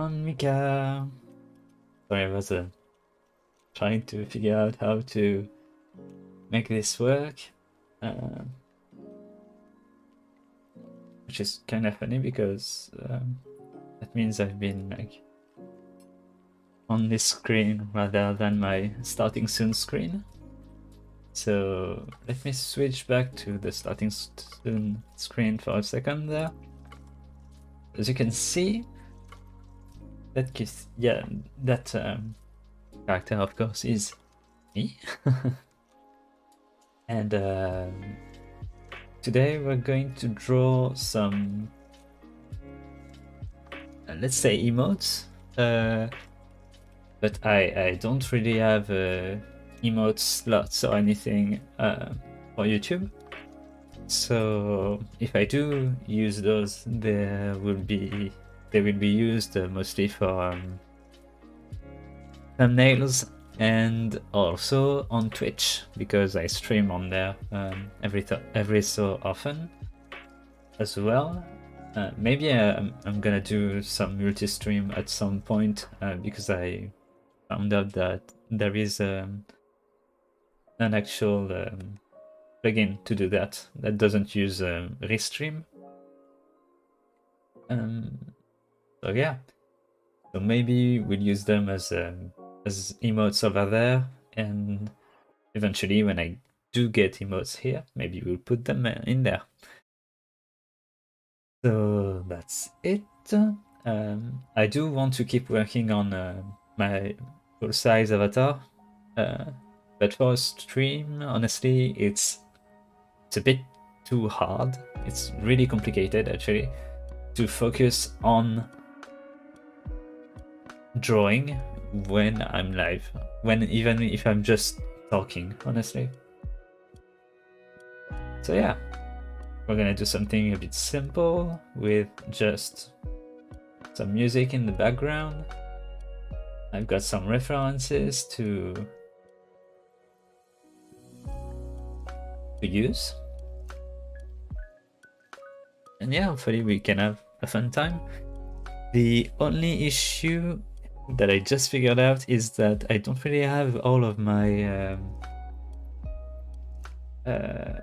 Mika. Sorry, I was trying to figure out how to make this work, which is kind of funny because that means I've been like on this screen rather than my starting soon screen. So let me switch back to the starting soon screen for a second there. As you can see, that character, of course, is me. And today we're going to draw some, let's say, emotes. But I don't really have emote slots or anything for YouTube. So if I do use those, they will be used mostly for thumbnails and also on Twitch, because I stream on there every so often as well. Maybe I'm gonna do some multi-stream at some point because I found out that there is an actual plugin to do that doesn't use Restream. So yeah, so maybe we'll use them as emotes over there, and eventually when I do get emotes here, maybe we'll put them in there. So that's it. I do want to keep working on my full-size avatar, but for a stream, honestly, it's a bit too hard. It's really complicated, actually, to focus on drawing when I'm live, even if I'm just talking, honestly. So yeah, we're gonna do something a bit simple with just some music in the background. I've got some references to use. And yeah, hopefully we can have a fun time. The only issue that I just figured out is that I don't really have all of my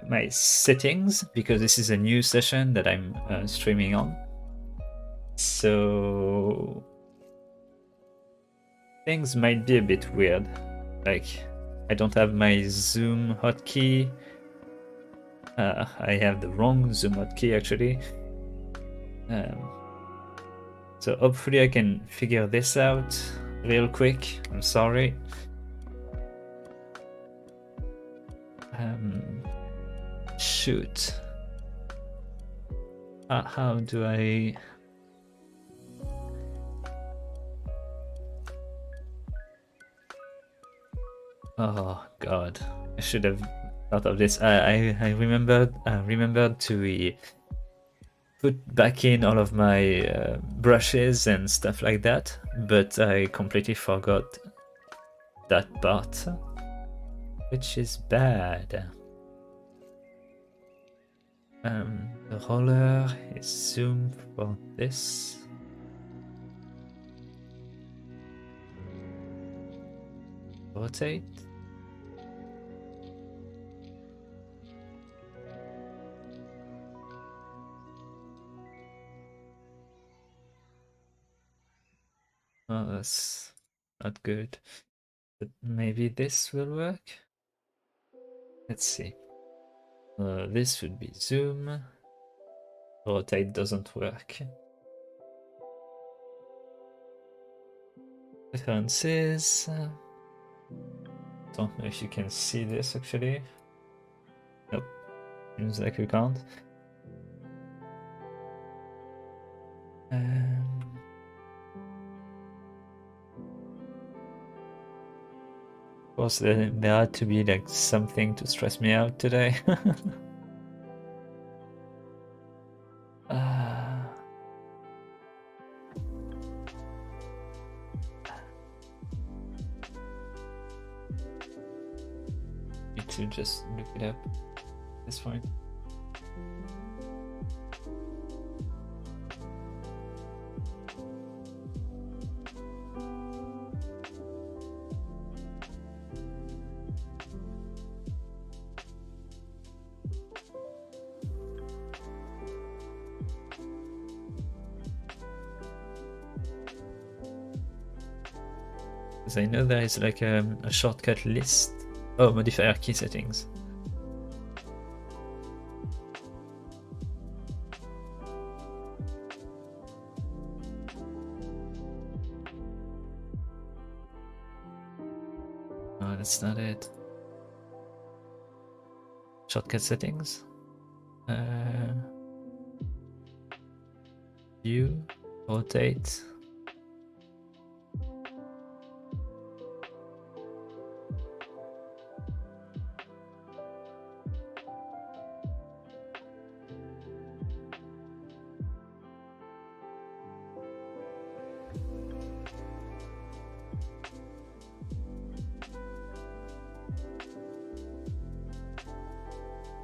my settings, because this is a new session that I'm streaming on. So things might be a bit weird. Like, I don't have my Zoom hotkey. I have the wrong Zoom hotkey actually. So hopefully I can figure this out real quick. I'm sorry. Shoot. How do I... Oh god, I should have thought of this. I remembered to put back in all of my brushes and stuff like that, but I completely forgot that part, which is bad. The roller is zoom for this. Rotate. Oh, that's not good. But maybe this will work. Let's see. This would be zoom. Rotate doesn't work. References. Don't know if you can see this actually. Nope. Seems like we can't. Of course, there had to be like something to stress me out today. Need to just look it up at this point. Because I know there is like a shortcut list. Oh, modifier key settings. No, that's not it. Shortcut settings. View, rotate.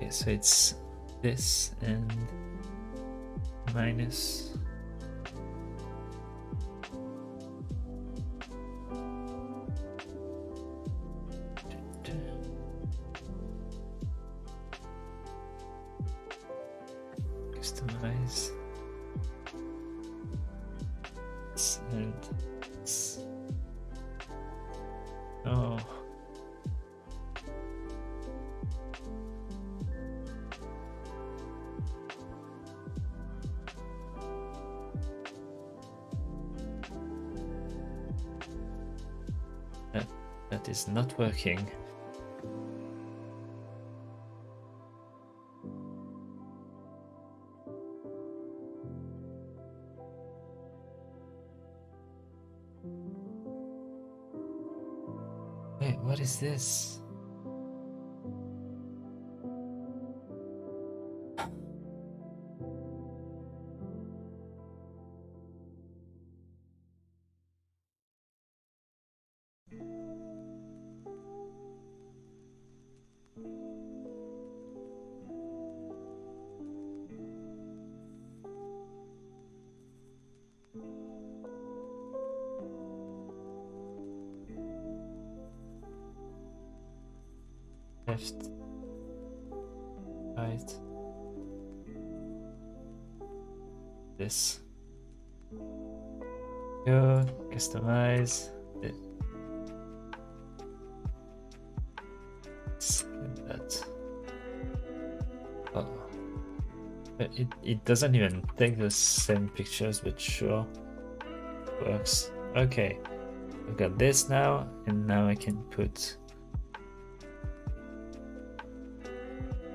Okay, so it's this and minus. Customize. And oh. That is not working. Wait, what is this? Left, right, this. Go, customize. That. Oh. It doesn't even take the same pictures, but sure. Works. Okay. I've got this now, and now I can put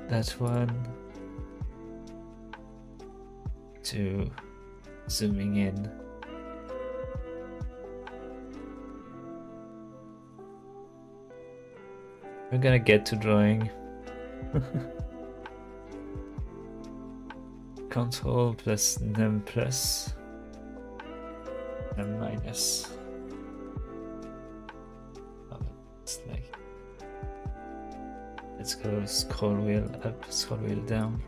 that one to zooming in. We're gonna get to drawing. Control plus num plus num minus. Oh, it's like, let's go scroll wheel up, scroll wheel down.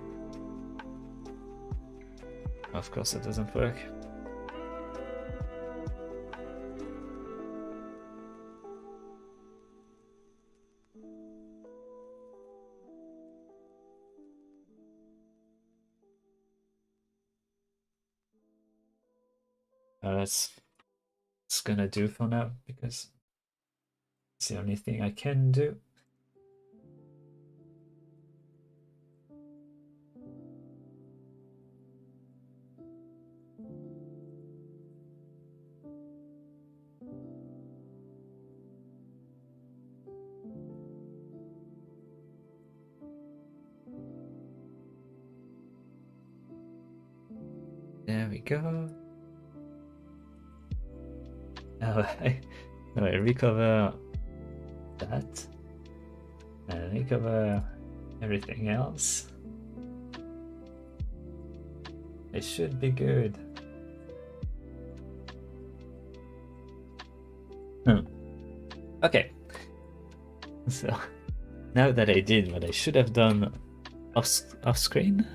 Of course, it doesn't work. That's gonna do for now because it's the only thing I can do. There we go. Now I recover that and recover everything else. It should be good. Okay. So now that I did what I should have done off screen,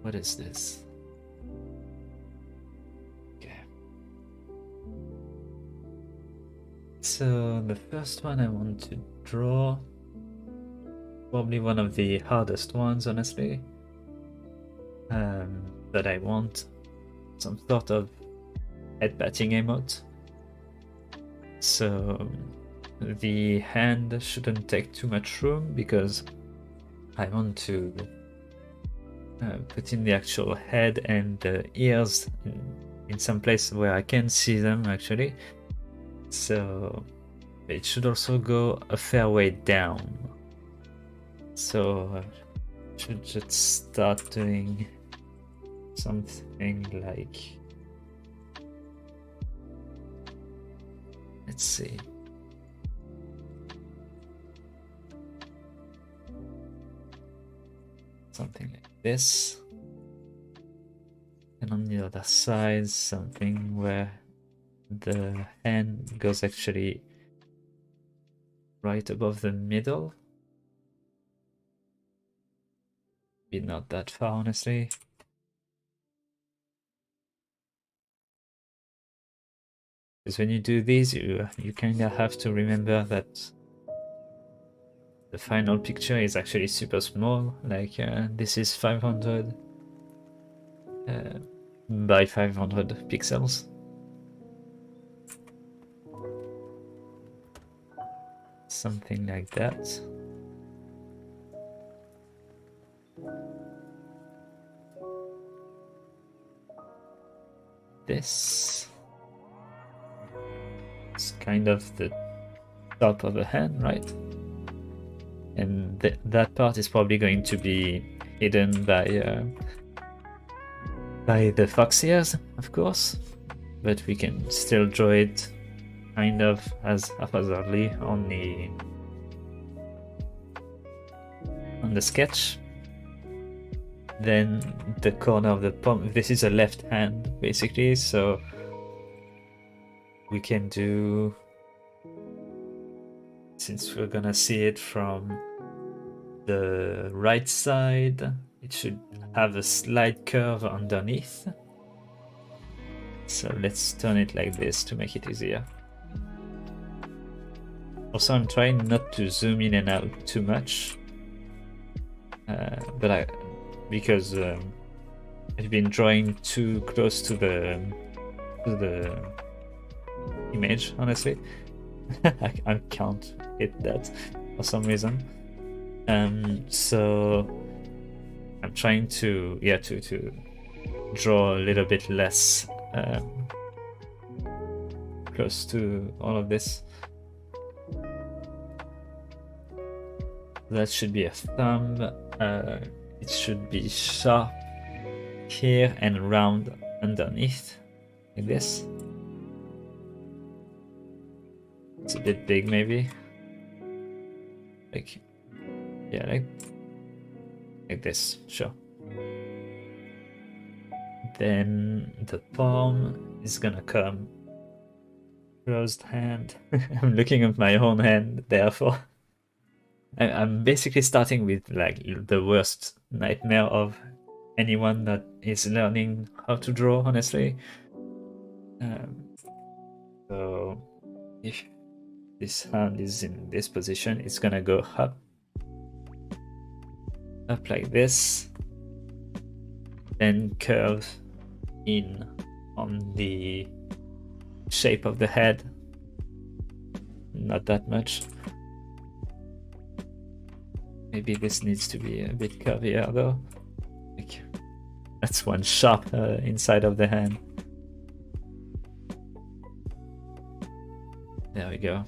what is this? Okay. So the first one I want to draw, probably one of the hardest ones, honestly. But I want some sort of head patting emote. So the hand shouldn't take too much room because I want to put in the actual head and the ears in some place where I can see them actually. So it should also go a fair way down. So I should just start doing something like, let's see. Something like this. And on the other side, something where the hand goes actually right above the middle. Maybe not that far, honestly. Because when you do these, you kind of have to remember that the final picture is actually super small. Like this is 500 by 500 pixels. Something like that. This. It's kind of the top of the hand, right? And that part is probably going to be hidden by the fox ears, of course, but we can still draw it kind of as haphazardly on the sketch. Then the corner of the palm, this is a left hand basically, so we can do, since we're gonna see it from the right side, it should have a slight curve underneath. So let's turn it like this to make it easier. Also, I'm trying not to zoom in and out too much, because I've been drawing too close to the image, honestly. I can't hit that for some reason. So I'm trying to draw a little bit less close to all of this. That should be a thumb. It should be sharp here and round underneath, like this. It's a bit big, maybe. Like, yeah, like this, sure. Then the palm is gonna come closed hand. I'm looking at my own hand, therefore. I'm basically starting with like the worst nightmare of anyone that is learning how to draw, honestly. So if this hand is in this position, it's gonna go up like this, then curve in on the shape of the head. Not that much. Maybe this needs to be a bit curvier though. Like, that's one sharp inside of the hand. There we go.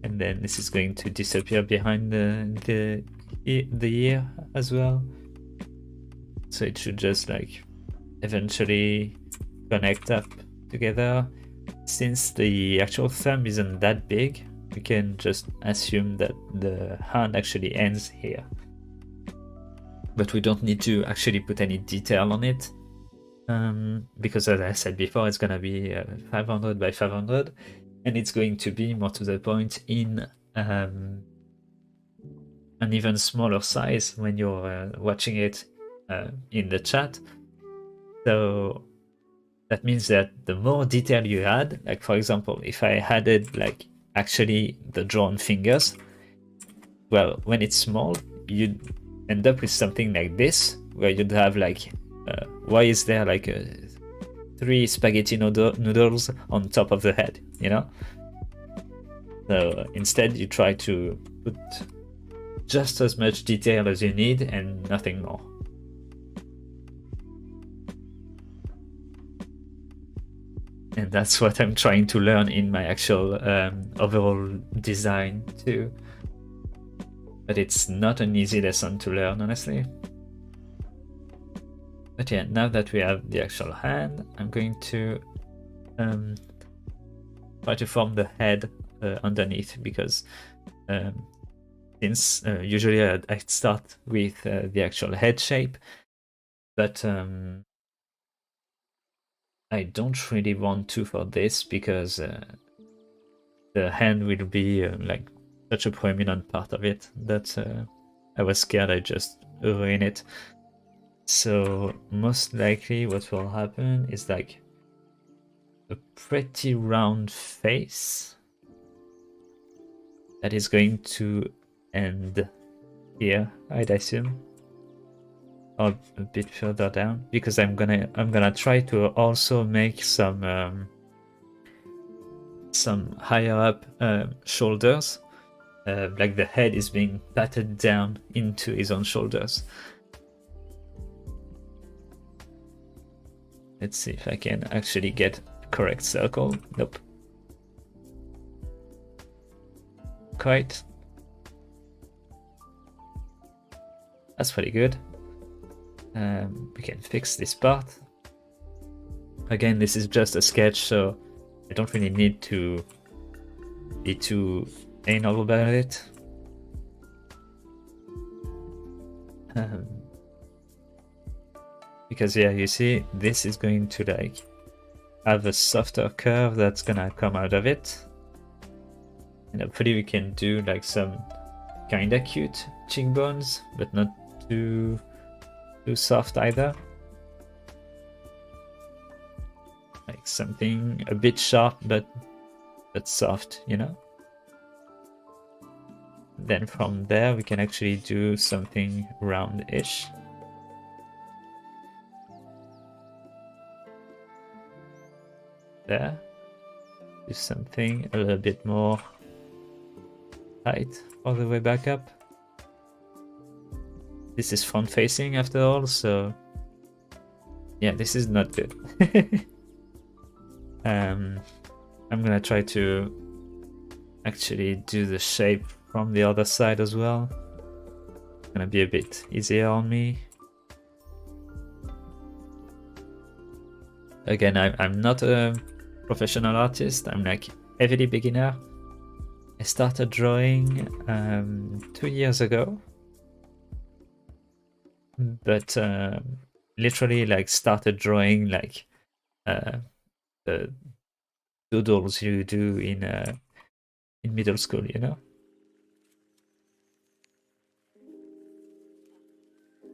And then this is going to disappear behind the ear as well. So it should just like eventually connect up together. Since the actual thumb isn't that big, we can just assume that the hand actually ends here. But we don't need to actually put any detail on it, because as I said before, it's gonna be 500 by 500, and it's going to be more to the point in an even smaller size when you're watching it in the chat. So that means that the more detail you add, like for example, if I added like actually the drawn fingers, well, when it's small, you'd end up with something like this, where you'd have like, why is there like 3 spaghetti noodles on top of the head, you know? So instead you try to put just as much detail as you need and nothing more. And that's what I'm trying to learn in my actual overall design too. But it's not an easy lesson to learn, honestly. But yeah, now that we have the actual hand, I'm going to try to form the head underneath, because since usually I start with the actual head shape, but I don't really want to for this, because the hand will be like such a prominent part of it that I was scared I just ruin it. So most likely what will happen is like a pretty round face that is going to end here, I'd assume, or a bit further down, because I'm gonna try to also make some higher up shoulders, like the head is being patted down into his own shoulders. Let's see if I can actually get a correct circle. Nope. Quite. That's pretty good. We can fix this part. Again, this is just a sketch, so I don't really need to be too anal about it. Because yeah, you see, this is going to like have a softer curve that's gonna come out of it. And hopefully we can do like some kinda cute cheekbones, but not too soft either. Like something a bit sharp but soft, you know? Then from there we can actually do something round-ish. There. Do something a little bit more tight all the way back up. This is front facing after all, so yeah, this is not good. I'm gonna try to actually do the shape from the other side as well. It's gonna be a bit easier on me. Again, I'm not a professional artist. I'm like heavily beginner. I started drawing 2 years ago, but literally like started drawing like the doodles you do in middle school, you know?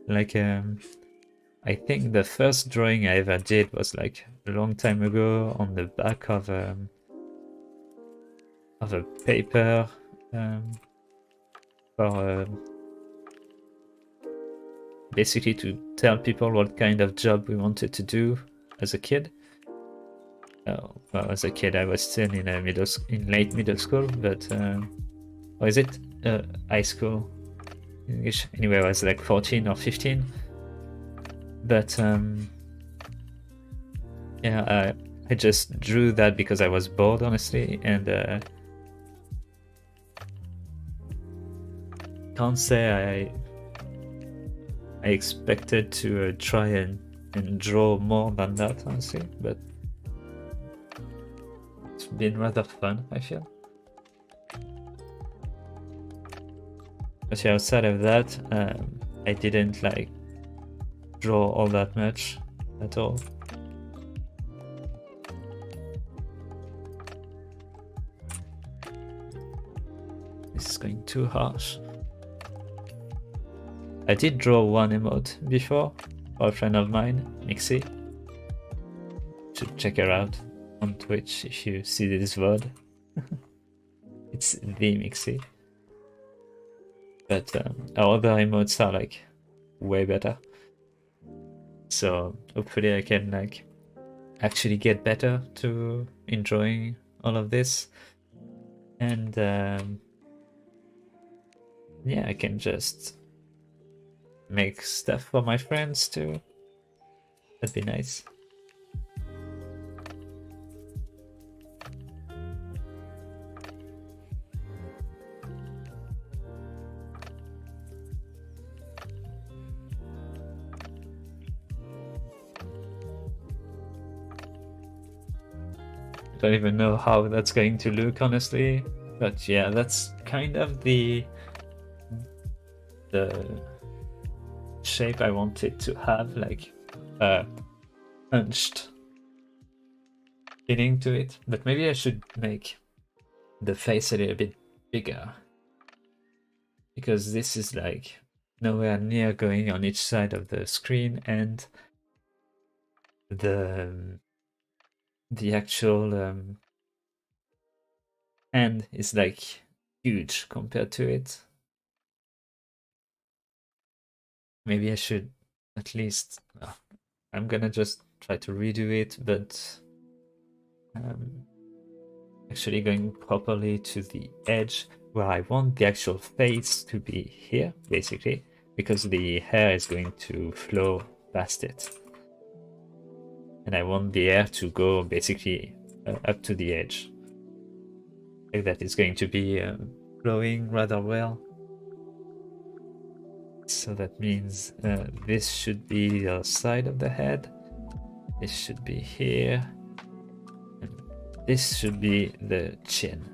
Like I think the first drawing I ever did was like a long time ago on the back of a paper for basically to tell people what kind of job we wanted to do as a kid. Well, as a kid I was still in late middle school, but or is it high school English? Anyway, I was like 14 or 15. But yeah, I just drew that because I was bored, honestly, and can't say I expected to try and draw more than that, honestly, but it's been rather fun, I feel. But yeah, outside of that, I didn't like draw all that much at all. This is going too harsh. I did draw one emote before for a friend of mine, Mixi. Should check her out on Twitch if you see this VOD. It's the Mixi. But our other emotes are like way better. So hopefully I can like actually get better to enjoying all of this, and yeah, I can just make stuff for my friends too. That'd be nice. Don't even know how that's going to look, honestly, but yeah, that's kind of the shape I wanted to have, like hunched feeling to it. But maybe I should make the face a little bit bigger, because this is like nowhere near going on each side of the screen, and the actual hand is like huge compared to it. Maybe I should at least I'm gonna just try to redo it, but actually going properly to the edge where I want the actual face to be here, basically, because the hair is going to flow past it. And I want the hair to go basically up to the edge. Like that is going to be flowing rather well. So that means this should be the side of the head. This should be here. And this should be the chin.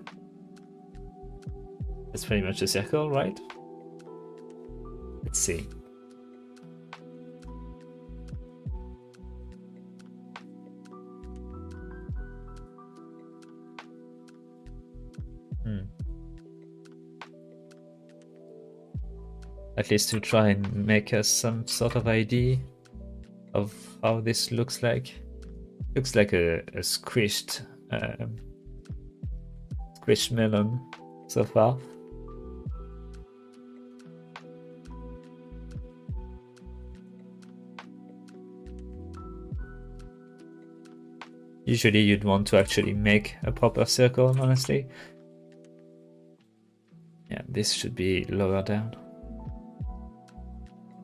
That's pretty much a circle, right? Let's see. At least to try and make us some sort of idea of how this looks like. Looks like a squished melon so far. Usually you'd want to actually make a proper circle, honestly. Yeah, this should be lower down.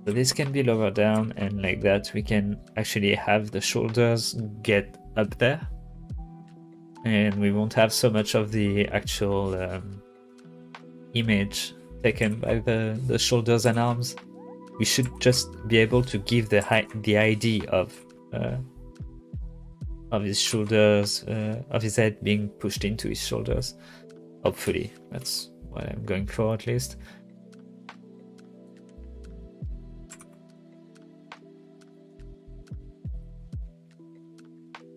So this can be lower down, and like that we can actually have the shoulders get up there. And we won't have so much of the actual image taken by the shoulders and arms. We should just be able to give the idea of his shoulders, of his head being pushed into his shoulders. Hopefully, that's what I'm going for at least.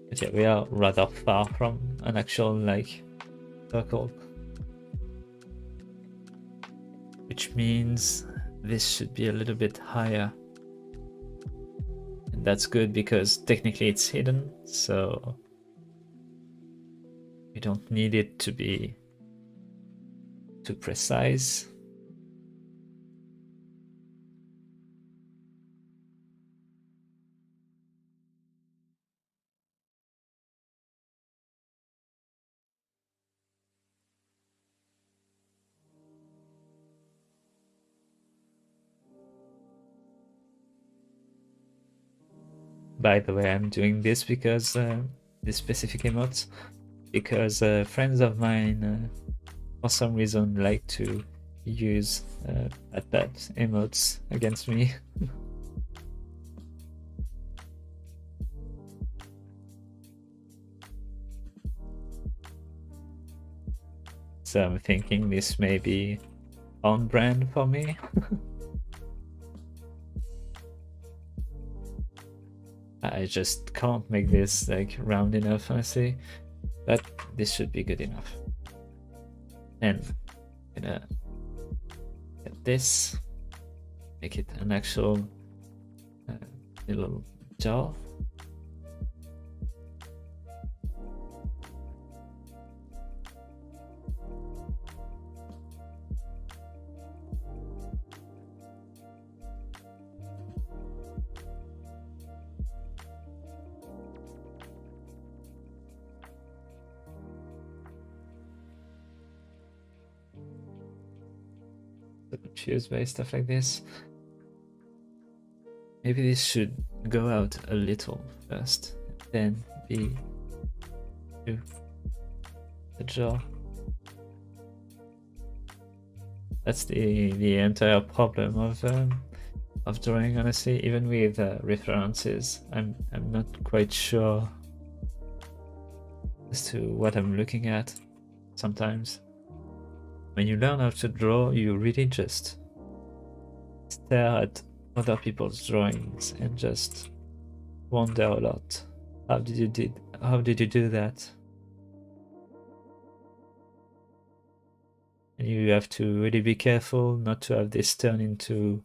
But yeah, we are rather far from an actual like circle. Which means this should be a little bit higher. And that's good because technically it's hidden, so we don't need it to be too precise. By the way, I'm doing this because this specific emote, because friends of mine for some reason like to use bad emotes against me. So I'm thinking this may be on brand for me. I just can't make this like round enough, honestly, but this should be good enough. And I'm gonna get this, make it an actual little jaw. Confused by stuff like this. Maybe this should go out a little first, then be to the jaw. That's the entire problem of drawing, honestly. Even with references, I'm not quite sure as to what I'm looking at sometimes. When you learn how to draw, you really just stare at other people's drawings and just wonder a lot. How did you do that? And you have to really be careful not to have this turn into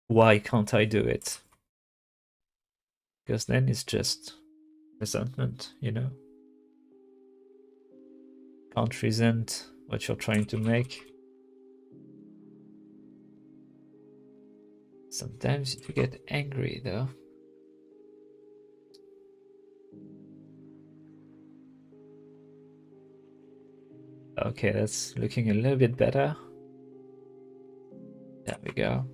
why can't I do it? Because then it's just resentment, you know? Can't resent what you're trying to make. Sometimes you get angry though. Okay, that's looking a little bit better. There we go.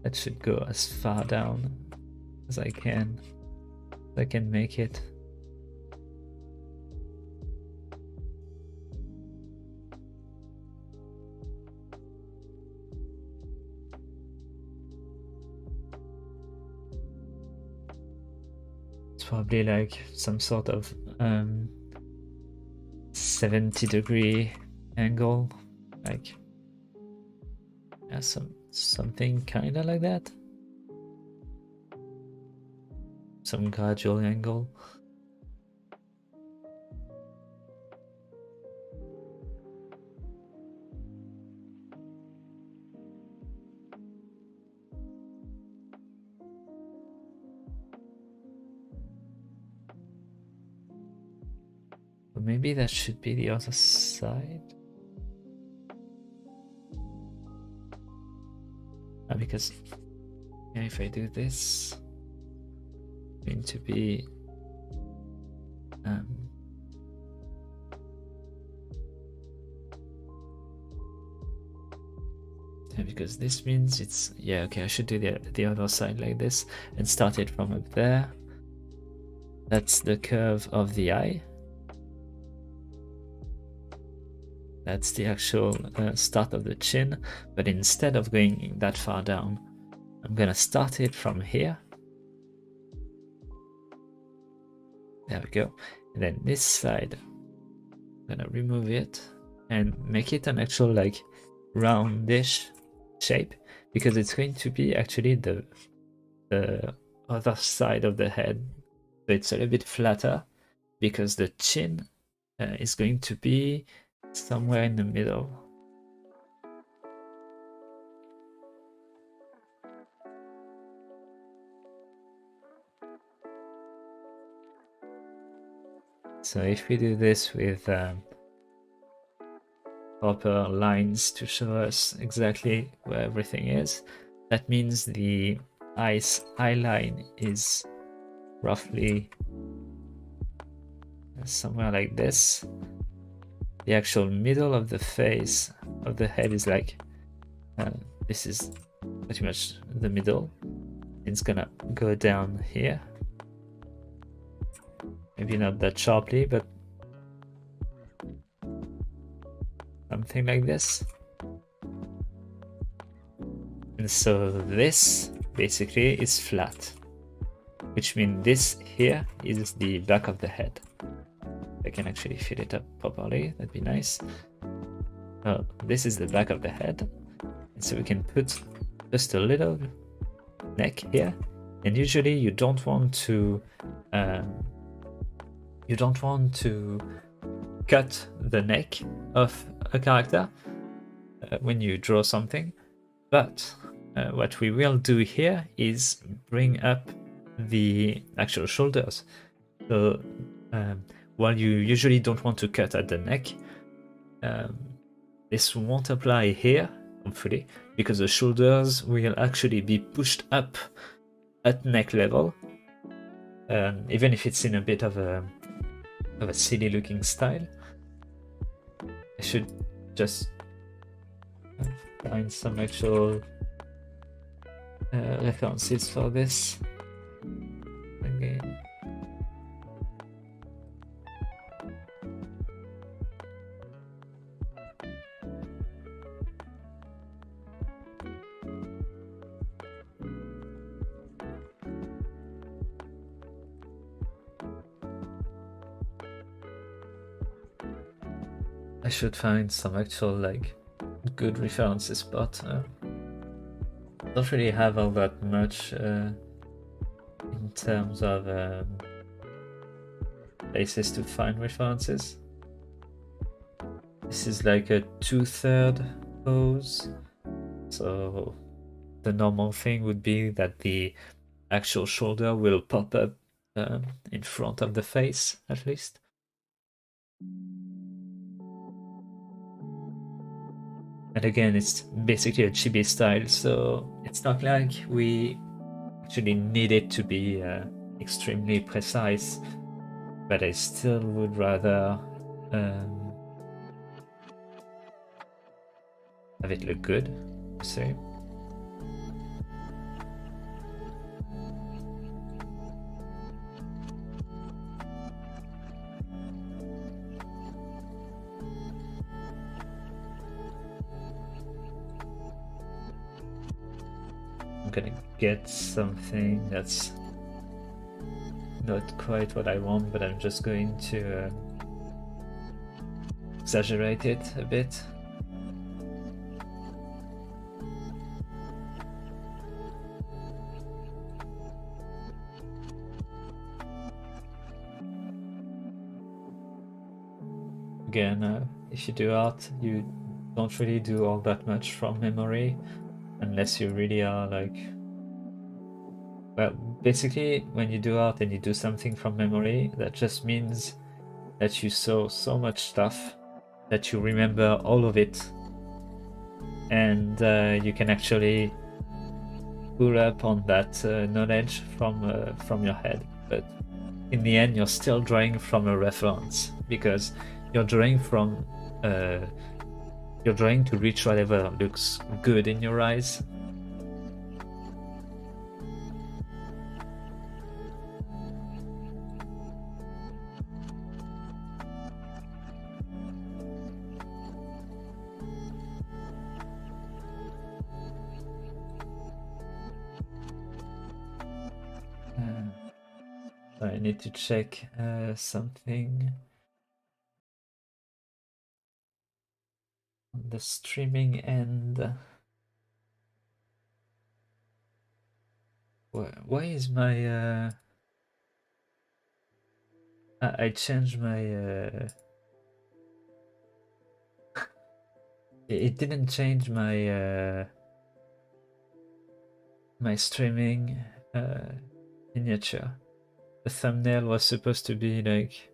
That should go as far down as I can. I can make it. It's probably like some sort of 70-degree angle, like yeah, something kind of like that. Some gradual angle. But maybe that should be the other side. Because yeah, if I do this, it's going to be yeah, because this means it's yeah, okay, I should do the other side like this and start it from up there. That's the curve of the eye. That's the actual start of the chin, but instead of going that far down, I'm gonna start it from here. There we go. And then this side, I'm gonna remove it and make it an actual like roundish shape, because it's going to be actually the other side of the head. So it's a little bit flatter because the chin is going to be somewhere in the middle. So if we do this with proper lines to show us exactly where everything is, that means the eye line is roughly somewhere like this. The actual middle of the face of the head is like this is pretty much the middle. It's gonna go down here, maybe not that sharply, but something like this. And so this basically is flat, which means this here is the back of the head. I can actually fill it up properly, that'd be nice. This is the back of the head, and so we can put just a little neck here. And usually you don't want to cut the neck of a character when you draw something, but what we will do here is bring up the actual shoulders. So while you usually don't want to cut at the neck, this won't apply here, hopefully, because the shoulders will actually be pushed up at neck level, even if it's in a bit of a silly looking style. I should just find some actual references for this again. I should find some actual like good references, but don't really have all that much in terms of places to find references. This is like a 2/3 pose, so the normal thing would be that the actual shoulder will pop up in front of the face, at least. And again, it's basically a chibi style, so it's not like we actually need it to be extremely precise, but I still would rather have it look good, so. I'm gonna get something that's not quite what I want, but I'm just going to exaggerate it a bit. Again, if you do art, you don't really do all that much from memory, unless you really are like... Well, basically, when you do art and you do something from memory, that just means that you saw so much stuff that you remember all of it, and you can actually pull up on that knowledge from your head. But in the end, you're still drawing from a reference, because you're drawing from you're drawing to reach whatever looks good in your eyes. I need to check something on the streaming end. Why is my I changed my it didn't change my my streaming miniature. The thumbnail was supposed to be like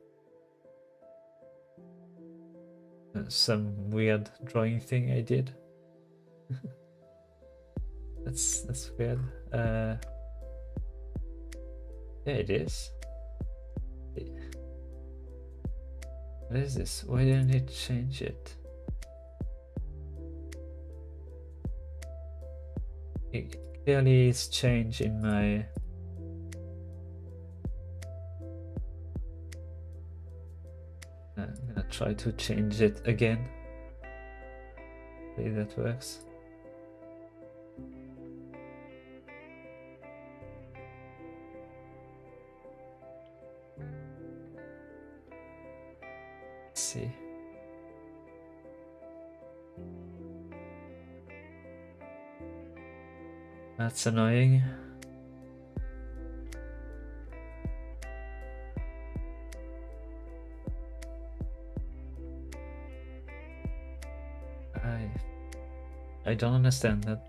some weird drawing thing I did. That's weird. Yeah, it is. What is this? Why didn't it change it? It clearly is change in my... I'm gonna try to change it again. Maybe that works. Let's see. That's annoying. I don't understand that.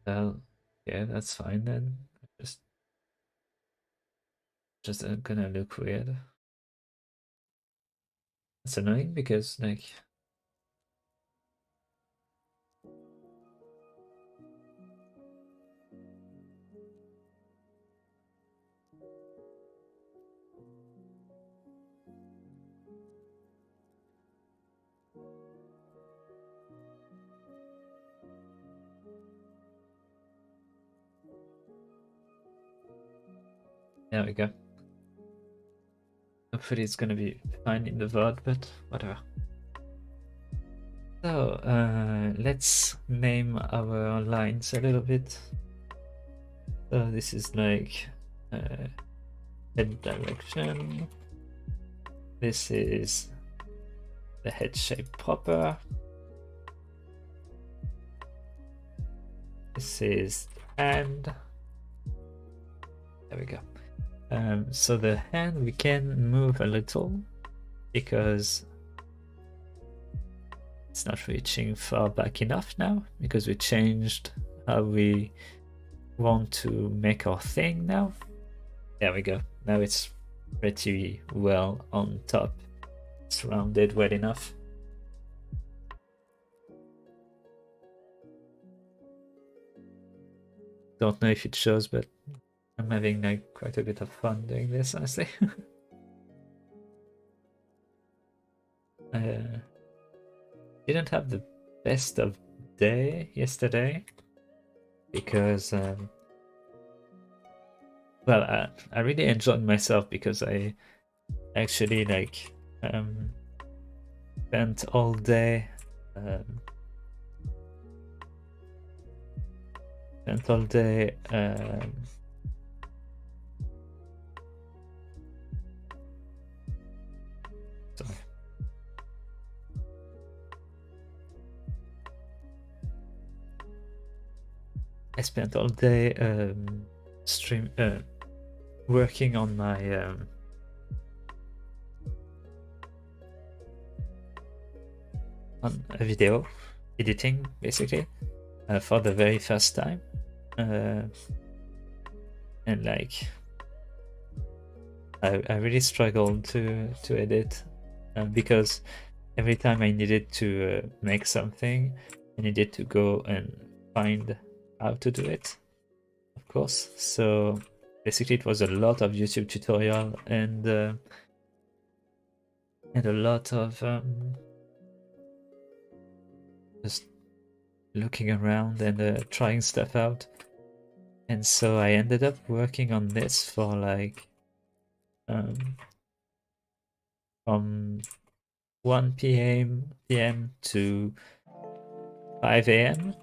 Well, yeah, that's fine then. Just gonna look weird. It's annoying because like there we go. Hopefully it's gonna be fine in the VOD, but whatever. So let's name our lines a little bit. So this is like head direction. This is the head shape proper. This is hand. There we go. So the hand we can move a little because it's not reaching far back enough now, because we changed how we want to make our thing now. There we go. Now it's pretty well on top. It's rounded well enough. Don't know if it shows, but I'm having like quite a bit of fun doing this, honestly. Didn't have the best of day yesterday because well, I really enjoyed myself because I actually like spent all day sorry. I spent all day working on my on a video editing, basically, for the very first time, and like I really struggled to edit because every time I needed to make something, I needed to go and find how to do it, of course. So basically it was a lot of YouTube tutorial and a lot of just looking around and trying stuff out. And so I ended up working on this for like from 1 p.m. to 5 a.m.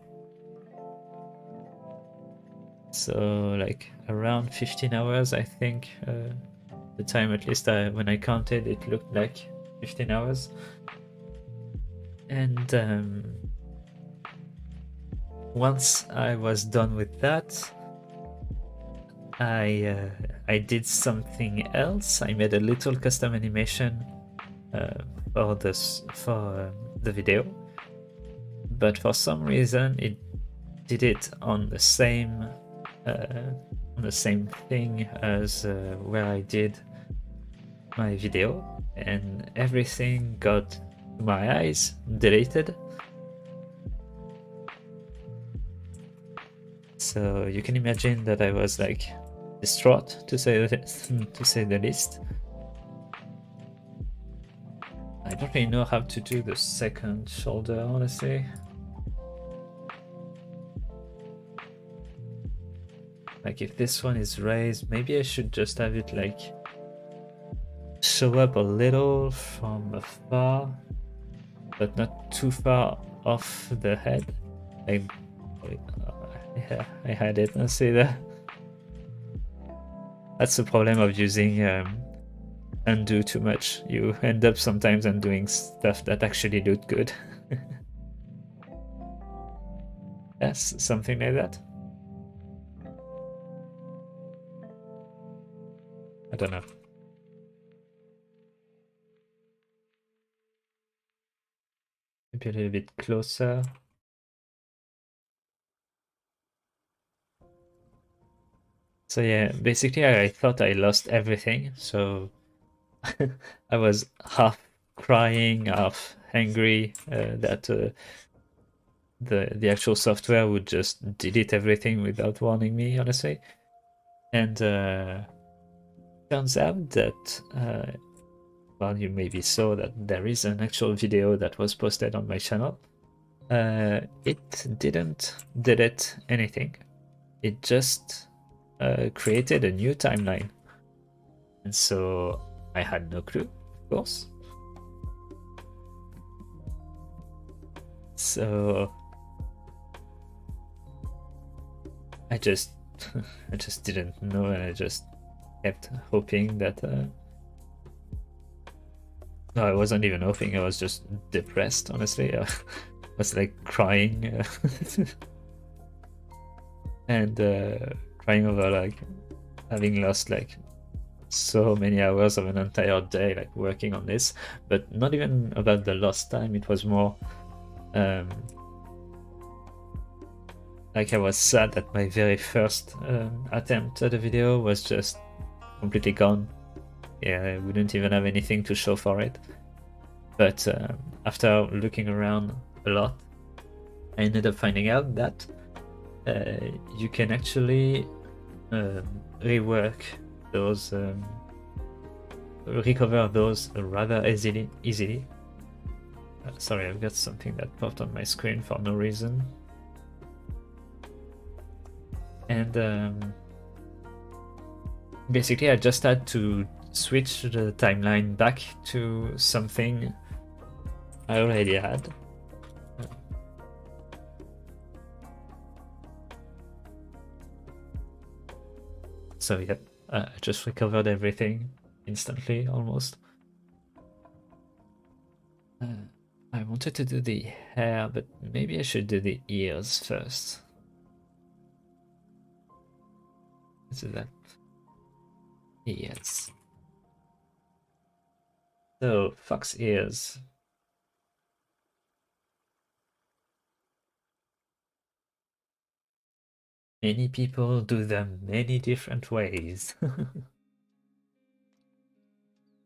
So like around 15 hours, I think. The time, at least when I counted, it looked like 15 hours. And once I was done with that, I did something else. I made a little custom animation for the video, but for some reason it did it on the same thing as where I did my video, and everything got to my eyes deleted. So you can imagine that I was like distraught, to say the least. I don't really know how to do the second shoulder, honestly. Like if this one is raised, maybe I should just have it like show up a little from afar, but not too far off the head. Like, yeah, I had it. Let's see that. That's the problem of using undo too much. You end up sometimes undoing stuff that actually looked good. Yes, something like that. I don't know. Maybe a little bit closer. So yeah, basically I thought I lost everything, so I was half crying, half angry that the actual software would just delete everything without warning me, honestly. And turns out that well, you maybe saw that there is an actual video that was posted on my channel. It didn't delete anything. It just created a new timeline. And so I had no clue, of course. So I just I just didn't know, and I just kept hoping that no, I wasn't even hoping, I was just depressed, honestly. I was like crying and crying over like having lost like so many hours of an entire day like working on this, but not even about the lost time. It was more like I was sad that my very first attempt at a video was just completely gone. Yeah, I wouldn't even have anything to show for it. But after looking around a lot, I ended up finding out that you can actually rework those, recover those rather easily. Sorry, I've got something that popped on my screen for no reason. And basically I just had to switch the timeline back to something I already had. So yeah, I just recovered everything instantly, almost. I wanted to do the hair, but maybe I should do the ears first. Let's do that. Ears. So, fox ears. Many people do them many different ways.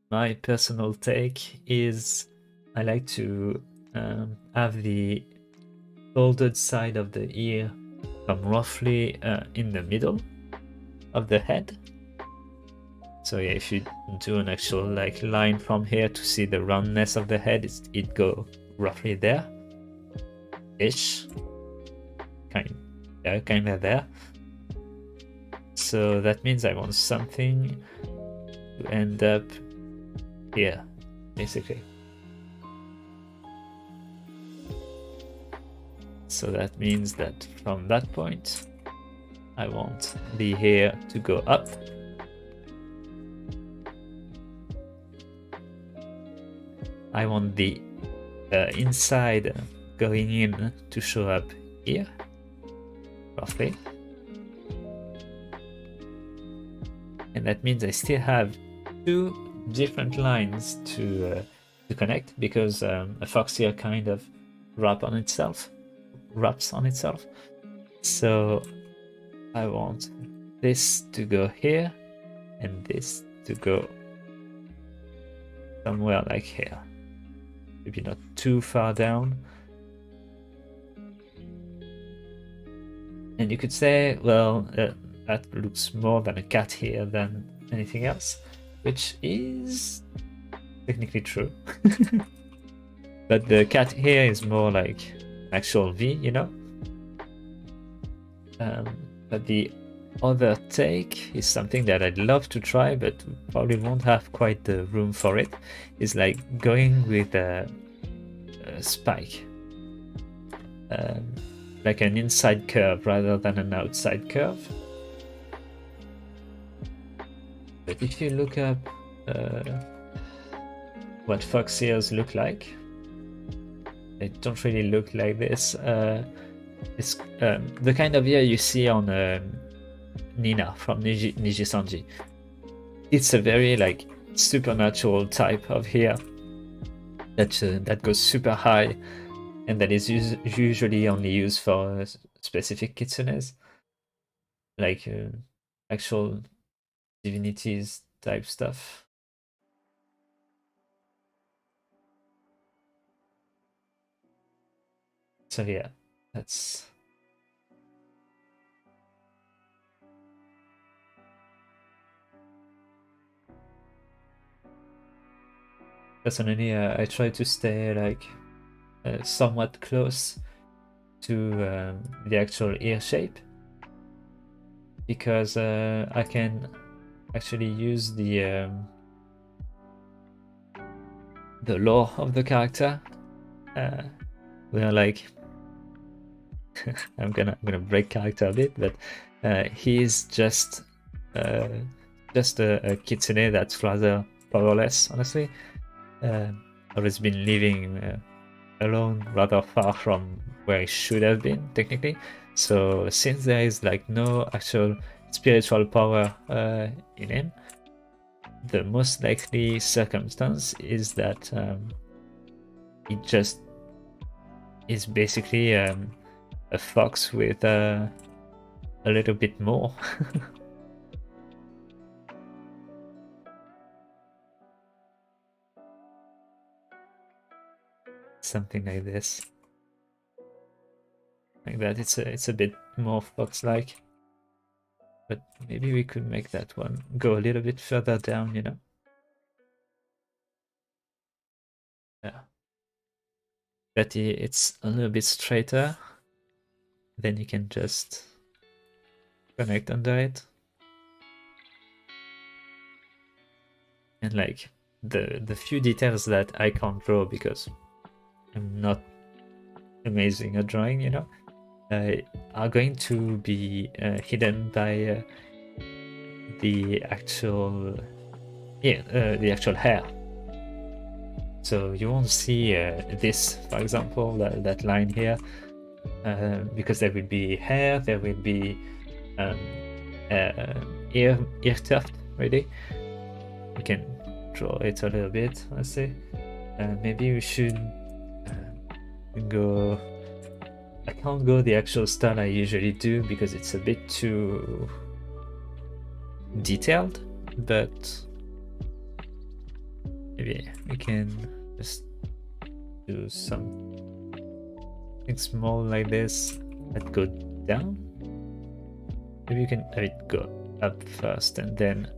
My personal take is I like to have the folded side of the ear come roughly in the middle of the head. So yeah, if you do an actual like line from here to see the roundness of the head, it go roughly there, ish, kind of there. So that means I want something to end up here, basically. So that means that from that point, I want the hair to go up. I want the inside going in to show up here, roughly. And that means I still have two different lines to connect, because a fox ear kind of wraps on itself. So I want this to go here and this to go somewhere like here. Maybe not too far down. And you could say, well, that looks more than a cat here than anything else, which is technically true. But the cat here is more like actual V, you know? But the other take is something that I'd love to try, but probably won't have quite the room for it, is like going with a spike. Like an inside curve rather than an outside curve. But if you look up what fox ears look like, they don't really look like this. It's the kind of ear you see on Nina from Niji-sanji. It's a very like supernatural type of hair that goes super high, and that is usually only used for specific kitsunes, like actual divinities type stuff. So yeah, that's personally I try to stay like somewhat close to the actual ear shape, because I can actually use the lore of the character, where like I'm gonna break character a bit, but he is just a kitsune that's rather powerless, honestly. Always been living alone, rather far from where he should have been, technically. So since there is like no actual spiritual power in him, the most likely circumstance is that he just is basically a fox with a little bit more. Something like this. Like that, it's a bit more fox-like. But maybe we could make that one go a little bit further down, you know? Yeah. That it's a little bit straighter. Then you can just connect under it. And like the few details that I can't draw because I'm not amazing at drawing, you know, are going to be hidden by the actual hair. So you won't see this, for example, that line here, because there will be hair, there will be ear tuft, really. We can draw it a little bit, let's see. Maybe we should go... I can't go the actual style I usually do because it's a bit too detailed, but maybe we can just do something small like this that go down. Maybe you can have it go up first and then,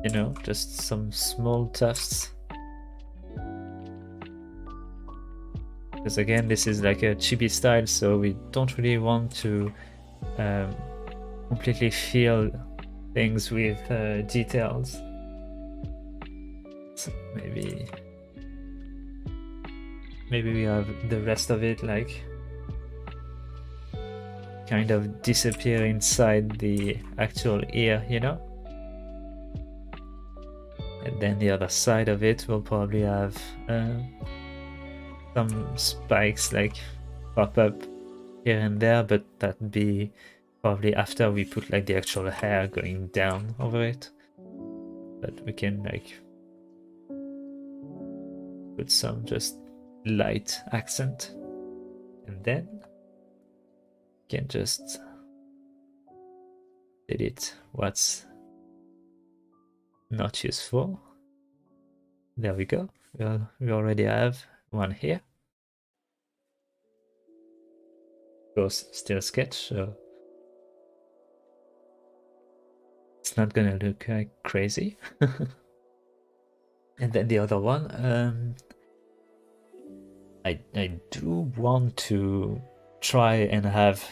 you know, just some small tufts. Because again, this is like a chibi style, so we don't really want to completely fill things with details. So maybe we have the rest of it like kind of disappear inside the actual ear, you know? And then the other side of it will probably have some spikes like pop up here and there, but that'd be probably after we put like the actual hair going down over it. But we can like put some just light accent, and then we can just delete what's not useful. There we go. Well, we already have one here. Of course, still sketch, so it's not gonna look like crazy. And then the other one, I do want to try and have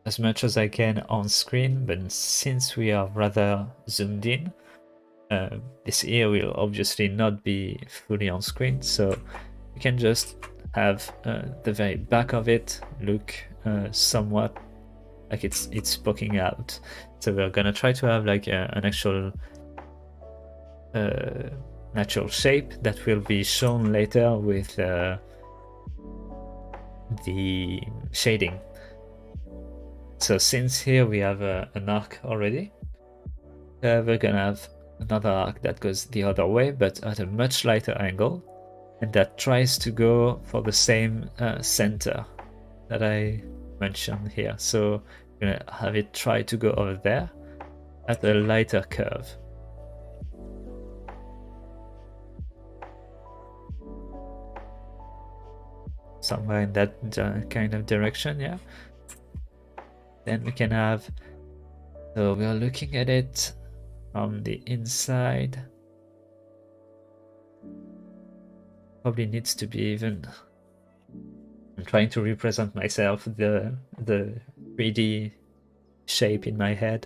as much as I can on screen, but since we are rather zoomed in, this ear will obviously not be fully on screen, so we can just have the very back of it look somewhat like it's poking out. So we're gonna try to have like an actual natural shape that will be shown later with the shading. So since here we have an arc already, we're gonna have another arc that goes the other way but at a much lighter angle, and that tries to go for the same center that I mentioned here. So we're gonna have it try to go over there at a lighter curve. Somewhere in that kind of direction, yeah. Then we can have, so we are looking at it from the inside. Probably needs to be even, I'm trying to represent myself the 3D shape in my head.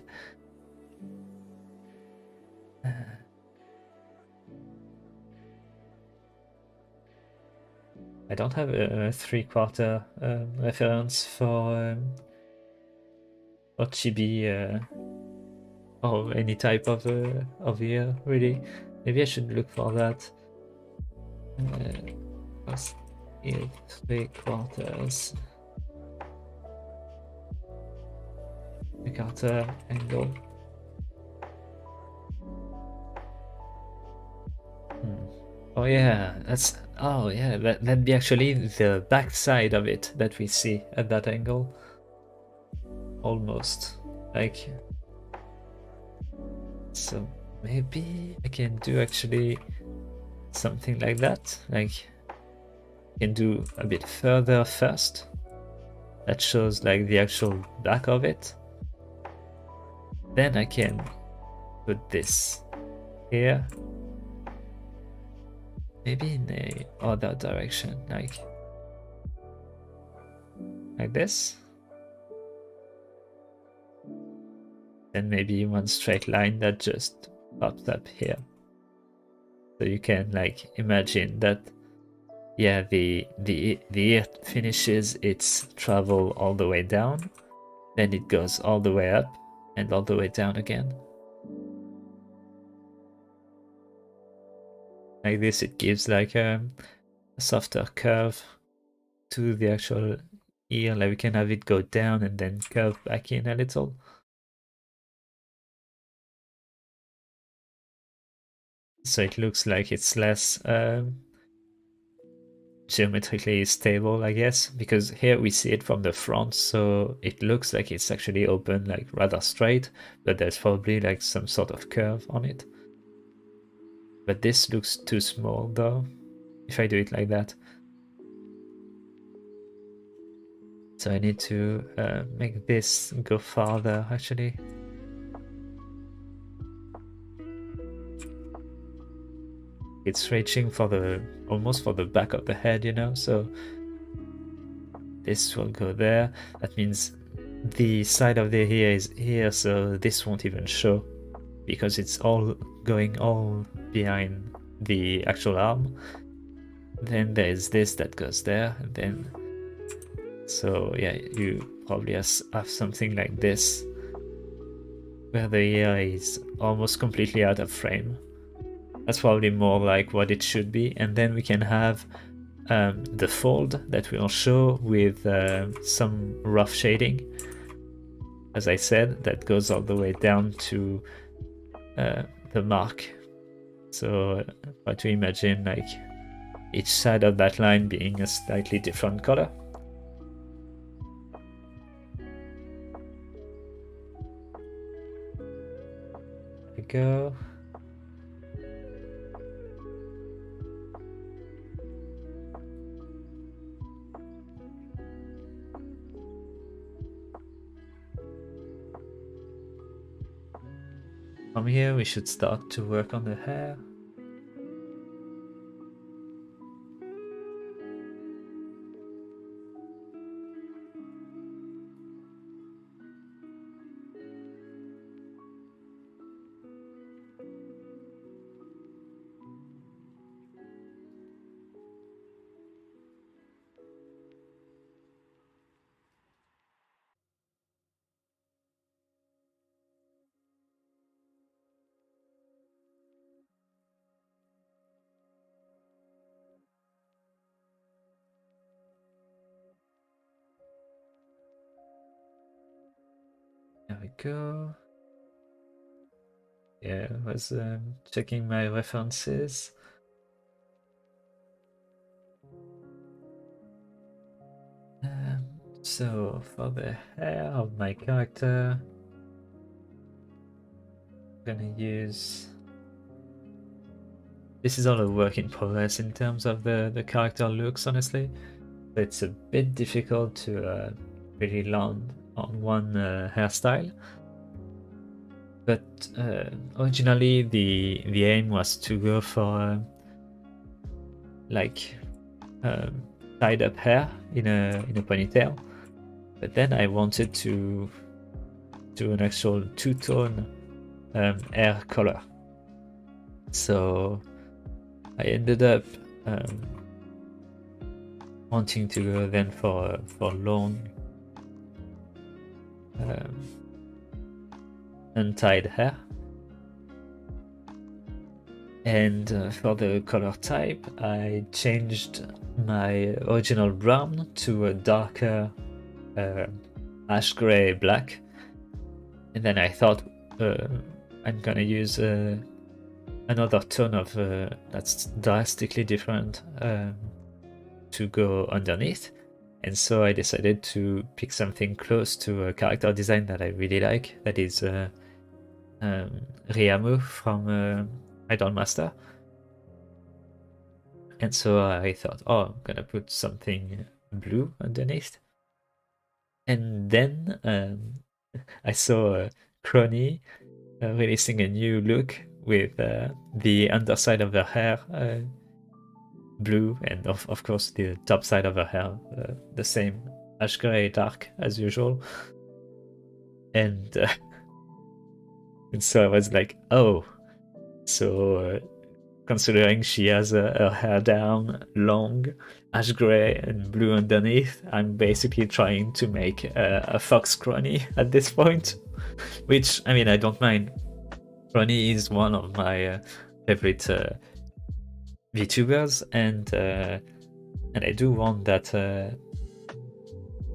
I don't have a 3/4 reference for or chibi or any type of ear, really. Maybe I should look for that. Plus 8 3/4 quarter angle. Oh yeah, that'd be actually the back side of it that we see at that angle. Almost. Like, so maybe I can do actually something like that. Like, I can do a bit further first. That shows like the actual back of it. Then I can put this here. Maybe in a other direction, like this. Then maybe one straight line that just pops up here. So you can like imagine that, yeah, the ear finishes its travel all the way down, then it goes all the way up and all the way down again. Like this, it gives like a softer curve to the actual ear. Like we can have it go down and then curve back in a little. So it looks like it's less geometrically stable, I guess, because here we see it from the front, so it looks like it's actually open, like rather straight, but there's probably like some sort of curve on it. But this looks too small though, if I do it like that. So I need to make this go farther, actually. It's reaching for the, almost for the back of the head, you know, so this will go there. That means the side of the ear is here, so this won't even show because it's all going all behind the actual arm. Then there's this that goes there, and then, so yeah, you probably have something like this where the ear is almost completely out of frame. That's probably more like what it should be. And then we can have the fold that we'll show with some rough shading, as I said, that goes all the way down to the mark. So try to imagine like each side of that line being a slightly different color. There we go. From here we should start to work on the hair. There we go. Yeah, I was checking my references. So for the hair of my character, I'm gonna use, this is all a work in progress in terms of the character looks, honestly. It's a bit difficult to really land on one hairstyle. But originally the aim was to go for like tied up hair in a ponytail. But then I wanted to do an actual two-tone hair color. So I ended up wanting to go then for long untied hair. And for the color type, I changed my original brown to a darker ash gray black. And then I thought I'm gonna use another tone of that's drastically different to go underneath. And so I decided to pick something close to a character design that I really like, that is 𝙌𝙪𝙞𝙘𝙠 from Idolmaster. And so I thought, oh, I'm gonna put something blue underneath. And then I saw Crony releasing a new look with the underside of her hair blue, and of course the top side of her hair the same ash gray dark as usual. And and so I was like, oh, so considering she has her hair down, long, ash gray and blue underneath, I'm basically trying to make a fox Crony at this point. Which, I mean, I don't mind. Crony is one of my favorite VTubers, and I do want that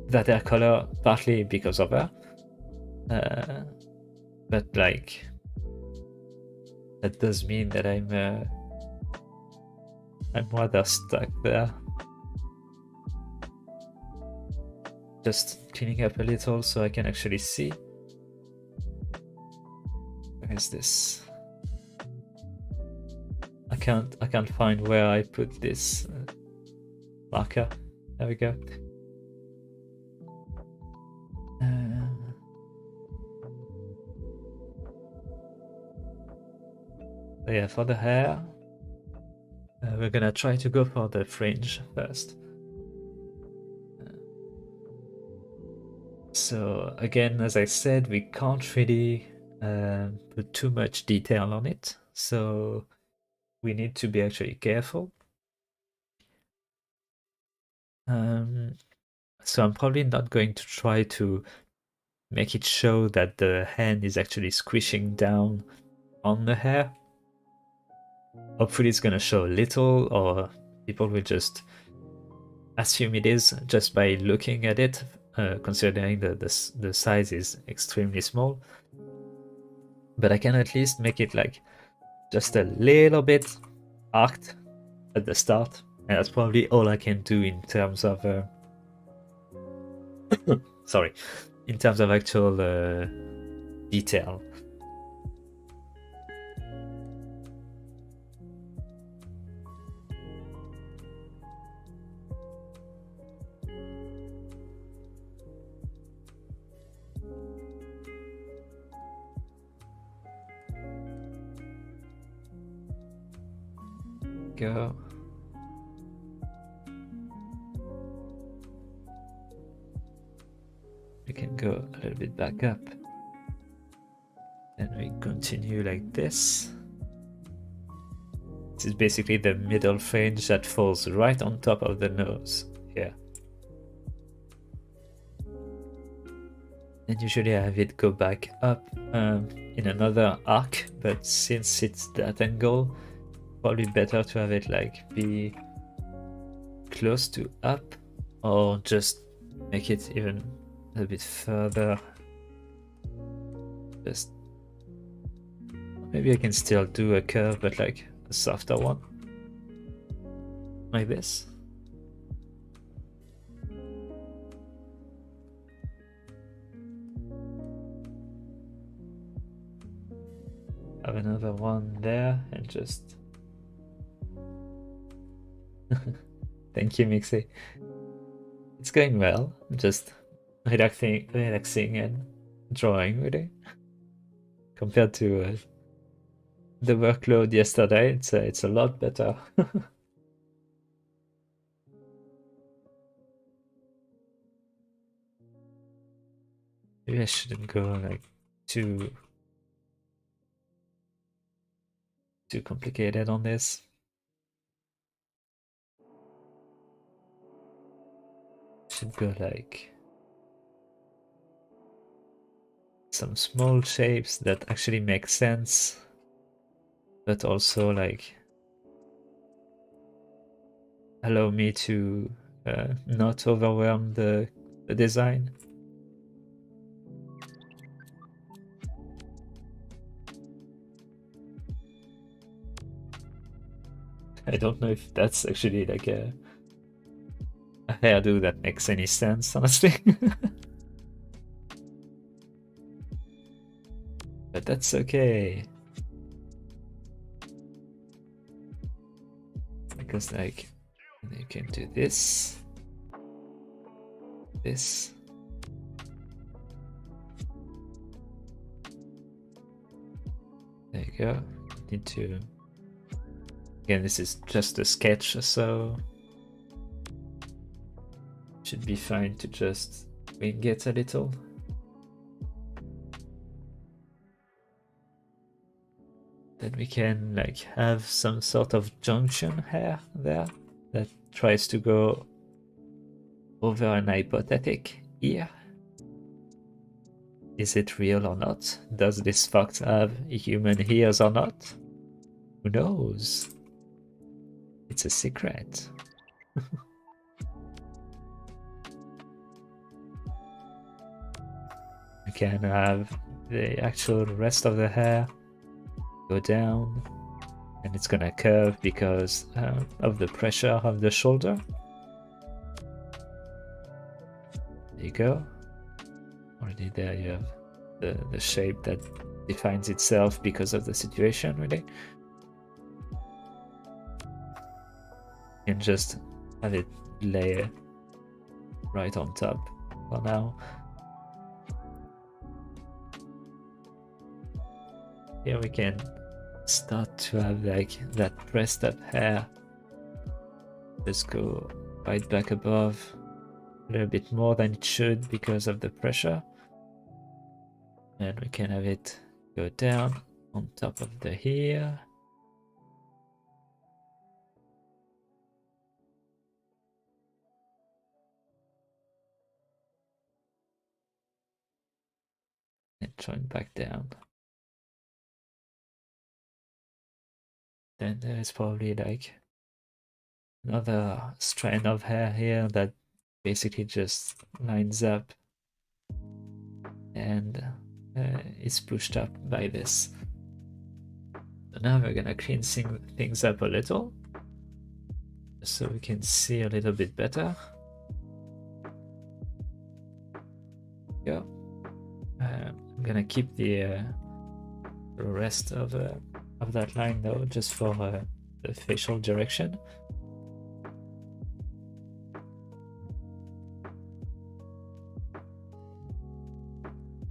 that hair color partly because of her, but like that does mean that I'm rather stuck there. Just cleaning up a little so I can actually see. Where is this? I can't find where I put this marker. There we go. So yeah, for the hair, we're gonna try to go for the fringe first. So again, as I said, we can't really put too much detail on it, so we need to be actually careful. So I'm probably not going to try to make it show that the hand is actually squishing down on the hair. Hopefully it's gonna show a little, or people will just assume it is just by looking at it, considering the size is extremely small. But I can at least make it like just a little bit arced at the start, and that's probably all I can do in terms of sorry, in terms of actual detail. Go. We can go a little bit back up. And we continue like this. This is basically the middle fringe that falls right on top of the nose here. And usually I have it go back up in another arc, but since it's that angle, probably better to have it like be close to up, or just make it even a bit further. Just maybe I can still do a curve, but like a softer one, like this. Have another one there, and just thank you, Mixie. It's going well. I'm just relaxing and drawing really. Compared to the workload yesterday, it's a lot better. Maybe I shouldn't go like too complicated on this. Should go like some small shapes that actually make sense, but also like allow me to not overwhelm the design. I don't know if that's actually like a hairdo that makes any sense, honestly. But that's okay. Because like you can do this. This. There you go. Need to. Again, this is just a sketch, so should be fine to just wing it a little. Then we can like have some sort of junction hair there that tries to go over an hypothetic ear. Is it real or not? Does this fox have human ears or not? Who knows? It's a secret. We can have the actual rest of the hair go down, and it's gonna curve because of the pressure of the shoulder. There you go. Already there you have the shape that defines itself because of the situation, really. You can just have it lay right on top for now. Here we can start to have like that pressed up hair. Just go right back above, a little bit more than it should because of the pressure. And we can have it go down on top of the hair. And join back down. Then there is probably like another strand of hair here that basically just lines up and is pushed up by this. So now we're gonna clean things up a little so we can see a little bit better. Yeah, I'm gonna keep the rest of that line though, just for the facial direction.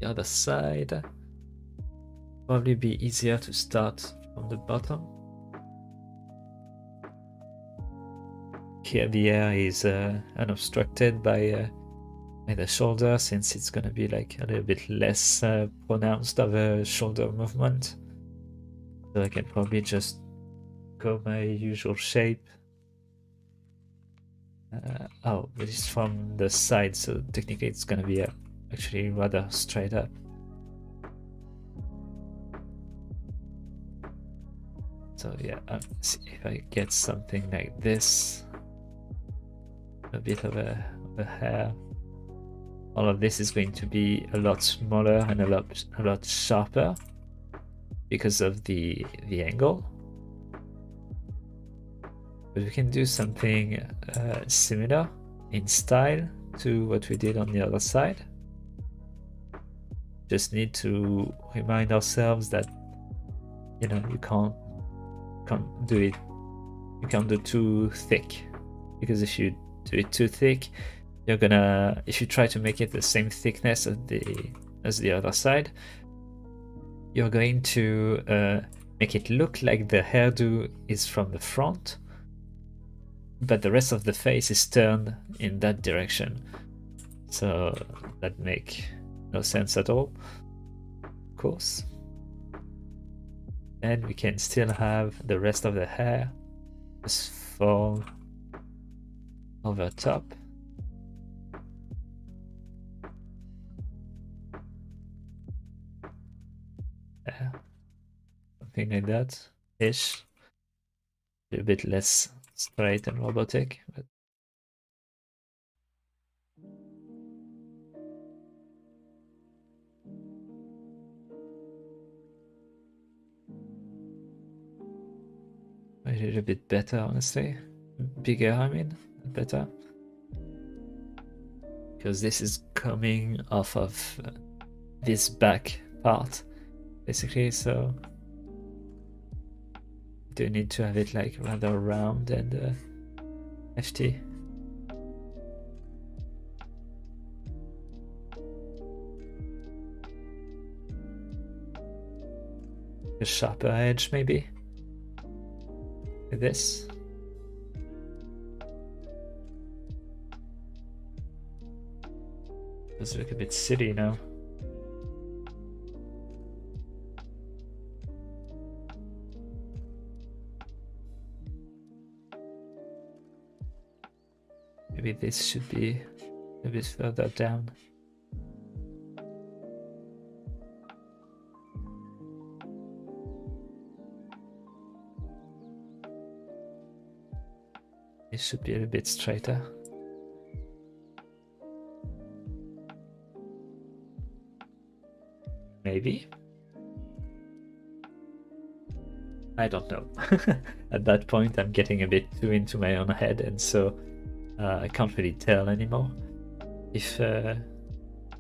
The other side, probably be easier to start from the bottom. Here the air is unobstructed by the shoulder, since it's gonna be like a little bit less pronounced of a shoulder movement. So I can probably just go my usual shape. Oh, this is from the side, so technically it's gonna be actually rather straight up. So yeah, see if I get something like this, a bit of a hair. All of this is going to be a lot smaller and a lot sharper because of the angle. But we can do something similar in style to what we did on the other side. Just need to remind ourselves that, you know, you can't do it. You can't do too thick, because if you do it too thick, you're gonna, if you try to make it the same thickness as the other side, you're going to make it look like the hairdo is from the front, but the rest of the face is turned in that direction. So that make no sense at all, of course. And we can still have the rest of the hair just fall over top. something like that, ish. A bit less straight and robotic, but I did a bit better, honestly. Bigger, I mean, better. Because this is coming off of this back part, basically, so I do need to have it like rather round and hefty. A sharper edge, maybe. Like this. Does look a bit silly now. Maybe this should be a bit further down. It should be a little bit straighter. Maybe. I don't know. At that point, I'm getting a bit too into my own head, and so I can't really tell anymore if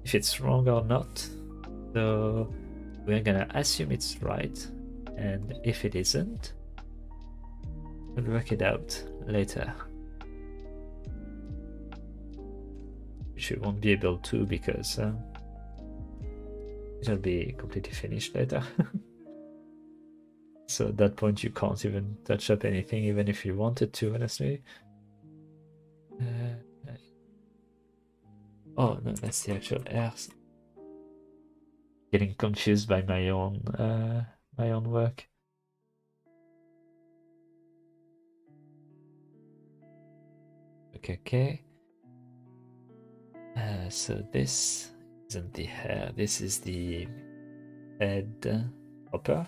it's wrong or not. So we're gonna assume it's right, and if it isn't, we'll work it out later. Which we won't be able to because it'll be completely finished later. So at that point you can't even touch up anything, even if you wanted to, honestly. Oh no, that's the actual air. Getting confused by my own work. Okay. So this isn't the hair. This is the head upper.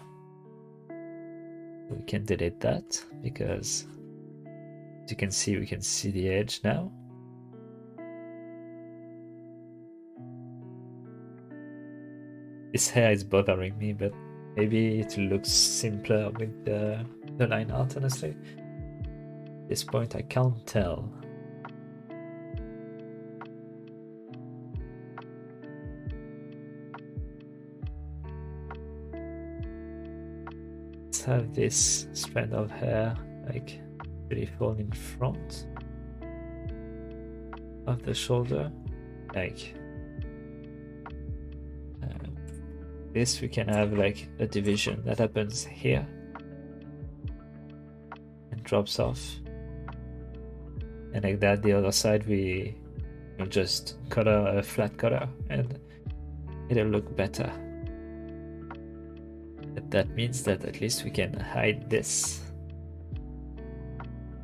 We can delete that because, as you can see, we can see the edge now. This hair is bothering me, but maybe it looks simpler with the line art, honestly. At this point, I can't tell. Let's have this strand of hair like really fall in front of the shoulder, like this. We can have like a division that happens here and drops off, and like that the other side we will just color a flat color and it'll look better. But that means that at least we can hide this,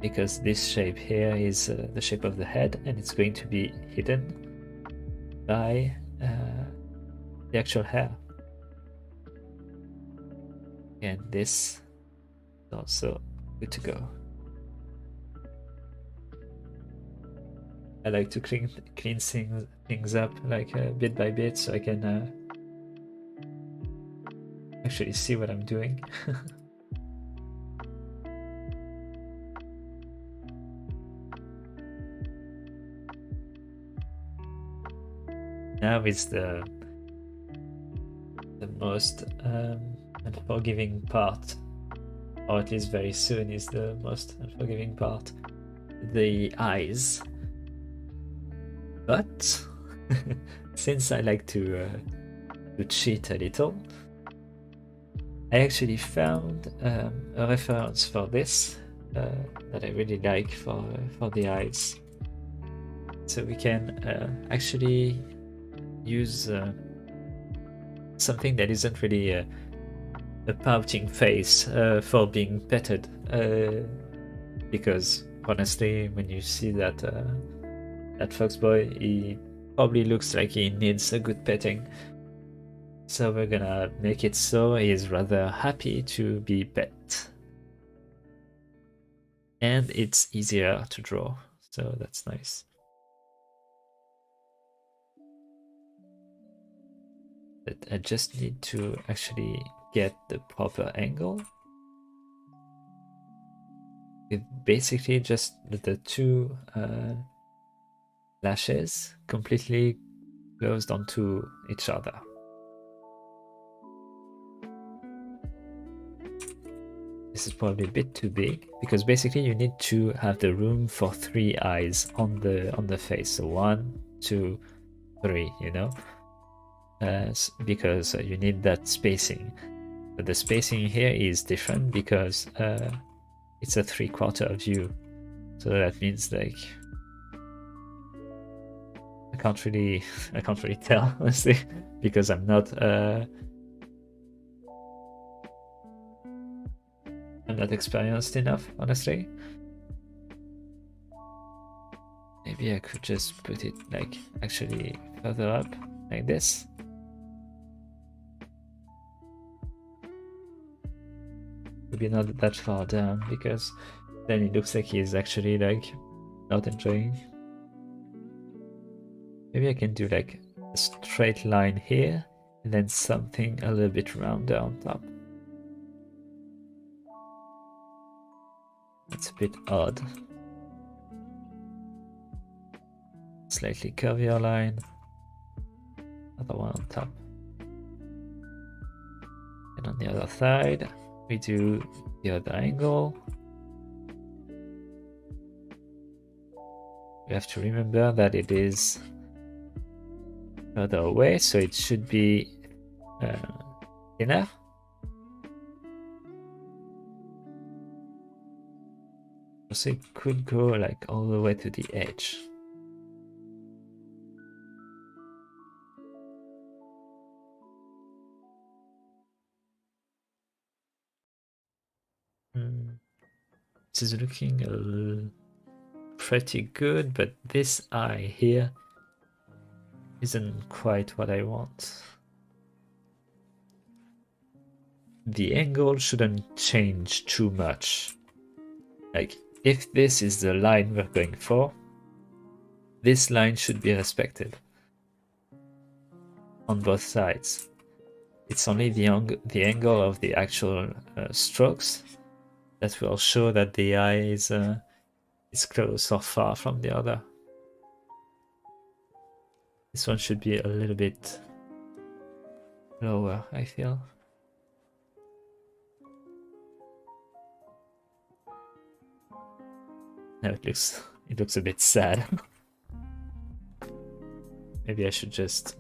because this shape here is the shape of the head, and it's going to be hidden by the actual hair. And this is also good to go. I like to clean things up like bit by bit, so I can actually see what I'm doing. Now is the most unforgiving part, or at least very soon is the most unforgiving part, the eyes. But since I like to cheat a little, I actually found a reference for this that I really like for the eyes. So we can actually use something that isn't really a pouting face for being petted, because honestly, when you see that fox boy, he probably looks like he needs a good petting. So we're gonna make it so he's rather happy to be pet. And it's easier to draw, so that's nice. But I just need to actually get the proper angle. With basically just the two lashes completely closed onto each other. This is probably a bit too big because basically you need to have the room for 3 eyes on the face. So 1, 2, 3, you know, because you need that spacing. But the spacing here is different because it's a 3/4 view. So that means like I can't really tell honestly because I'm not experienced enough, honestly. Maybe I could just put it like actually further up like this. Maybe not that far down because then it looks like he's actually like not enjoying. Maybe I can do like a straight line here and then something a little bit rounder on top. That's a bit odd. Slightly curvier line. Another one on top. And on the other side, we do the other angle. We have to remember that it is further away, so it should be thinner. So it could go like all the way to the edge. This is looking pretty good, but this eye here isn't quite what I want. The angle shouldn't change too much. Like, if this is the line we're going for, this line should be respected on both sides. It's only the angle of the actual strokes that will show that the eye is close or far from the other. This one should be a little bit lower, I feel. Now it looks a bit sad. Maybe I should just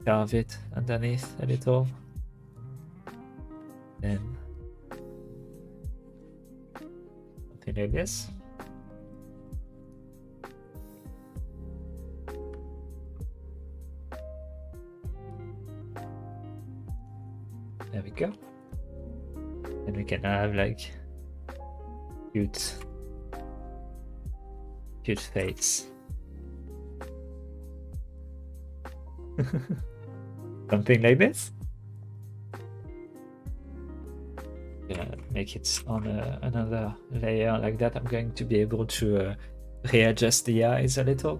carve it underneath a little. Then something like this. There we go. And we can have like cute face. Something like this. Gonna make it on another layer like that. I'm going to be able to readjust the eyes a little.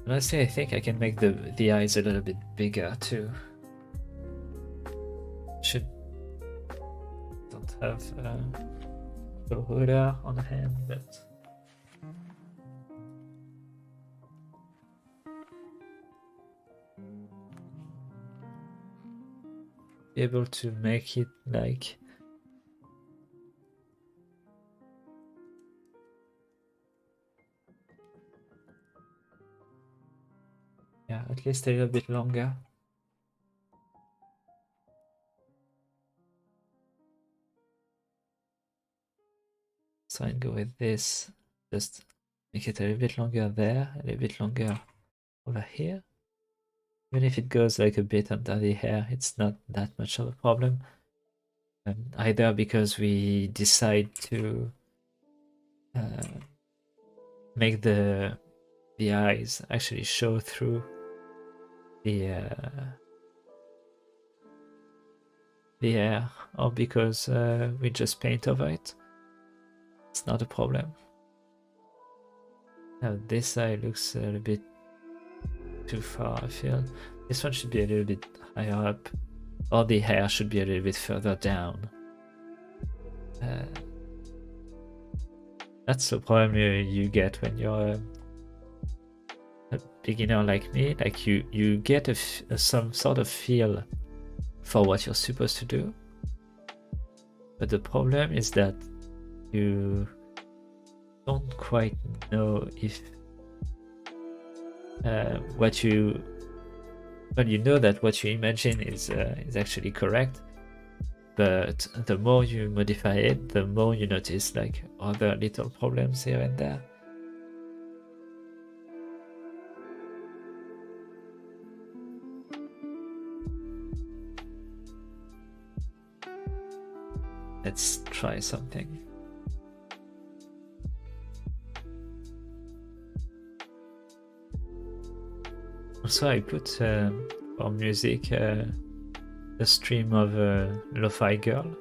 Honestly, I think I can make the eyes a little bit bigger too. Don't have a ruler on hand, but be able to make it like yeah, at least a little bit longer. So I'd go with this, just make it a little bit longer there, a little bit longer over here. Even if it goes like a bit under the hair, it's not that much of a problem. Either because we decide to make the eyes actually show through the hair, or because we just paint over it. It's not a problem. Now this side looks a little bit too far, I feel. This one should be a little bit higher up, or the hair should be a little bit further down. That's the problem you get when you're a beginner like me. Like you get some sort of feel for what you're supposed to do, but the problem is that you don't quite know if you know that what you imagine is actually correct, but the more you modify it, the more you notice like other little problems here and there. Let's try something. Also, I put for music a stream of Lo-Fi Girl.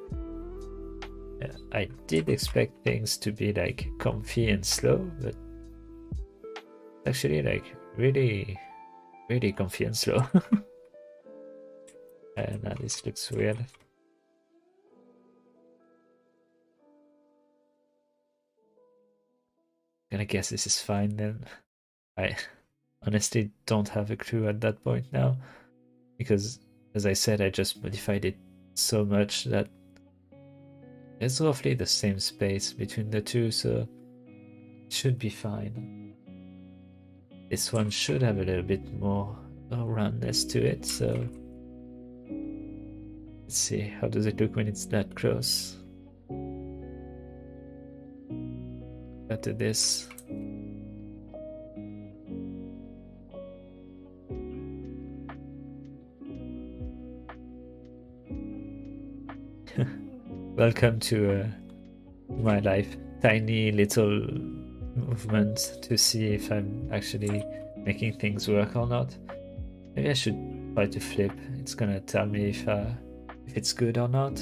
I did expect things to be like comfy and slow, but it's actually like really, really comfy and slow. And now this looks weird. Gonna guess this is fine then. I honestly don't have a clue at that point now, because as I said, I just modified it so much that it's roughly the same space between the two, so it should be fine. This one should have a little bit more roundness to it, so let's see, how does it look when it's that close? Cut to this. Welcome to my life. Tiny little movements to see if I'm actually making things work or not. Maybe I should try to flip. It's gonna tell me if it's good or not.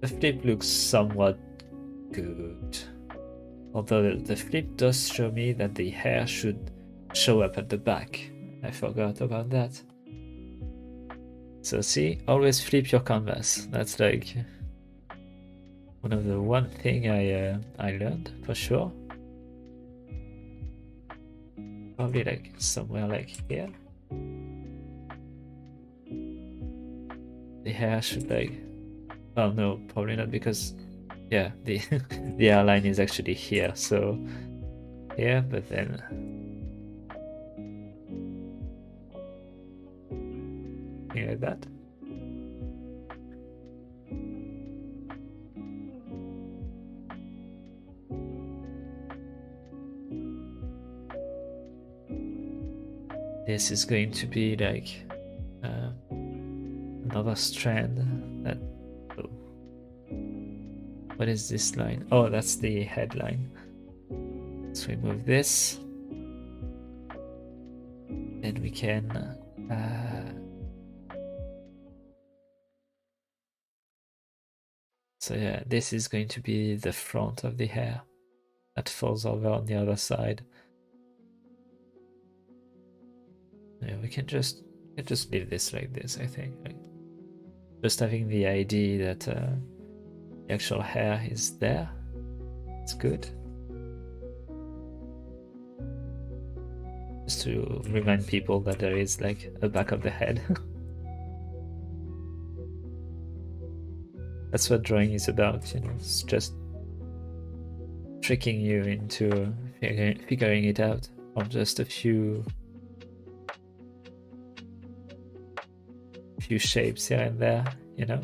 The flip looks somewhat good. Although the flip does show me that the hair should show up at the back. I forgot about that. So see, always flip your canvas. That's like one of the one thing I learned for sure. Probably like somewhere like here. The hair should like, oh no, probably not, because yeah, the the hairline is actually here. So here, but then like that. This is going to be like another strand that, oh. What is this line? Oh, that's the headline. So we move this, then we can so yeah, this is going to be the front of the hair that falls over on the other side. Yeah, we can just leave this like this, I think. Like, just having the idea that the actual hair is there, it's good. Just to remind people that there is like a back of the head. That's what drawing is about, you know, it's just tricking you into figuring it out on just a few shapes here and there, you know.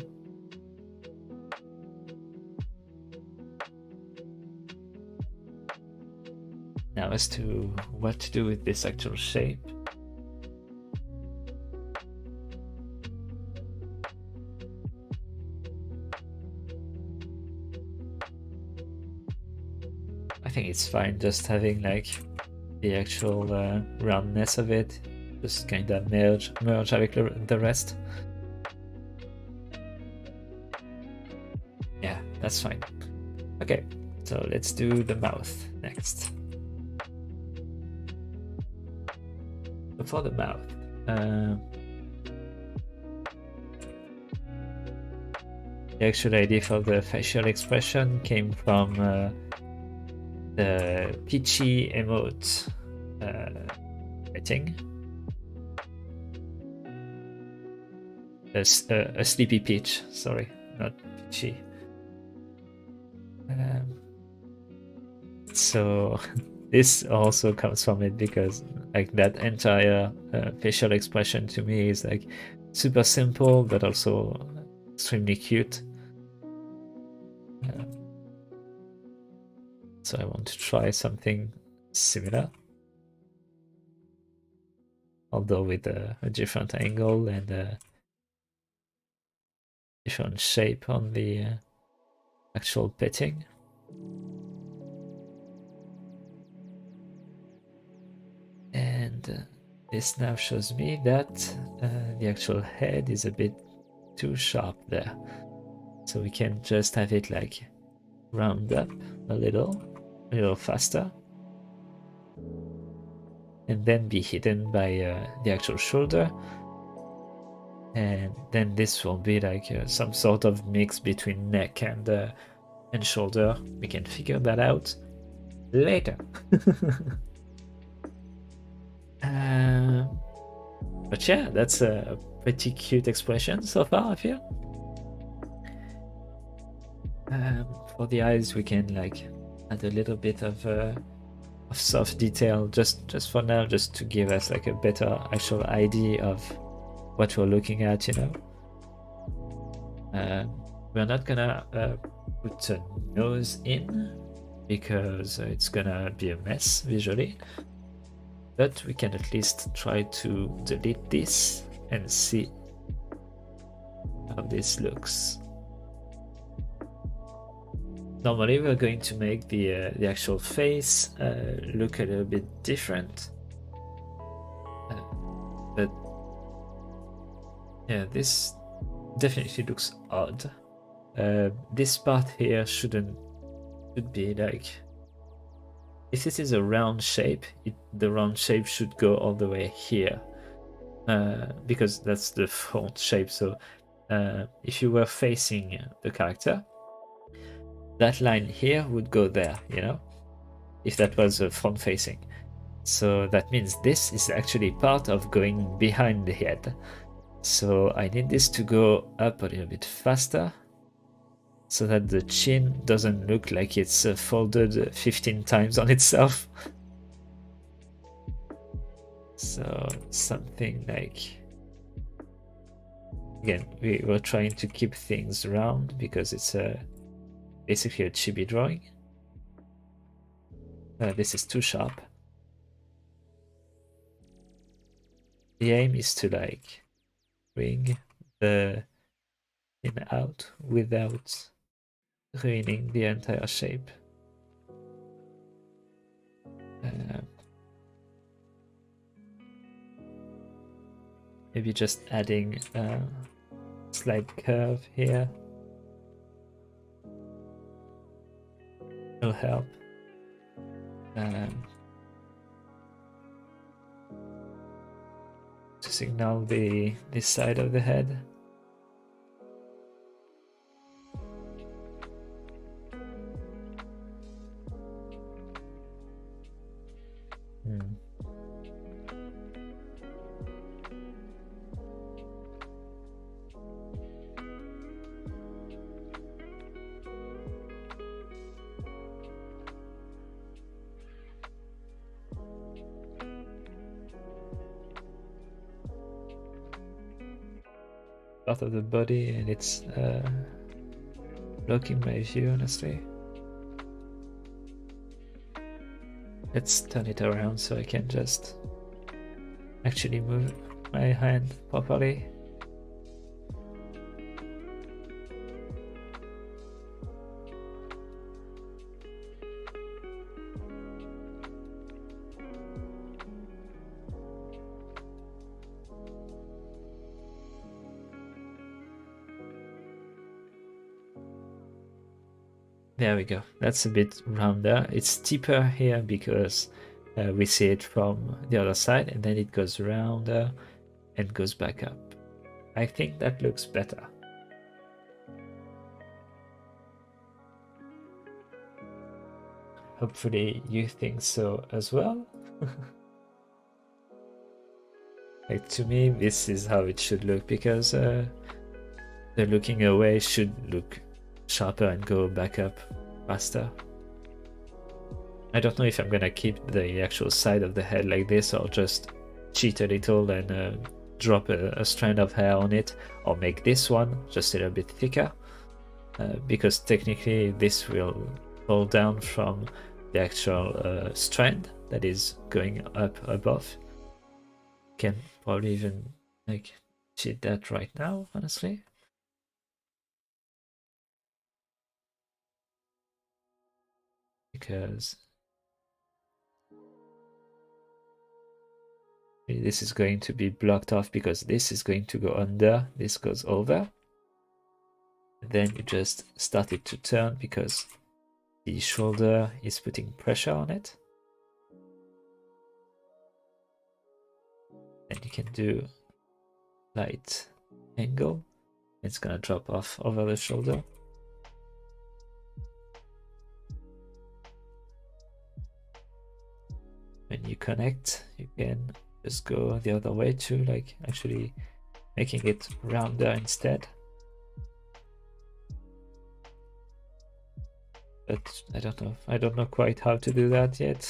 Now as to what to do with this actual shape. I think it's fine just having like the actual roundness of it, just kind of merge avec the rest. Yeah, that's fine. Okay, so let's do the mouth next. So for the mouth, the actual idea for the facial expression came from the peachy emote rating. A sleepy peach, sorry, not peachy. So this also comes from it because like that entire facial expression to me is like super simple but also extremely cute. So I want to try something similar, although with a different angle and a different shape on the actual petting. And this now shows me that the actual head is a bit too sharp there. So we can just have it like round up a little faster. And then be hidden by the actual shoulder. And then this will be like some sort of mix between neck and shoulder. We can figure that out later. But yeah, that's a pretty cute expression so far, I feel. For the eyes, we can like add a little bit of soft detail just for now, just to give us like a better actual idea of what we're looking at, you know. We're not gonna put a nose in because it's gonna be a mess visually, but we can at least try to delete this and see how this looks. Normally we're going to make the actual face look a little bit different, but yeah, this definitely looks odd. This part here should be like, if this is a round shape, the round shape should go all the way here, because that's the front shape. So if you were facing the character, that line here would go there, you know, if that was front facing. So that means this is actually part of going behind the head. So I need this to go up a little bit faster so that the chin doesn't look like it's folded 15 times on itself. So something like, again, we were trying to keep things round because it's basically a chibi drawing. This is too sharp. The aim is to like bring the in out without ruining the entire shape. Maybe just adding a slight curve here will help. To signal this side of the head. Part of the body, and it's blocking my view, honestly. Let's turn it around so I can just actually move my hand properly. There we go. That's a bit rounder. It's steeper here because we see it from the other side, and then it goes rounder and goes back up. I think that looks better. Hopefully you think so as well. Like, to me, this is how it should look, because the looking away should look sharper and go back up faster. I don't know if I'm gonna keep the actual side of the head like this, or just cheat a little and drop a strand of hair on it, or make this one just a little bit thicker, because technically this will fall down from the actual strand that is going up above. Can probably even like cheat that right now, honestly. Because this is going to be blocked off, because this is going to go under, this goes over. And then you just start it to turn because the shoulder is putting pressure on it. And you can do light angle. It's gonna drop off over the shoulder. When you connect, you can just go the other way too, like actually making it rounder instead. But I don't know quite how to do that yet.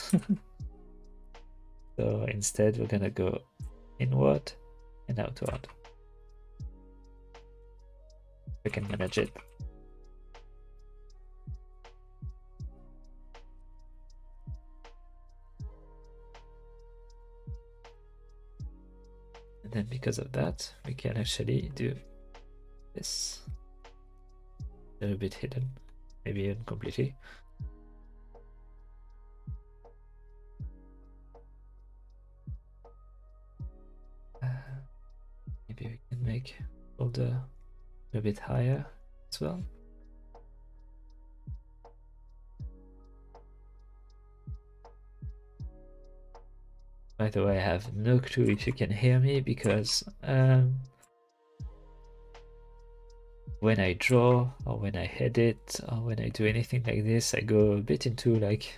So instead we're gonna go inward and outward. We can manage it. And then because of that, we can actually do this. A little bit hidden, maybe even completely. Maybe we can make shoulder a little bit higher as well. By the way, I have no clue if you can hear me, because when I draw or when I edit or when I do anything like this, I go a bit into like,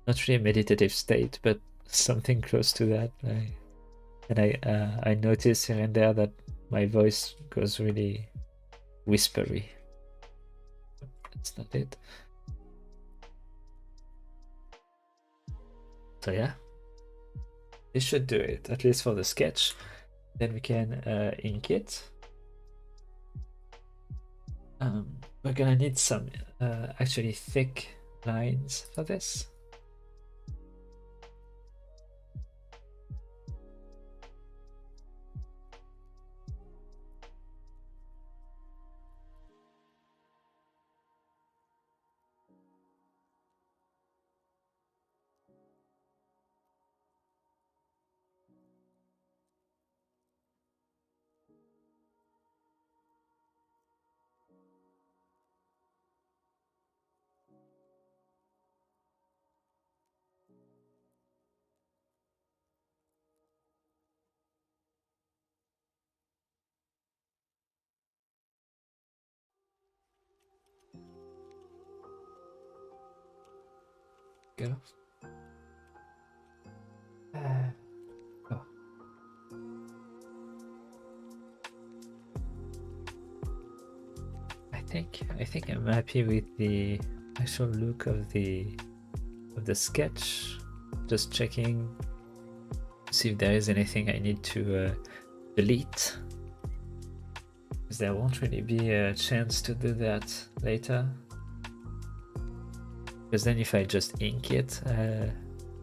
not really a meditative state, but something close to that. And I notice here and there that my voice goes really whispery. That's not it. So yeah, this should do it, at least for the sketch. Then we can ink it. We're gonna need some actually thick lines for this. Go. Oh. I think I'm happy with the actual look of the sketch. Just checking, see if there is anything I need to delete, because there won't really be a chance to do that later. Because then if I just ink it,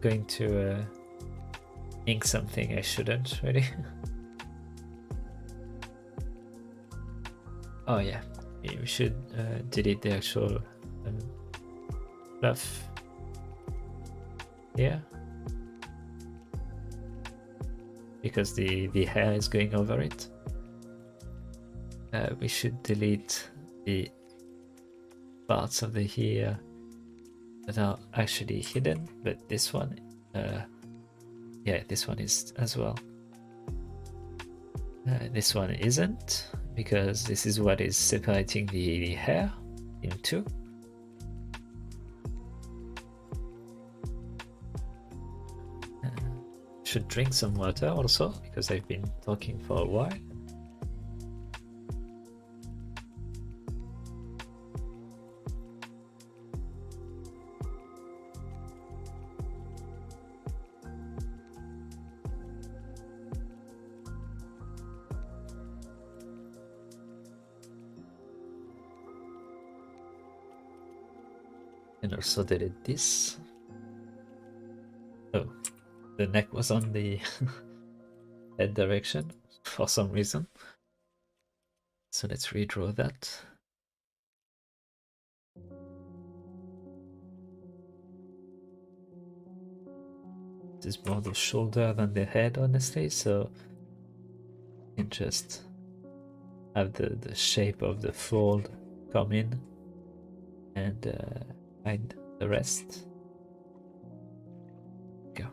going to ink something I shouldn't really. Oh yeah, we should delete the actual fluff here, because the hair is going over it. We should delete the parts of the ear that are actually hidden, but this one, yeah, this one is as well. This one isn't, because this is what is separating the hair in two. Should drink some water also, because I've been talking for a while. And also delete this. Oh, the neck was on the head direction for some reason. So let's redraw that. This is more the shoulder than the head, honestly, so you can just have the shape of the fold come in and hide the rest. Go.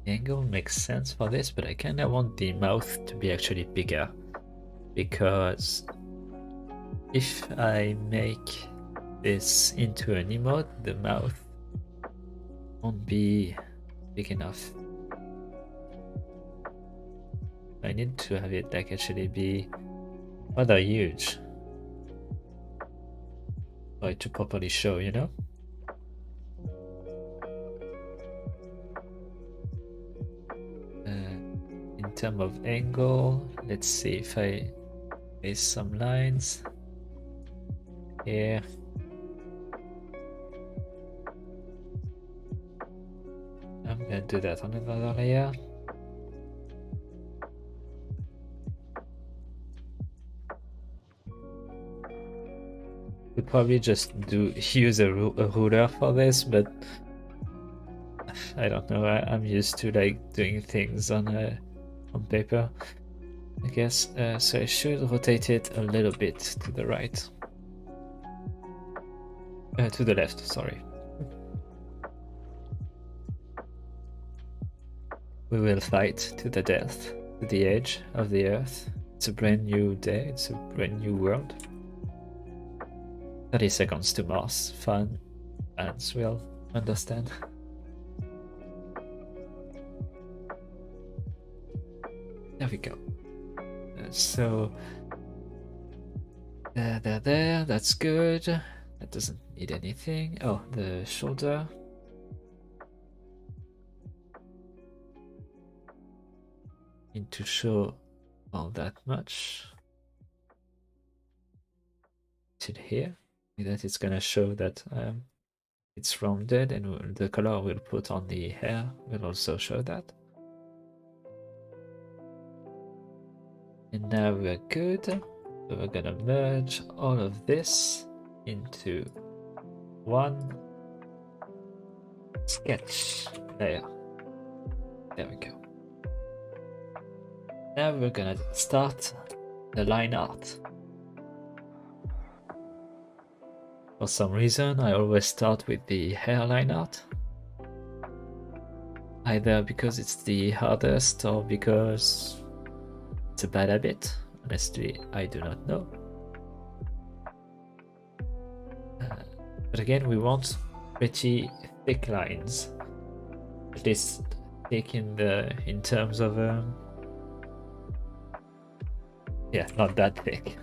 The angle makes sense for this, but I kind of want the mouth to be actually bigger, because if I make this into an emote, the mouth won't be big enough. I need to have it like actually be rather huge for it to properly show, you know? In terms of angle, let's see if I place some lines here. I'm gonna do that on another layer. Could probably just use a ruler for this, but I don't know. I'm used to like doing things on paper, I guess. So I should rotate it a little bit to the right, to the left. Sorry. We will fight to the death, to the edge of the earth. It's a brand new day. It's a brand new world. 30 seconds to Mars. Fun. Fans will understand. There we go. So there, that's good. That doesn't need anything. Oh, the shoulder. Need to show all that much. Till here. That it's gonna show that it's rounded, and the color we'll put on the hair will also show that. And now we're good. So we're gonna merge all of this into one sketch layer. There we go. Now we're gonna start the line art. For some reason, I always start with the hairline art. Either because it's the hardest or because it's a bad habit. Honestly, I do not know. But again, we want pretty thick lines. At least thick in terms of yeah, not that thick.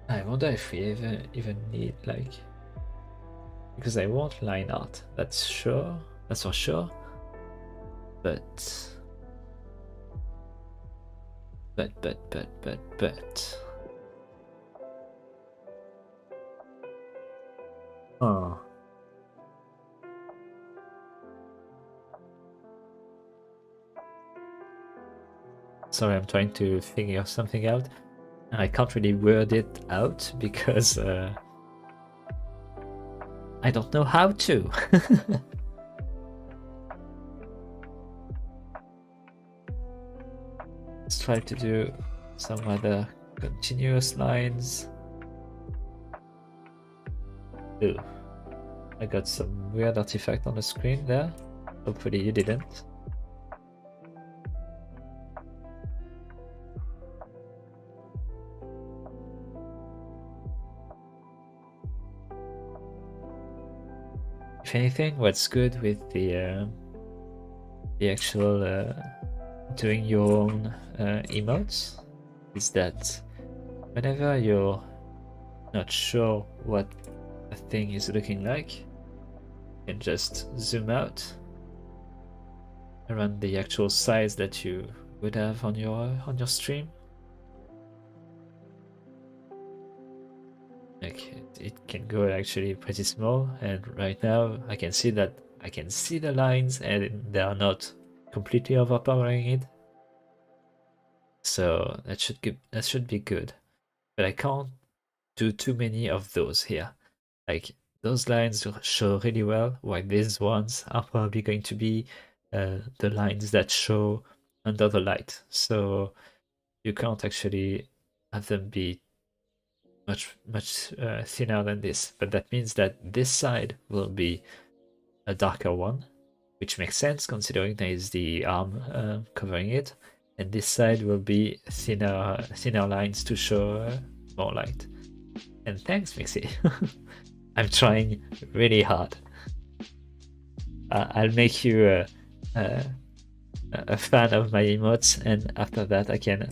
I wonder if we even need like, because I want line art, that's for sure, but Oh. Sorry, I'm trying to figure something out. I can't really word it out because I don't know how to. Let's try to do some other continuous lines. Ooh, I got some weird artifact on the screen there. Hopefully you didn't. If anything, what's good with the actual doing your own emotes is that whenever you're not sure what a thing is looking like, you can just zoom out around the actual size that you would have on your stream. Like it can go actually pretty small, and right now I can see that I can see the lines and they are not completely overpowering it. So that should be good. But I can't do too many of those here. Like those lines show really well, while these ones are probably going to be the lines that show under the light. So you can't actually have them be much thinner than this. But that means that this side will be a darker one, which makes sense considering there is the arm covering it, and this side will be thinner lines to show more light. And thanks, Mixie. I'm trying really hard. I'll make you a fan of my emotes, and after that I can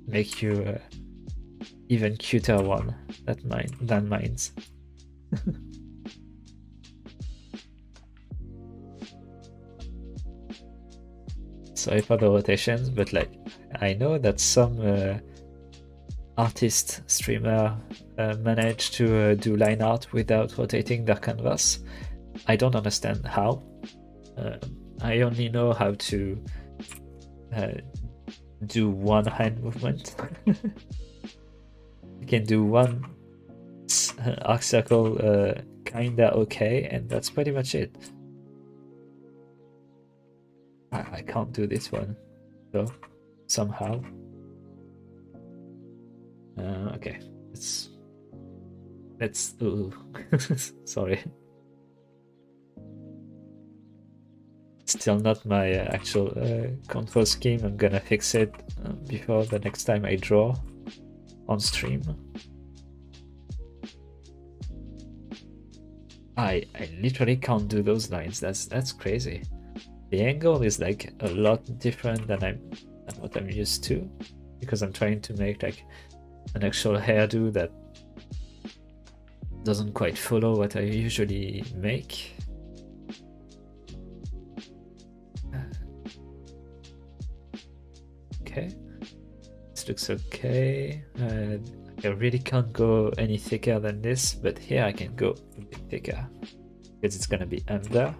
make you even cuter one than mine's. Sorry for the rotations, but like I know that some artist streamer manage to do line art without rotating their canvas. I don't understand how. I only know how to do one hand movement. You can do one arc circle kinda okay, and that's pretty much it. I can't do this one though, somehow. Okay, let's ooh. Sorry. Still not my actual control scheme. I'm gonna fix it before the next time I draw on stream. I literally can't do those lines. That's crazy. The angle is like a lot different than what I'm used to, because I'm trying to make like an actual hairdo that doesn't quite follow what I usually make. Okay, this looks okay. I really can't go any thicker than this, but here I can go a bit thicker because it's gonna be under.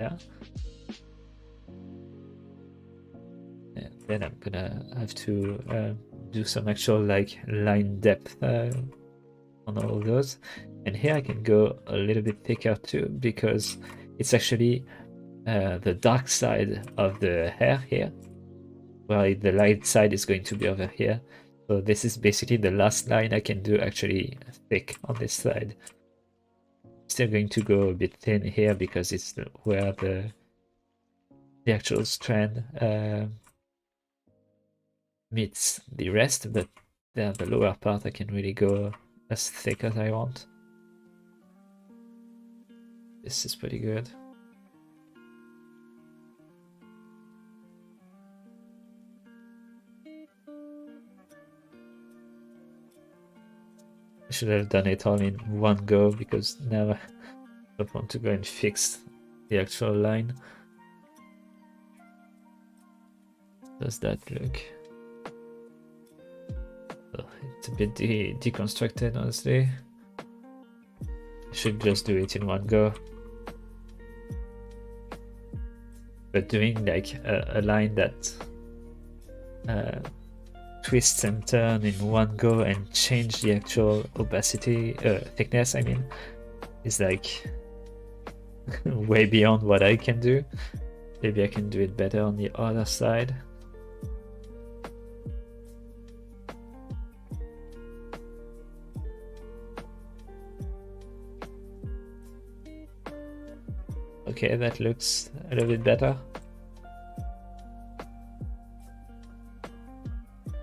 Yeah. And then I'm gonna have to do some actual like line depth on all of those. And here I can go a little bit thicker too, because it's actually the dark side of the hair here, while the light side is going to be over here. So this is basically the last line I can do actually thick on this side. Still going to go a bit thin here because it's where the actual strand meets the rest, but there the lower part I can really go as thick as I want. This is pretty good. I should have done it all in one go, because now I don't want to go and fix the actual line. Does that look? Oh, it's a bit deconstructed, honestly. Should just do it in one go. But doing like a line that twists and turn in one go and change the actual opacity, thickness, I mean, is like way beyond what I can do. Maybe I can do it better on the other side. Okay, that looks a little bit better.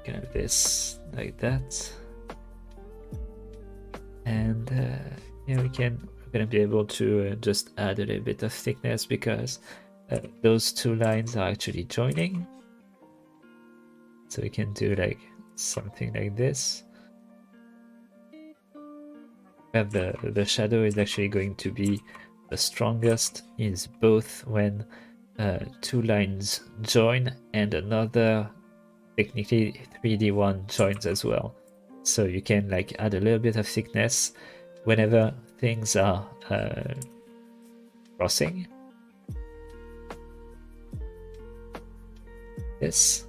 Can have this like that, and yeah, we're gonna be able to just add a little bit of thickness because those two lines are actually joining. So we can do like something like this. And the shadow is actually going to be the strongest is both when two lines join and another technically 3D one joins as well. So you can like add a little bit of thickness whenever things are crossing. This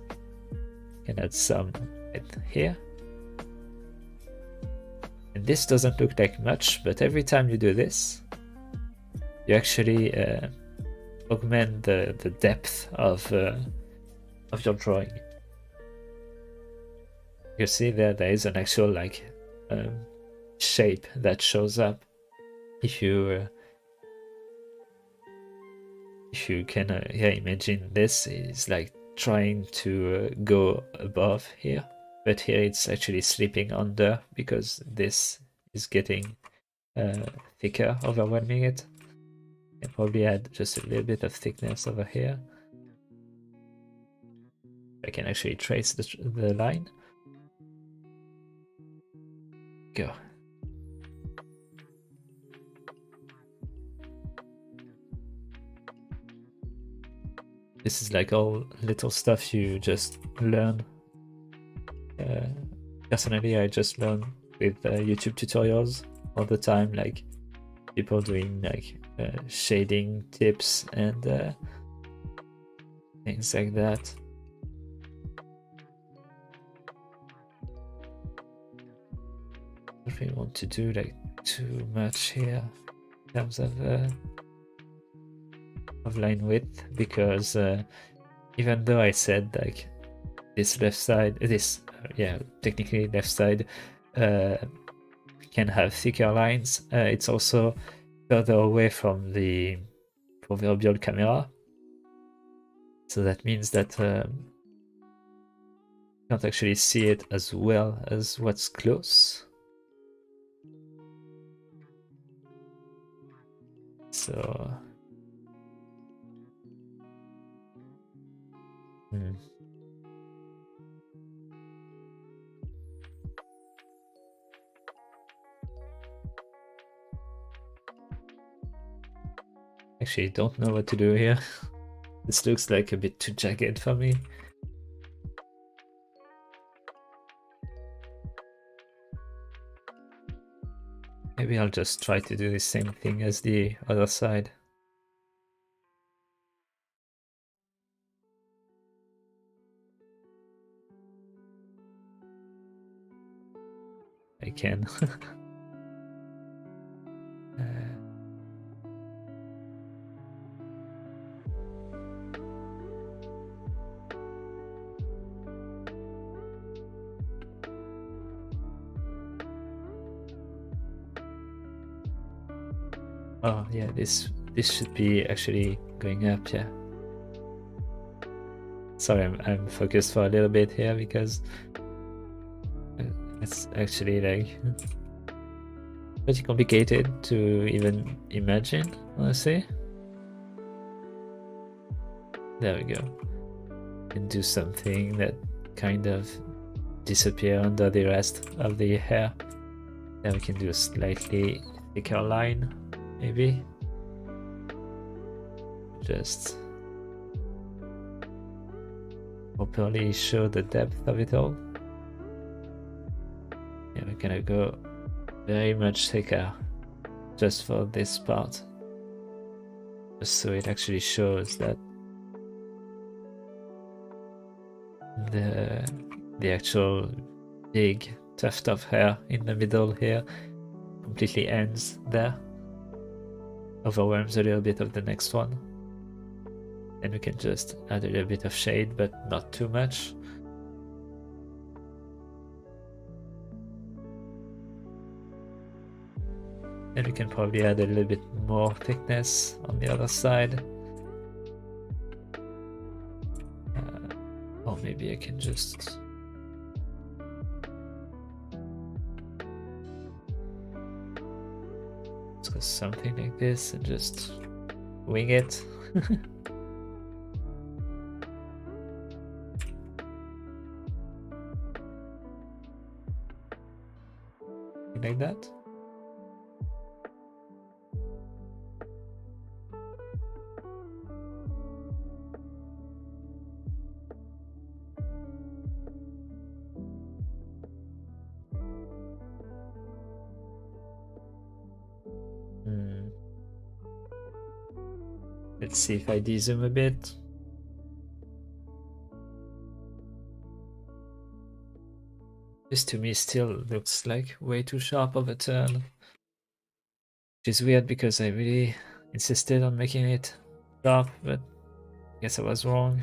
can add some right here. And this doesn't look like much, but every time you do this, you actually augment the depth of your drawing. You see there is an actual like shape that shows up if you can imagine this is like trying to go above here, but here it's actually slipping under because this is getting thicker, overwhelming it. And probably add just a little bit of thickness over here. I can actually trace the line. Go. This is like all little stuff you just learn. Personally, I just learn with YouTube tutorials all the time, like people doing like shading tips and things like that. I don't really want to do like too much here in terms of line width, because even though I said like this left side, technically left side can have thicker lines, it's also further away from the proverbial camera, so that means that you can't actually see it as well as what's close. So actually don't know what to do here. This looks like a bit too jagged for me. Maybe I'll just try to do the same thing as the other side. I can. Oh yeah, this should be actually going up, yeah. Sorry, I'm focused for a little bit here because it's actually like pretty complicated to even imagine, honestly. There we go. And do something that kind of disappear under the rest of the hair. Then we can do a slightly thicker line, maybe. Just properly show the depth of it all. gonna go very much thicker just for this part, just so it actually shows that the actual big tuft of hair in the middle here completely ends there, overwhelms a little bit of the next one. And we can just add a little bit of shade, but not too much. And we can probably add a little bit more thickness on the other side. Or maybe I can just... let's go something like this and just wing it. Like that. Let's see if I dezoom a bit. This to me still looks like way too sharp of a turn. Which is weird because I really insisted on making it sharp, but I guess I was wrong.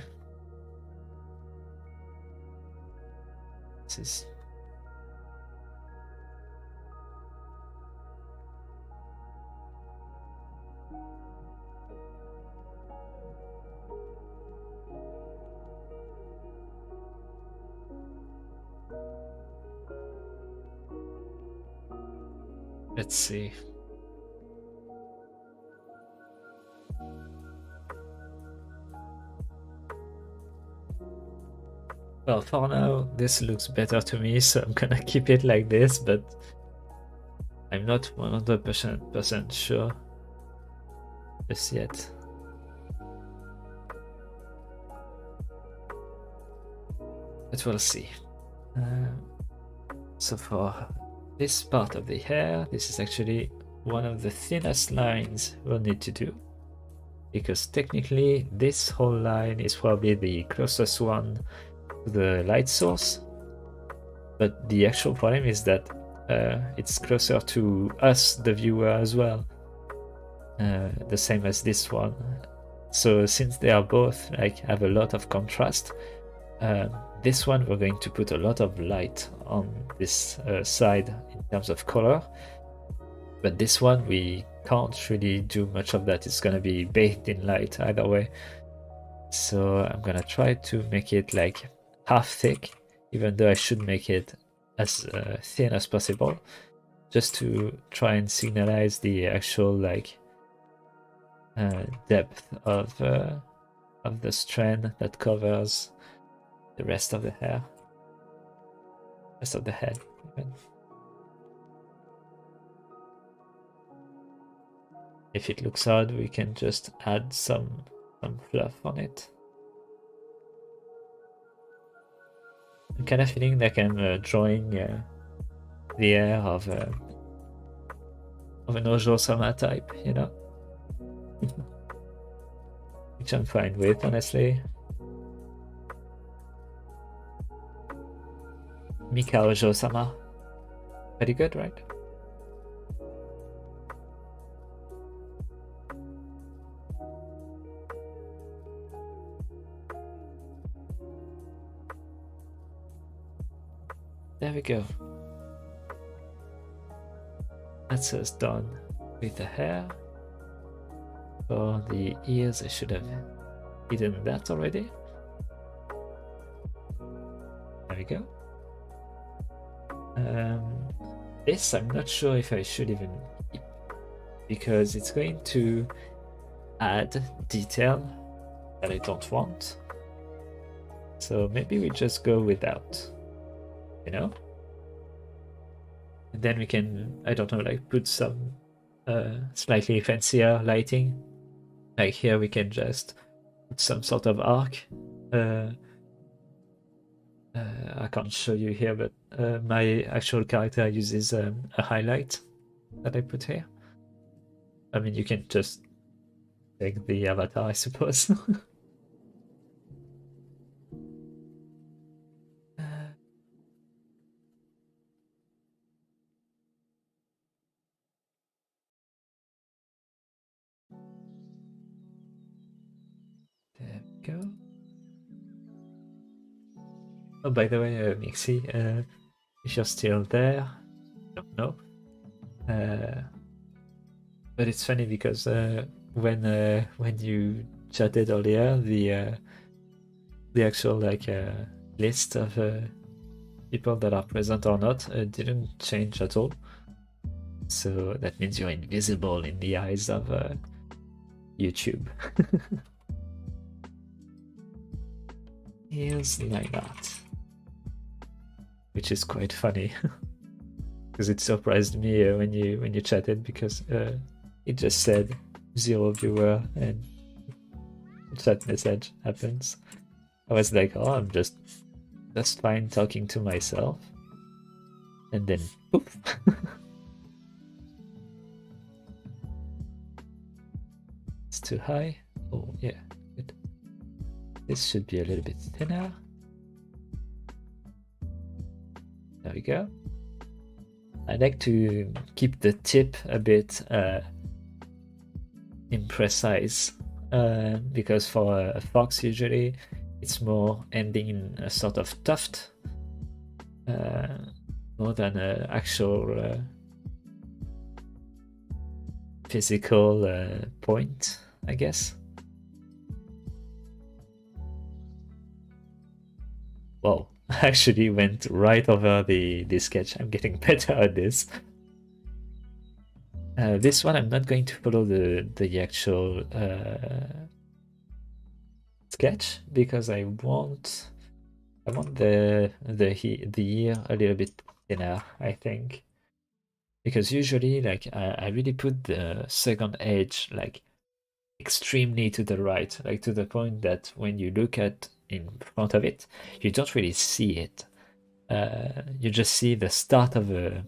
This is... let's see. Well, for now, this looks better to me, so I'm gonna keep it like this, but I'm not 100% sure just yet. But we'll see. So for this part of the hair, this is actually one of the thinnest lines we'll need to do, because technically this whole line is probably the closest one to the light source, but the actual problem is that it's closer to us, the viewer, as well, the same as this one. So since they are both like have a lot of contrast, this one we're going to put a lot of light on this side in terms of color, but this one we can't really do much of that. It's gonna be bathed in light either way. So I'm gonna try to make it like half thick, even though I should make it as thin as possible, just to try and signalize the actual like depth of the strand that covers the rest of the hair, rest of the head even. If it looks odd, we can just add some fluff on it. I'm kind of feeling like I'm drawing the hair of an 𝙌𝙫𝙁 type, you know? Which I'm fine with, honestly. 𝙌𝙫𝙁𝙗. Pretty good, right? There we go. That's us done with the hair. For the ears, I should have hidden that already. There we go. This I'm not sure if I should even keep, because it's going to add detail that I don't want. So maybe we just go without, you know? And then we can, I don't know, like put some slightly fancier lighting. Like here we can just put some sort of arc I can't show you here, but my actual character uses a highlight that I put here. I mean, you can just take the avatar, I suppose. There we go. Oh, by the way, Mixie, if you're still there, I don't know. But it's funny because when you chatted earlier, the actual like list of people that are present or not didn't change at all. So that means you're invisible in the eyes of YouTube. Here's like that, which is quite funny because it surprised me when you chatted, because it just said 0 viewer and chat message happens. I was like, oh, I'm just fine talking to myself, and then poof. It's too high. Oh yeah, good. This should be a little bit thinner. There we go. I like to keep the tip a bit imprecise, because for a fox usually it's more ending in a sort of tuft, more than an actual physical point, I guess. Whoa, I actually went right over the sketch. I'm getting better at this. This one I'm not going to follow the actual sketch, because I want the ear a little bit thinner, I think. Because usually, like, I really put the second edge like extremely to the right, like to the point that when you look at in front of it, you don't really see it. You just see the start of a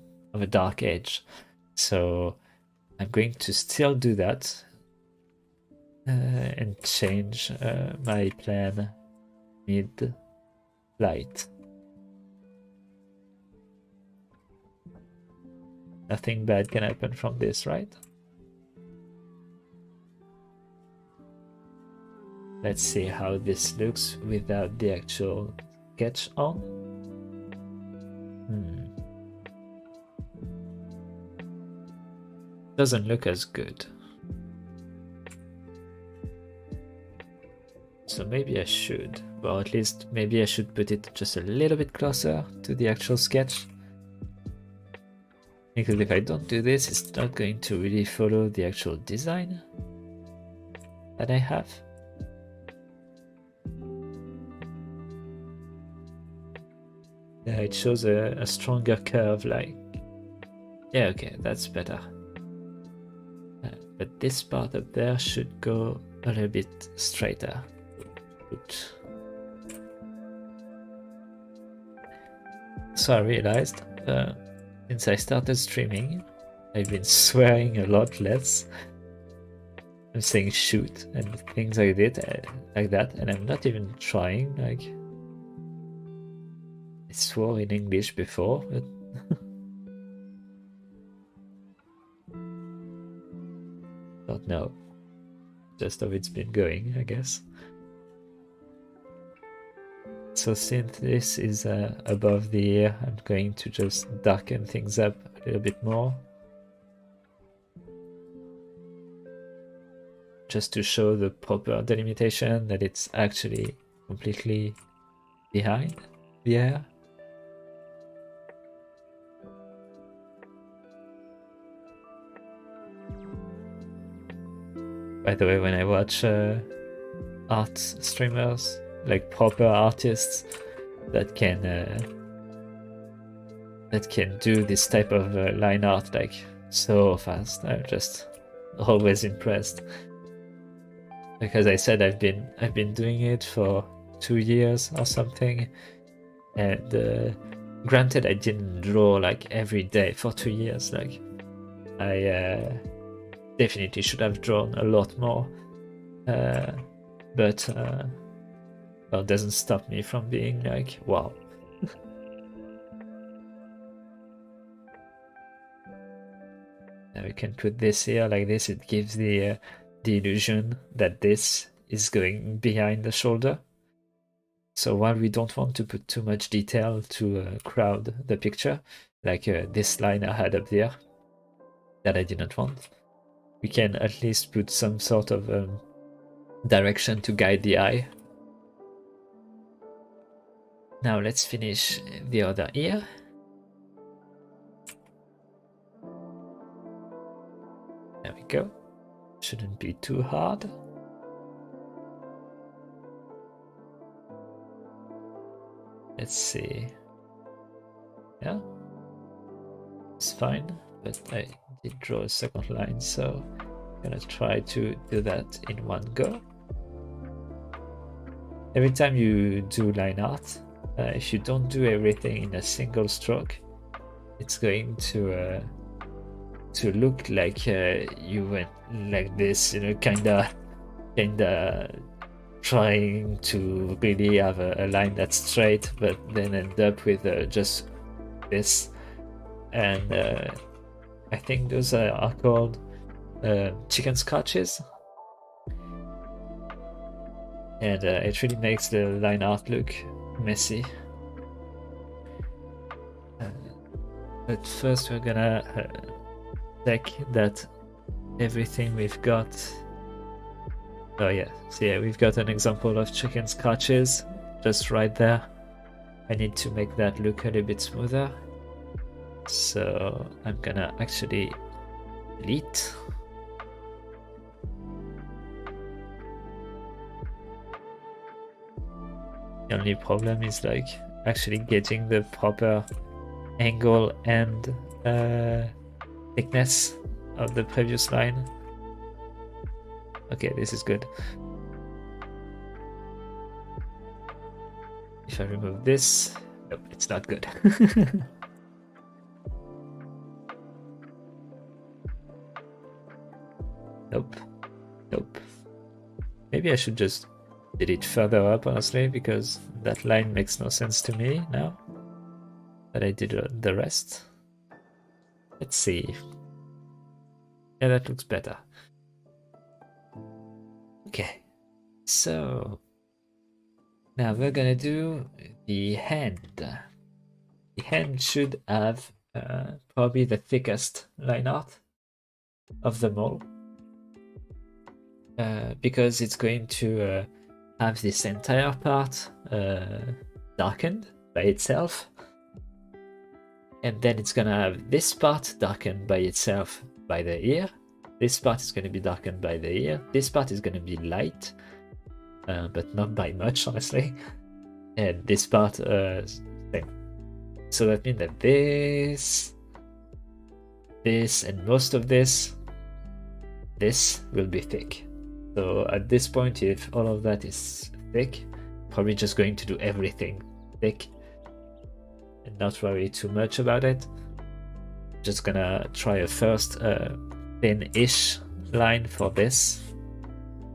dark edge. So I'm going to still do that and change my plan mid-light. Nothing bad can happen from this, right? Let's see how this looks without the actual sketch on. Doesn't look as good. So maybe I should, or at least maybe I should put it just a little bit closer to the actual sketch. Because if I don't do this, it's not going to really follow the actual design that I have. Yeah, it shows a stronger curve, like, yeah, okay, that's better. But this part up there should go a little bit straighter. Oops. So I realized, since I started streaming, I've been swearing a lot less. I'm saying shoot and things like that, and I'm not even trying. Like, I swore in English before, but don't know. Just how it's been going, I guess. So since this is above the ear, I'm going to just darken things up a little bit more, just to show the proper delimitation, that it's actually completely behind the ear. By the way, when I watch art streamers, like proper artists that can do this type of line art like so fast, I'm just always impressed. Because I said I've been doing it for 2 years or something, And granted, I didn't draw like every day for 2 years. Like I definitely should have drawn a lot more, but well, it doesn't stop me from being like, wow. Now we can put this here like this. It gives the illusion that this is going behind the shoulder. So while we don't want to put too much detail to crowd the picture, like this line I had up there that I didn't want, we can at least put some sort of direction to guide the eye. Now let's finish the other ear. There we go. Shouldn't be too hard. Let's see. Yeah, it's fine, but I did draw a second line, so I'm gonna try to do that in one go. Every time you do line art, if you don't do everything in a single stroke, it's going to look like you went like this, you know, kinda trying to really have a line that's straight, but then end up with just this. And I think those are called chicken scratches. And it really makes the line art look messy. But first we're gonna check that everything we've got. Oh yeah, so yeah, we've got an example of chicken scratches just right there. I need to make that look a little bit smoother. So I'm gonna actually delete. The only problem is like actually getting the proper angle and thickness of the previous line. Okay, this is good. If I remove this, nope, it's not good. Nope, nope. Maybe I should just delete further up, honestly, because that line makes no sense to me now that I did the rest. Let's see. Yeah, that looks better. Okay, so now we're gonna do the hand. The hand should have probably the thickest line art of them all, because it's going to have this entire part darkened by itself, and then it's gonna have this part darkened by itself by the ear. This part is going to be darkened by the ear. This part is going to be light, but not by much, honestly. And this part, same. So that means that this, and most of this will be thick. So at this point, if all of that is thick, probably just going to do everything thick and not worry too much about it. Just gonna try a first thin-ish line for this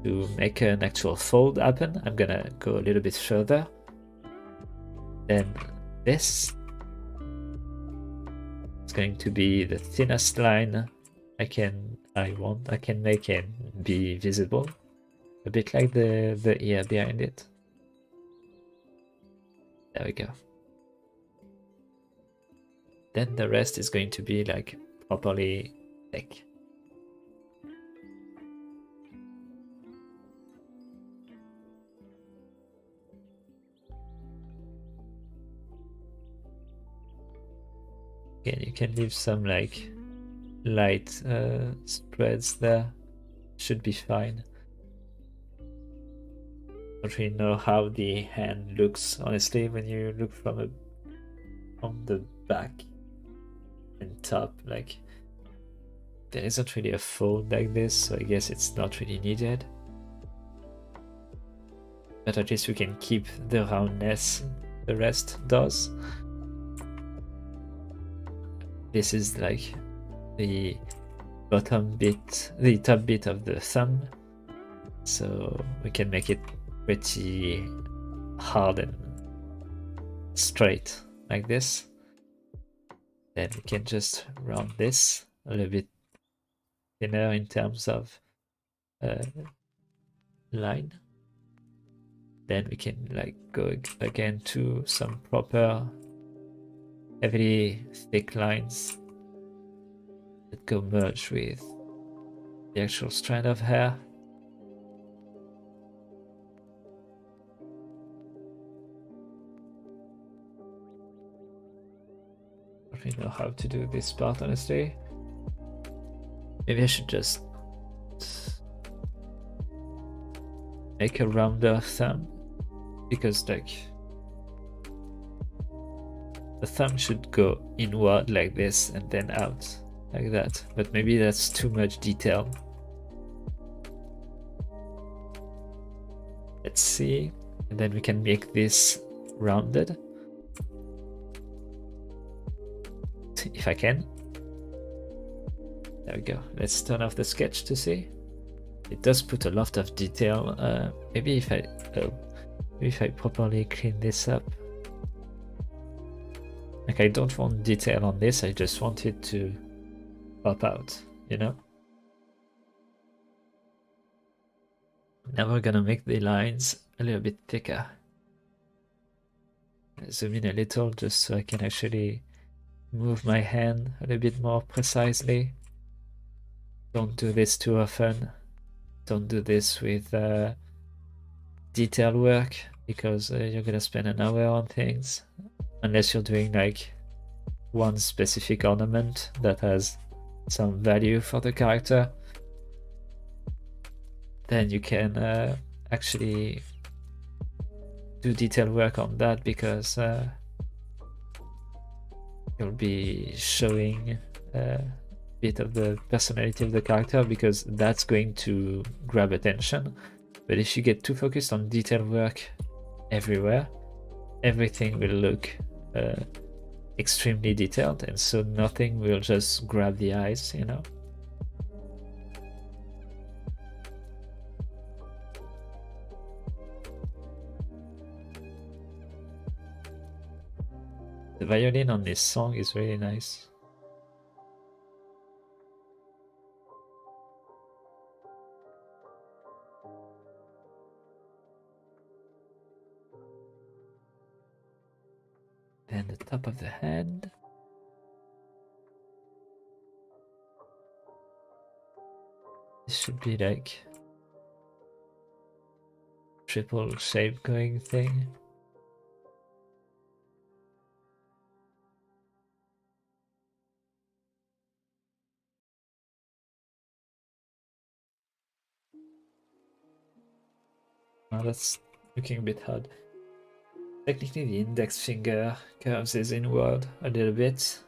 to make an actual fold happen. I'm gonna go a little bit further. Then this is going to be the thinnest line I can make it be visible, a bit like the ear behind it. There we go. Then the rest is going to be like properly thick. Again, you can leave some like light spreads there. Should be fine. Don't really know how the hand looks, honestly, when you look from the back and top. Like, there isn't really a fold like this, so I guess it's not really needed. But at least we can keep the roundness the rest does. This is like the bottom bit, the top bit of the thumb, so we can make it pretty hard and straight like this. Then we can just round this a little bit thinner in terms of line. Then we can like go again to some proper heavily thick lines that go merge with the actual strand of hair. I don't really know how to do this part, honestly. Maybe I should just make a rounder thumb, because like the thumb should go inward like this and then out like that, but maybe that's too much detail. Let's see, and then we can make this rounded if I can. There we go. Let's turn off the sketch to see. It does put a lot of detail. Maybe if I properly clean this up. Like, I don't want detail on this, I just want it to pop out, you know? Now we're gonna make the lines a little bit thicker. Zoom in a little just so I can actually move my hand a little bit more precisely. Don't do this too often. Don't do this with detail work, because you're gonna spend an hour on things, unless you're doing like one specific ornament that has some value for the character. Then you can actually do detail work on that, because you'll be showing a bit of the personality of the character, because that's going to grab attention. But if you get too focused on detail work everywhere, everything will look extremely detailed, and so nothing will just grab the eyes, you know? The violin on this song is really nice. Then the top of the head. This should be like triple shape going thing. Now that's looking a bit hard. Technically the index finger curves is inward a little bit.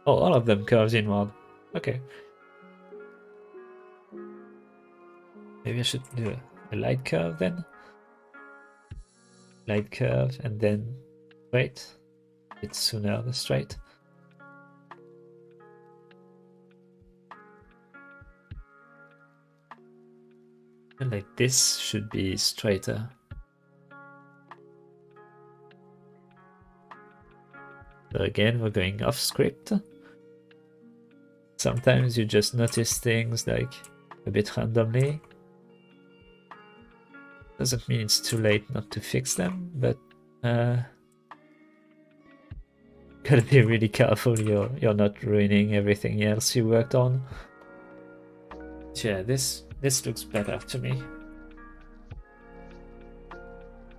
Oh, all of them curves inward. Okay. Maybe I should do a light curve then. Light curve and then straight. It's sooner the straight. And like this should be straighter. So again, we're going off script. Sometimes you just notice things like a bit randomly. Doesn't mean it's too late not to fix them, but gotta be really careful you're not ruining everything else you worked on. Yeah, this looks better to me.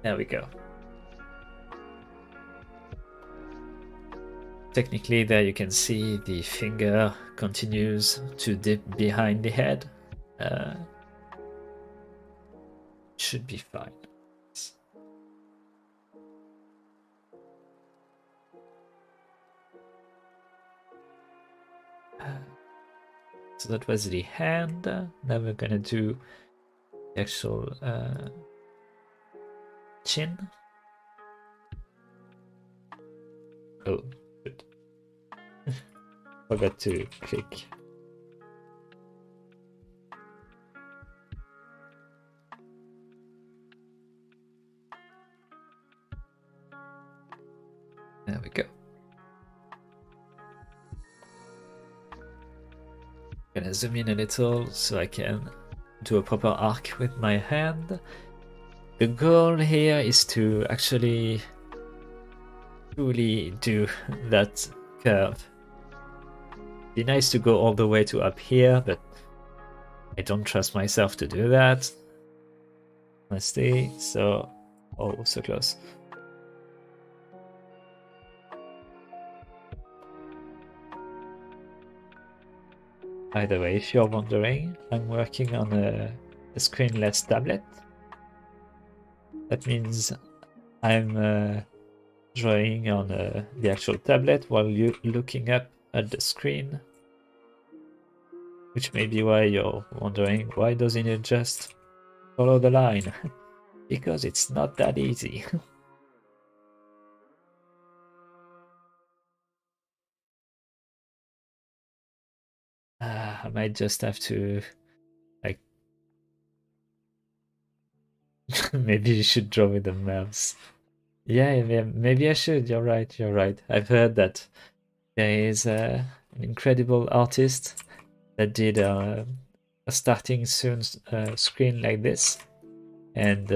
There we go. Technically there you can see the finger continues to dip behind the head. Should be fine. So that was the hand. Now we're gonna do the actual chin. Oh, good. Forgot to click. There we go. Gonna zoom in a little so I can do a proper arc with my hand. The goal here is to actually truly do that curve. It'd be nice to go all the way to up here, but I don't trust myself to do that. Honestly, so oh, so close. By the way, if you're wondering, I'm working on a screenless tablet. That means I'm drawing on the actual tablet while you're looking up at the screen. Which may be why you're wondering, why doesn't it just follow the line? Because it's not that easy. I might just have to, like, maybe you should draw with the mouse. Yeah, maybe I should. You're right. You're right. I've heard that there is an incredible artist that did a starting soon screen like this. And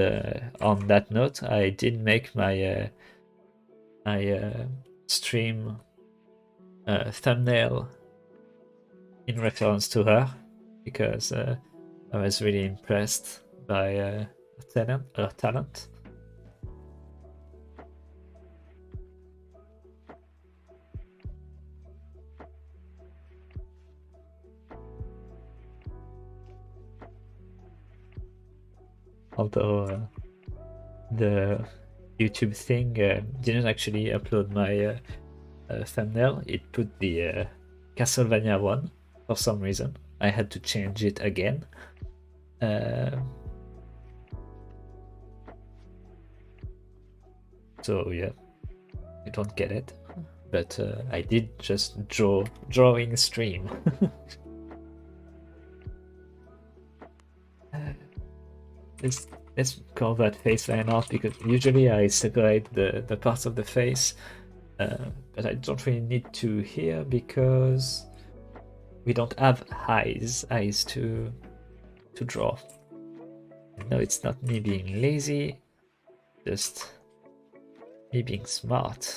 on that note, I did make my stream thumbnail in reference to her, because I was really impressed by her talent. Although the YouTube thing didn't actually upload my thumbnail, it put the Castlevania one for some reason. I had to change it again. So yeah, I don't get it, but I did just drawing stream. Let's call that face line art, because usually I separate the parts of the face, but I don't really need to here because we don't have eyes to draw. No, it's not me being lazy, just me being smart.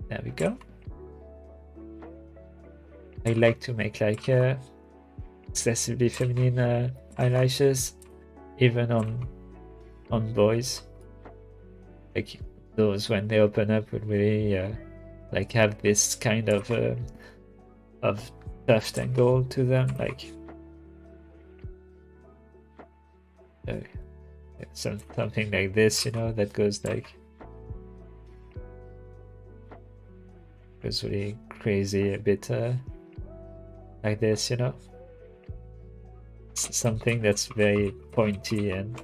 There we go. I like to make like excessively feminine eyelashes, even on boys. Like those, when they open up, would really like have this kind of tuft angle to them, like something like this, you know, that goes like really crazy, a bit like this, you know, something that's very pointy and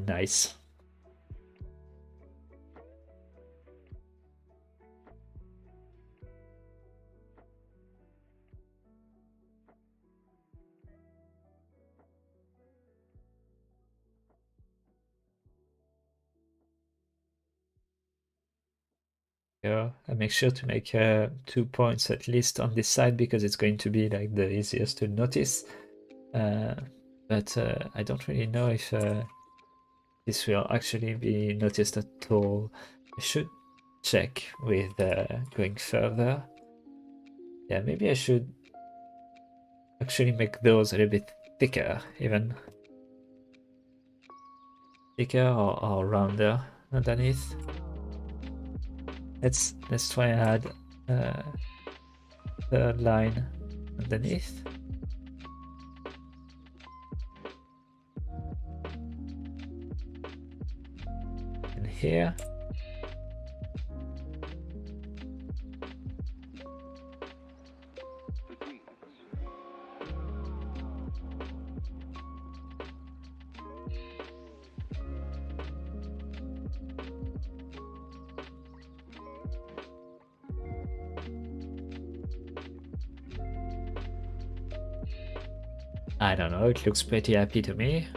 nice. Yeah, I make sure to make 2 points at least on this side, because it's going to be like the easiest to notice. But I don't really know if this will actually be noticed at all. I should check with going further. Yeah, maybe I should actually make those a little bit thicker, even thicker or rounder underneath. Let's try and add the line underneath. And here. I don't know, it looks pretty happy to me.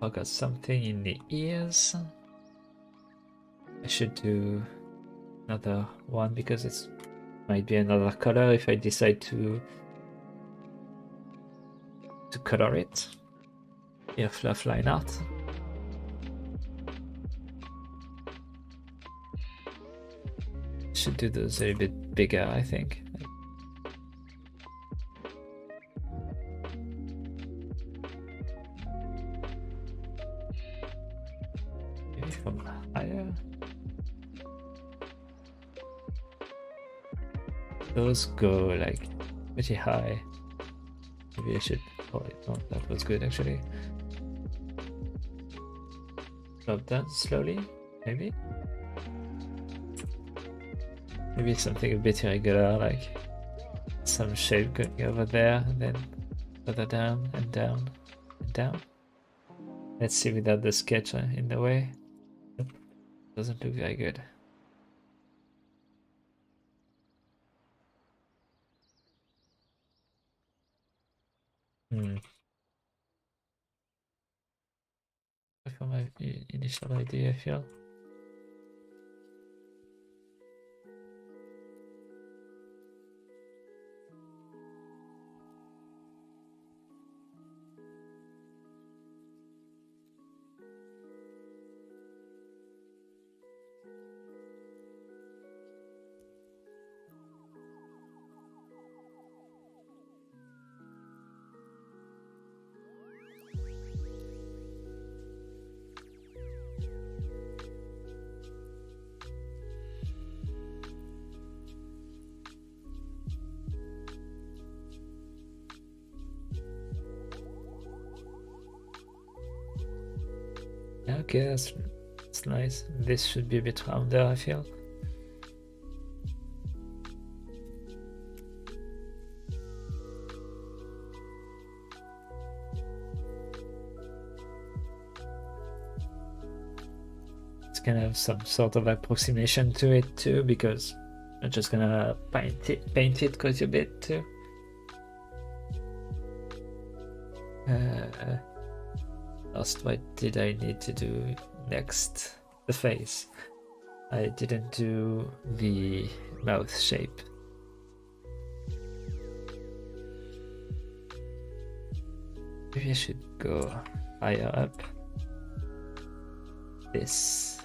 I got something in the ears. I should do another one because it might be another color if I decide to color it. Ear fluff line art. Should do those a bit bigger, I think. Maybe from higher. Those go like pretty high. Maybe I should. Oh, no, that was good actually. Drop down slowly, maybe. Maybe something a bit irregular, like some shape going over there and then further down and down and down. Let's see without the sketch in the way. Doesn't look very good. For my initial idea, I feel. Okay, that's nice. This should be a bit rounder, I feel. It's gonna have some sort of approximation to it too, because I'm just gonna paint it quite a bit too. What did I need to do next? The face. I didn't do the mouth shape. Maybe I should go higher up. This.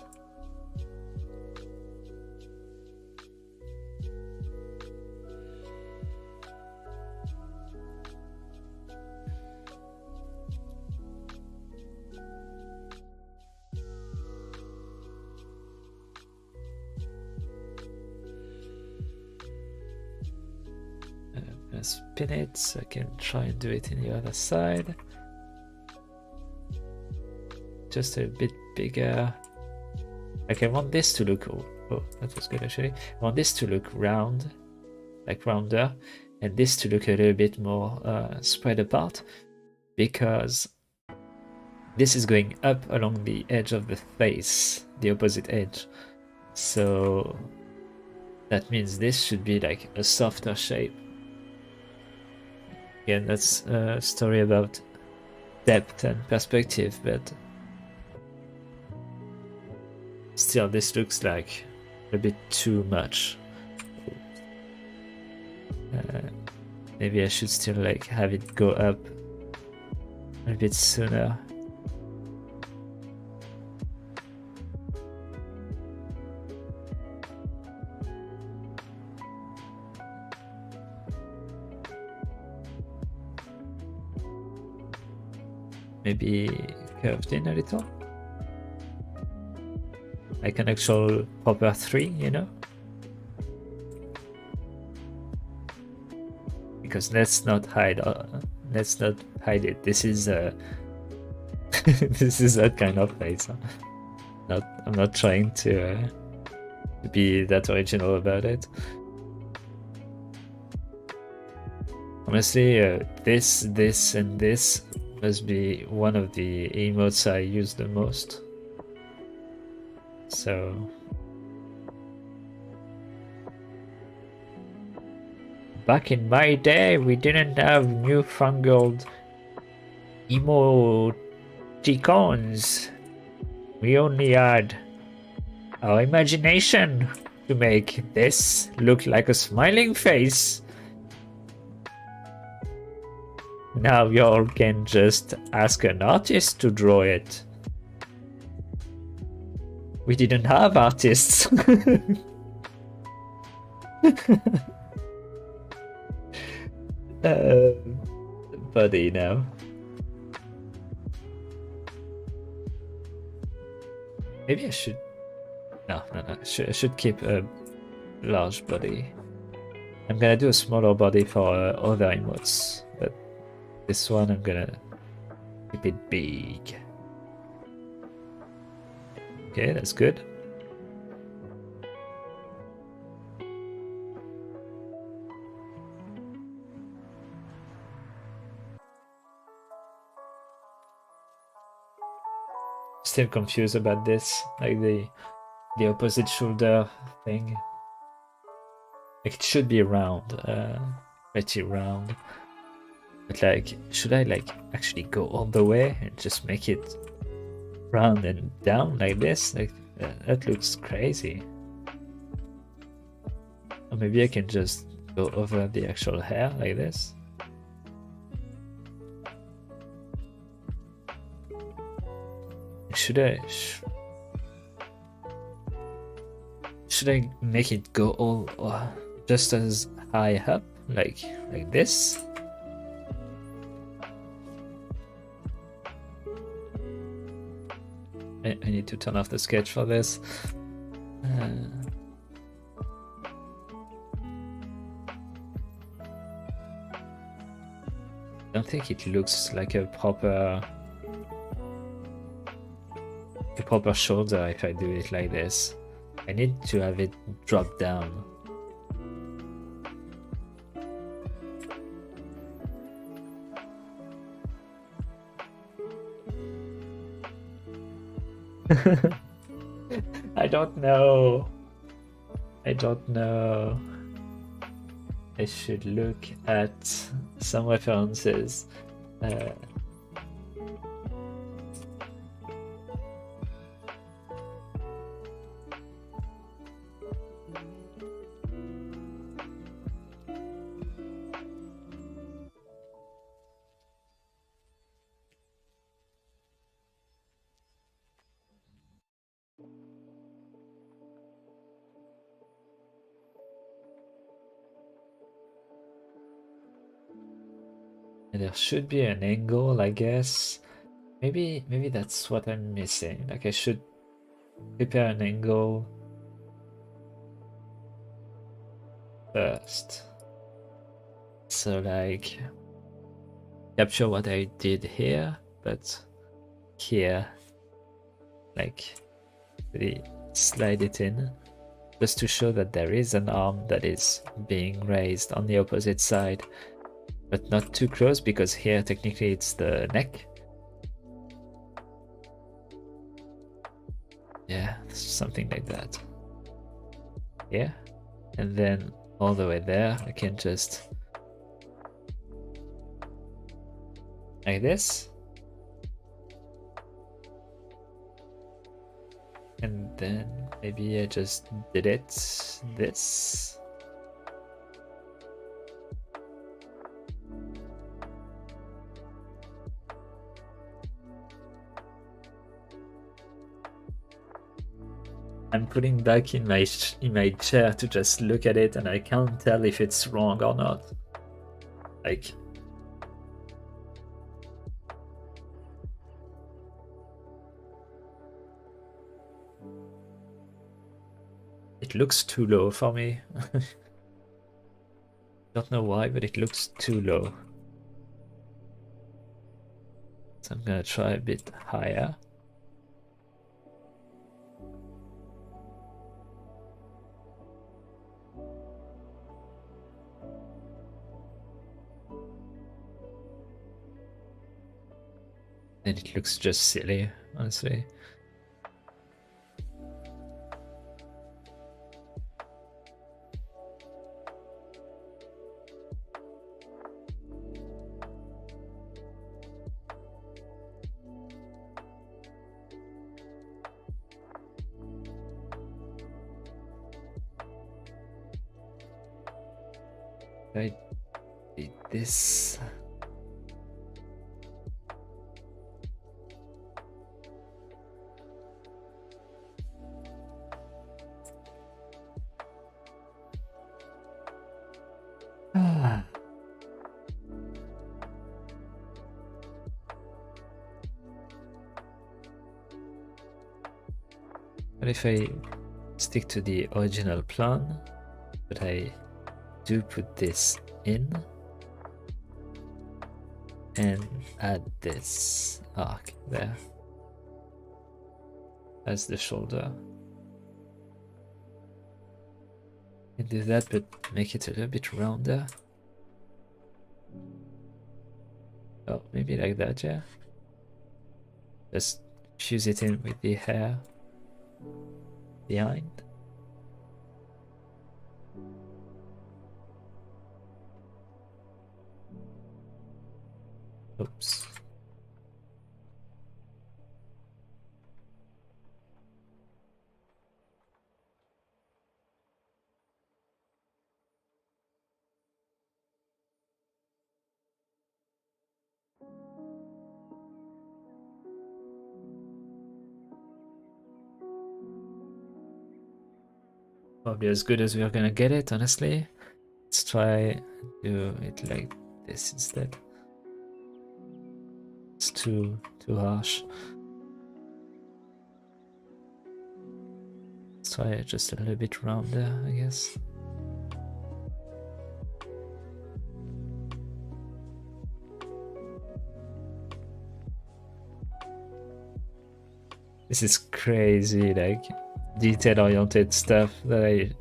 Spin it so I can try and do it in the other side. Just a bit bigger. Like I want this to look, oh, that was good actually. I want this to look round, like rounder, and this to look a little bit more spread apart, because this is going up along the edge of the face, the opposite edge. So that means this should be like a softer shape. Again, that's a story about depth and perspective, but still this looks like a bit too much. Maybe I should still like have it go up a bit sooner. Maybe curved in a little, like an actual proper 3, you know? Because let's not hide it. This is a this is that kind of face. I'm not trying to be that original about it. Honestly, this, and this must be one of the emotes I use the most. So back in my day, we didn't have newfangled emoticons. We only had our imagination to make this look like a smiling face. Now y'all can just ask an artist to draw it. We didn't have artists. Buddy, now. Maybe I should... No. I should keep a large body. I'm gonna do a smaller body for other emotes, but this one I'm gonna keep it big. Okay, that's good. Still confused about this, like the opposite shoulder thing. Like it should be round, pretty round. But like, should I like actually go all the way and just make it round and down like this? Like that looks crazy. Or maybe I can just go over the actual hair like this. Should I make it go all just as high up, like this? I need to turn off the sketch for this. I don't think it looks like a proper shoulder if I do it like this. I need to have it drop down. I don't know. I should look at some references. There should be an angle, I guess. Maybe that's what I'm missing. Like I should prepare an angle first. So like capture what I did here, but here, like really slide it in, just to show that there is an arm that is being raised on the opposite side. But not too close, because here technically it's the neck. Yeah, something like that. Yeah, and then all the way there, I can just like this. And then maybe I just did it this. I'm putting back in my chair to just look at it, and I can't tell if it's wrong or not. Like, it looks too low for me. Don't know why, but it looks too low. So I'm gonna try a bit higher. And it looks just silly, honestly. I did this. What if I stick to the original plan, but I do put this in and add this arc there as the shoulder? And do that, but make it a little bit rounder. Oh, maybe like that, yeah. Just fuse it in with the hair behind. Oops. Probably as good as we are gonna get it, honestly. Let's try do it like this instead. It's too harsh. Let's try it just a little bit rounder, I guess. This is crazy, like detail-oriented stuff that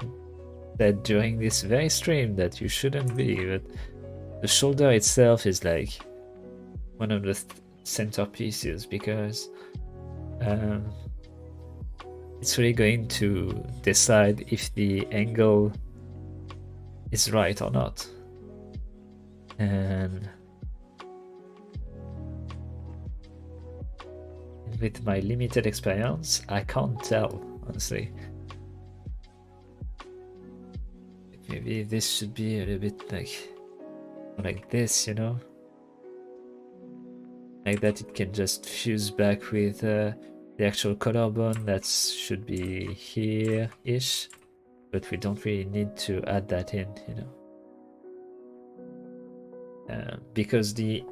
said during this very stream that you shouldn't be, but the shoulder itself is like one of the centerpieces because it's really going to decide if the angle is right or not. And with my limited experience, I can't tell, honestly. Maybe this should be a little bit like this, you know? Like that it can just fuse back with the actual collarbone that should be here-ish, but we don't really need to add that in, you know? Because the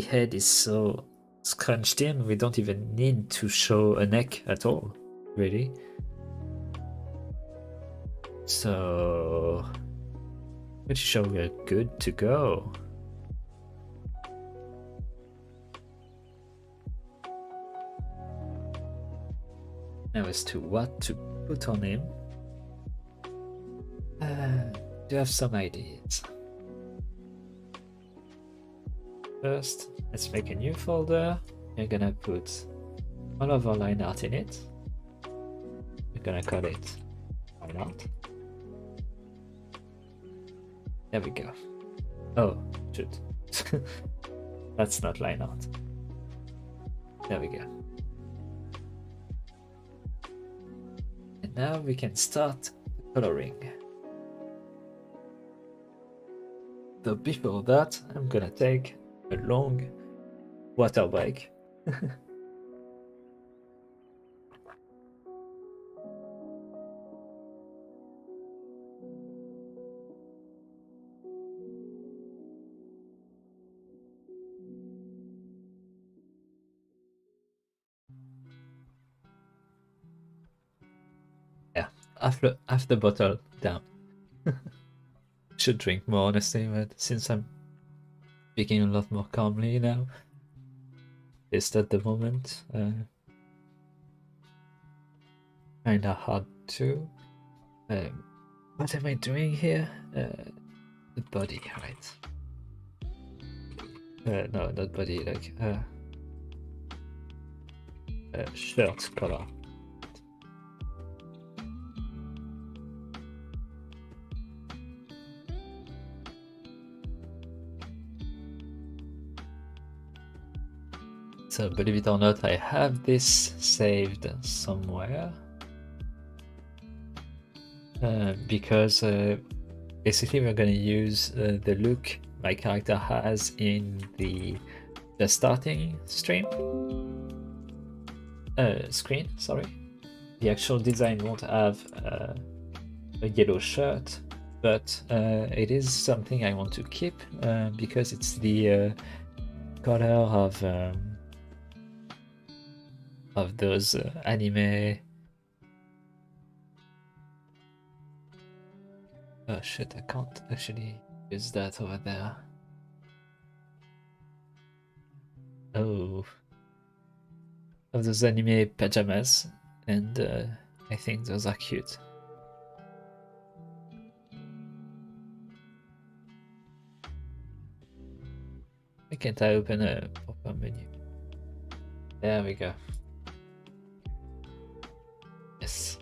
head is so scrunched in, we don't even need to show a neck at all, really. So pretty sure we're good to go. Now as to what to put on him, do have some ideas. First, let's make a new folder. We're gonna put all of our line art in it. We're gonna call it line art. There we go. Oh, shoot. That's not line art. There we go. And now we can start coloring. So before that, I'm gonna take a long water break. Yeah, half the bottle down. Should drink more, honestly, but since I'm speaking a lot more calmly now, just at the moment, kinda hard to. What am I doing here? The body, right? No, not body, like shirt color. So believe it or not, I have this saved somewhere because basically we're gonna use the look my character has in the starting screen. Sorry. The actual design won't have a yellow shirt, but it is something I want to keep because it's the color of those anime. Oh shit, I can't actually use that over there. Oh, of those anime pajamas, and I think those are cute. Why can't I open a pop-up menu? There we go. Yes.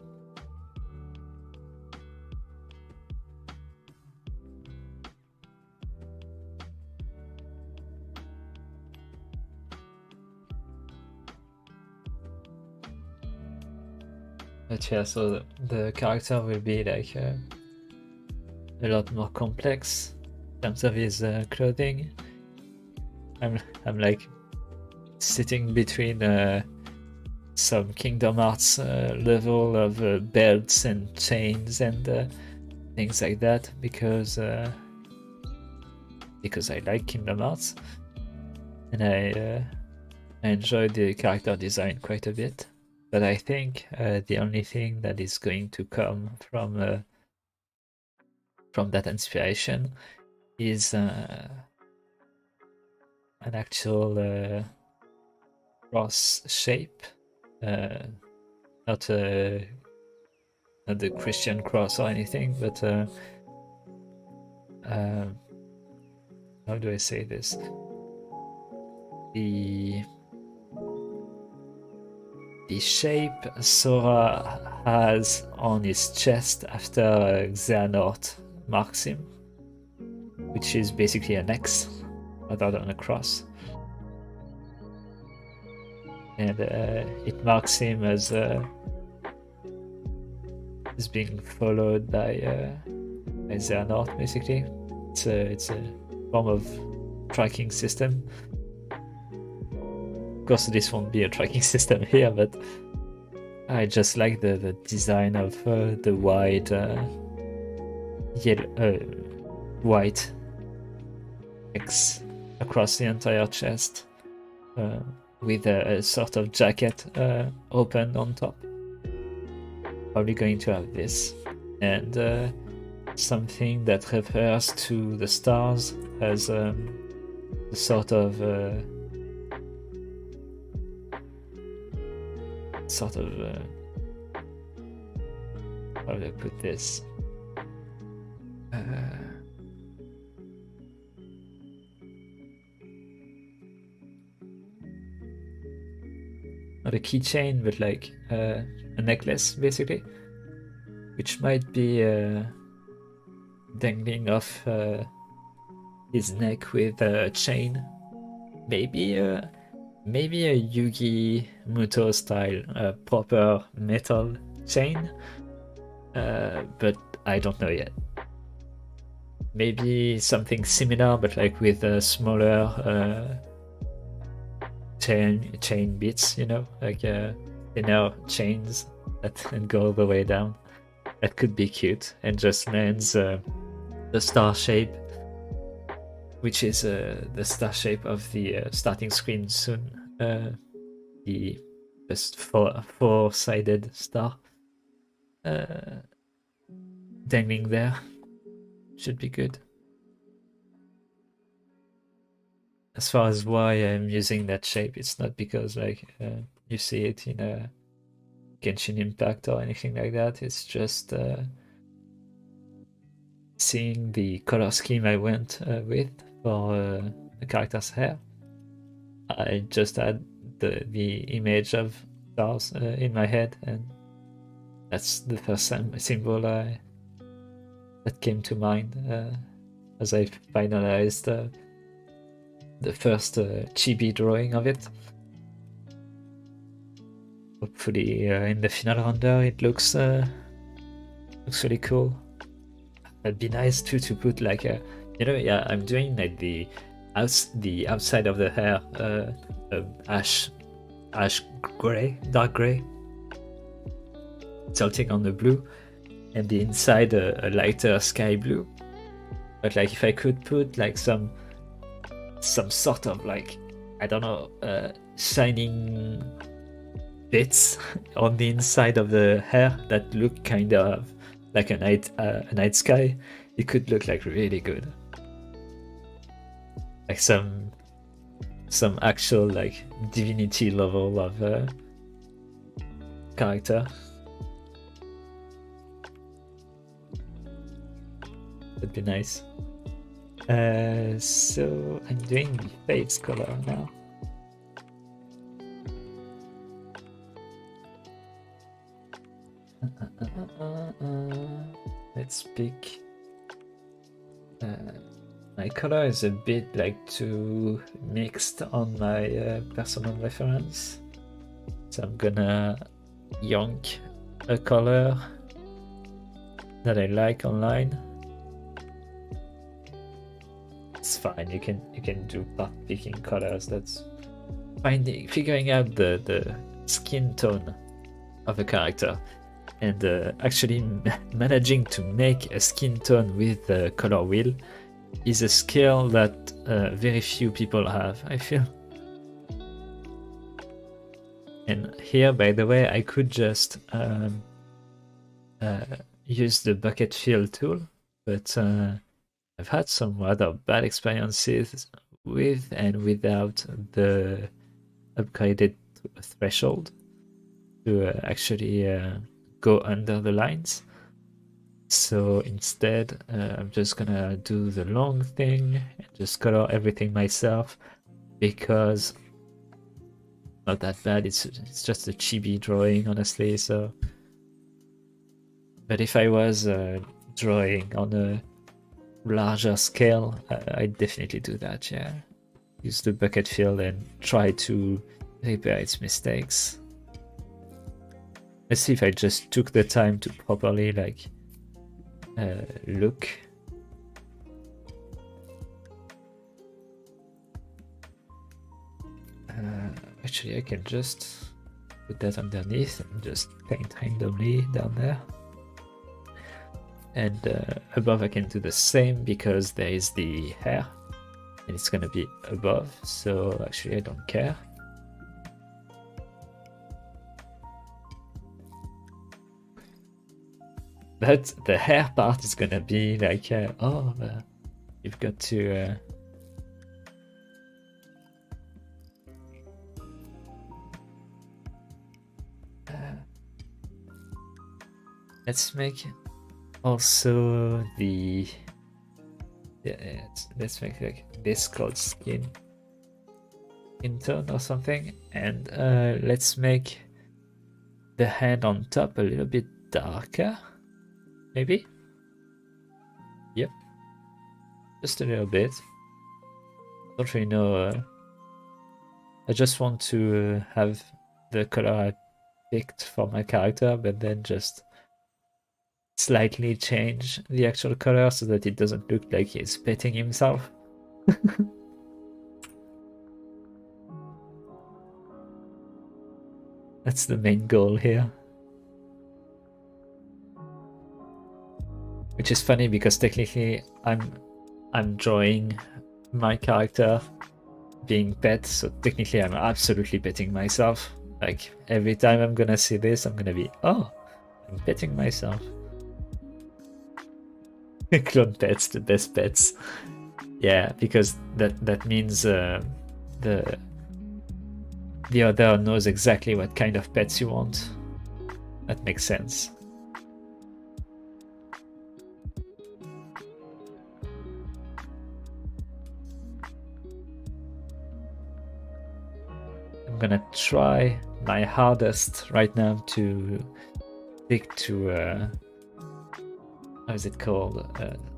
But yeah, so the character will be like a lot more complex in terms of his clothing. I'm like sitting between some Kingdom Hearts level of belts and chains and things like that because I like Kingdom Hearts and I enjoy the character design quite a bit. But I think the only thing that is going to come from that inspiration is an actual cross shape, not the Christian cross or anything, but how do I say this? The shape Sora has on his chest after Xehanort marks him, which is basically an X rather than a cross. And it marks him as being followed by Xehanort, basically. It's a form of tracking system. Of course, this won't be a tracking system here, but I just like the design of the wide white X across the entire chest with a sort of jacket open on top. Probably going to have this and something that refers to the stars as a sort of how do I put this? Not a keychain, but like a necklace, basically, which might be dangling off his neck with a chain. Maybe a Yugi Muto style proper metal chain, but I don't know yet. Maybe something similar, but like with a smaller chain bits, you know, like thinner chains that go all the way down. That could be cute, and just lands the star shape, which is the star shape of the starting screen soon. The just four-sided star dangling there should be good. As far as why I'm using that shape, it's not because like you see it in a Genshin Impact or anything like that. It's just seeing the color scheme I went with for the character's hair. I just had the image of stars in my head, and that's the first symbol that came to mind as I finalized the first chibi drawing of it. Hopefully in the final render it looks really cool. It'd be nice too to put like a, you know, yeah, I'm doing like the outside of the hair ash gray, dark gray, tilting on the blue, and the inside a lighter sky blue. But like if I could put like some sort of like, I don't know, shining bits on the inside of the hair that look kind of like a night sky, it could look like really good. Like some actual like divinity level of character. That'd be nice. So I'm doing the face color now. Let's pick. My color is a bit like too mixed on my personal reference, so I'm gonna yank a color that I like online. It's fine. You can do part picking colors. That's figuring out the skin tone of a character, and actually managing to make a skin tone with the color wheel is a skill that very few people have, I feel. And here, by the way, I could just use the bucket fill tool, but I've had some rather bad experiences with and without the upgraded threshold to actually go under the lines. So instead, I'm just gonna do the long thing and just color everything myself, because not that bad. It's just a chibi drawing, honestly. So, but if I was drawing on a larger scale, I'd definitely do that. Yeah, use the bucket fill and try to repair its mistakes. Let's see if I just took the time to properly like look. Actually, I can just put that underneath and just paint randomly down there. And above I can do the same, because there is the hair and it's gonna be above, so actually I don't care. But the hair part is gonna be like, you've got to let's make also the let's make like this called skin tone or something, and let's make the hand on top a little bit darker. Maybe? Yep. Just a little bit. Don't really know. I just want to have the color I picked for my character, but then just slightly change the actual color so that it doesn't look like he's petting himself. That's the main goal here. Which is funny because technically I'm drawing my character being pet, so technically I'm absolutely petting myself. Like every time I'm gonna see this, I'm gonna be, oh, I'm petting myself. Clone pets, the best pets. Yeah, because that means the other knows exactly what kind of pets you want. That makes sense. I'm gonna try my hardest right now to stick to how is it called,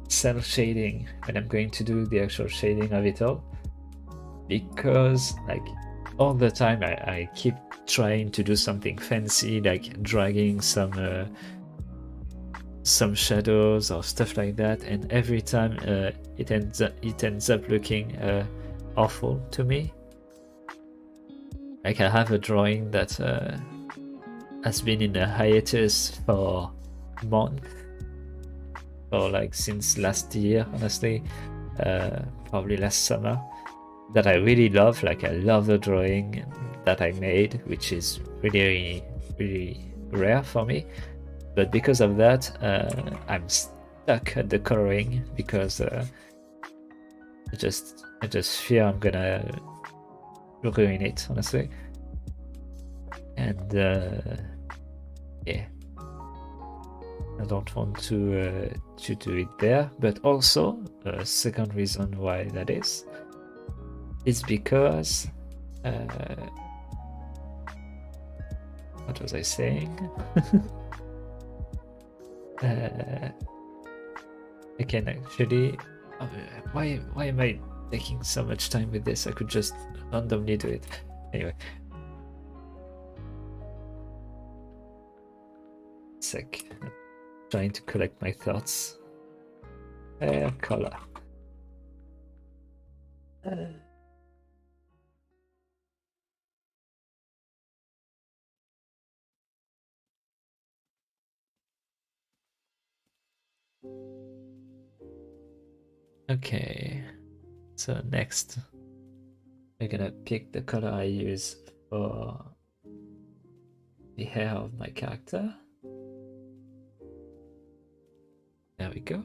cell shading when I'm going to do the actual shading of it all, because like all the time I keep trying to do something fancy, like dragging some some shadows or stuff like that, and every time it ends up looking awful to me. Like I have a drawing that has been in a hiatus for months, or like since last year, honestly, probably last summer, that I really love. Like I love the drawing that I made, which is really, really rare for me. But because of that, I'm stuck at the coloring because I just fear I'm gonna ruin it, honestly. And yeah, I don't want to do it there. But also, a second reason why that is because what was I saying? I can actually. Why am I taking so much time with this? I could just randomly do it. Anyway. Sec. I'm trying to collect my thoughts. Hair color. Okay, so next we're gonna pick the color I use for the hair of my character. There we go.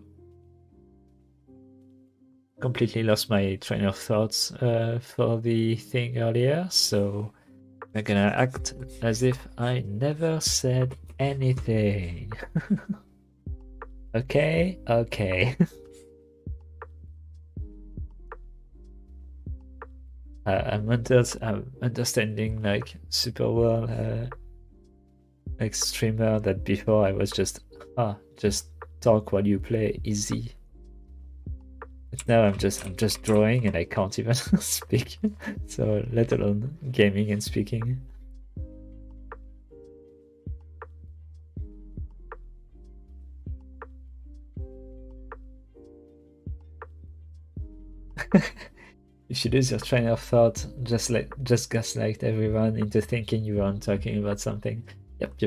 Completely lost my train of thoughts for the thing earlier, so we're gonna act as if I never said anything. Okay, okay. I'm understanding like super well, like streamer, that before I was just talk while you play, easy. But now I'm just drawing and I can't even speak. So let alone gaming and speaking. You should lose your train of thought, just gaslight everyone into thinking you aren't talking about something. Yep.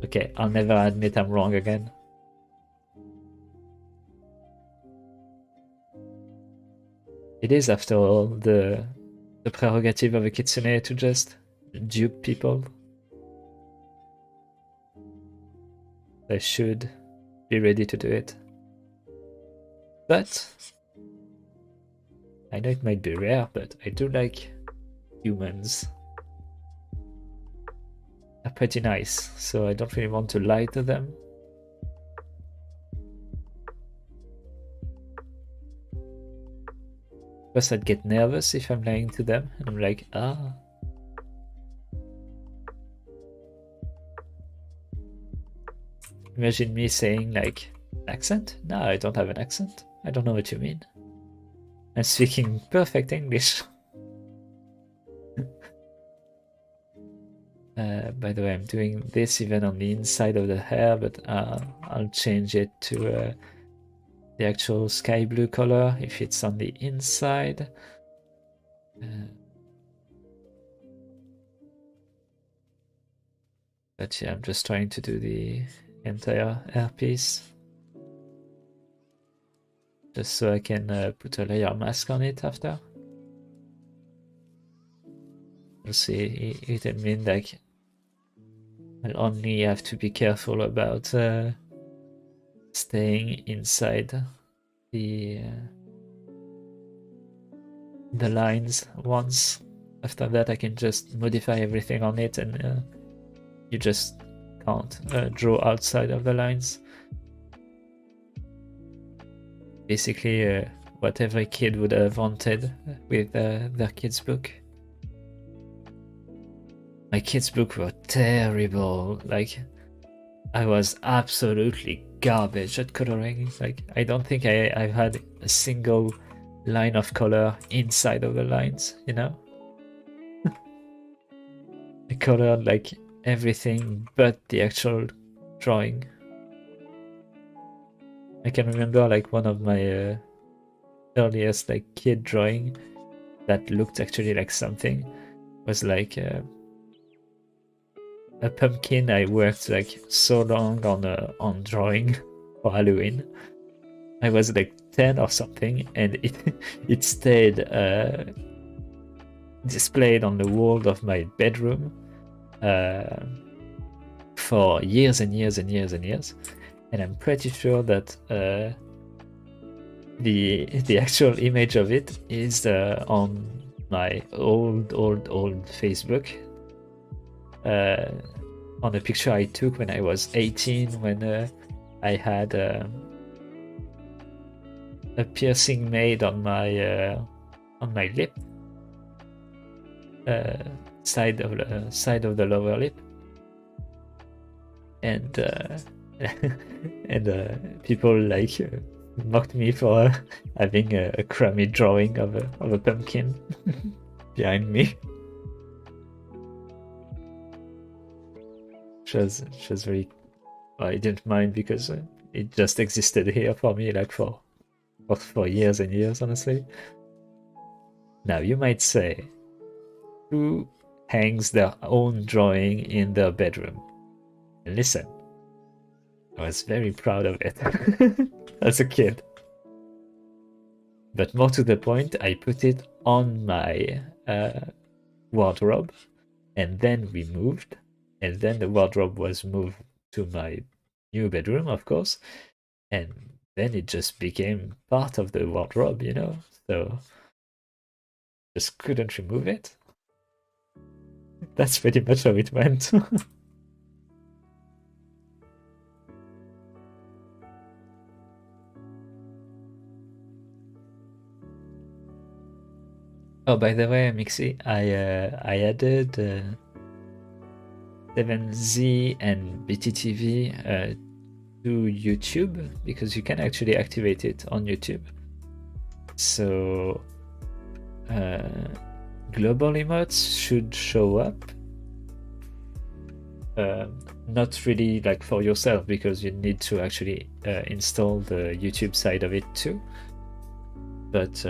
Okay, I'll never admit I'm wrong again. It is, after all, the prerogative of a kitsune to just dupe people. I should be ready to do it. But I know it might be rare, but I do like humans. They're pretty nice, so I don't really want to lie to them. Plus I'd get nervous if I'm lying to them, and I'm like, ah. Imagine me saying like, accent? No, I don't have an accent. I don't know what you mean. I'm speaking perfect English. By the way, I'm doing this even on the inside of the hair, but I'll change it to the actual sky blue color if it's on the inside. But yeah, I'm just trying to do the entire hairpiece, just so I can put a layer mask on it after. You'll see, it'll mean like I'll only have to be careful about staying inside the lines once. After that, I can just modify everything on it, and you just can't draw outside of the lines. Basically, what every kid would have wanted with their kids' book. My kids' book were terrible. Like, I was absolutely garbage at coloring. Like, I don't think I've had a single line of color inside of the lines, you know? I colored like everything but the actual drawing. I can remember like one of my earliest like kid drawing that looked actually like something was like a pumpkin. I worked like so long on drawing for Halloween. I was like 10 or something, and it stayed displayed on the wall of my bedroom for years and years and years and years. And I'm pretty sure that the actual image of it is on my old Facebook, on a picture I took when I was 18, when I had a piercing made on my lip, side of the lower lip, and and people like mocked me for having a crummy drawing of a pumpkin behind me. Which was very. I didn't mind because it just existed here for me, like for years and years, honestly. Now you might say, who hangs their own drawing in their bedroom? And listen, I was very proud of it as a kid. But more to the point, I put it on my wardrobe, and then we moved, and then the wardrobe was moved to my new bedroom, of course, and then it just became part of the wardrobe, you know, so just couldn't remove it. That's pretty much how it went. Oh, by the way, Mixi, I added 7Z and BTTV to YouTube because you can actually activate it on YouTube. So global emotes should show up. Not really like for yourself because you need to actually install the YouTube side of it too. But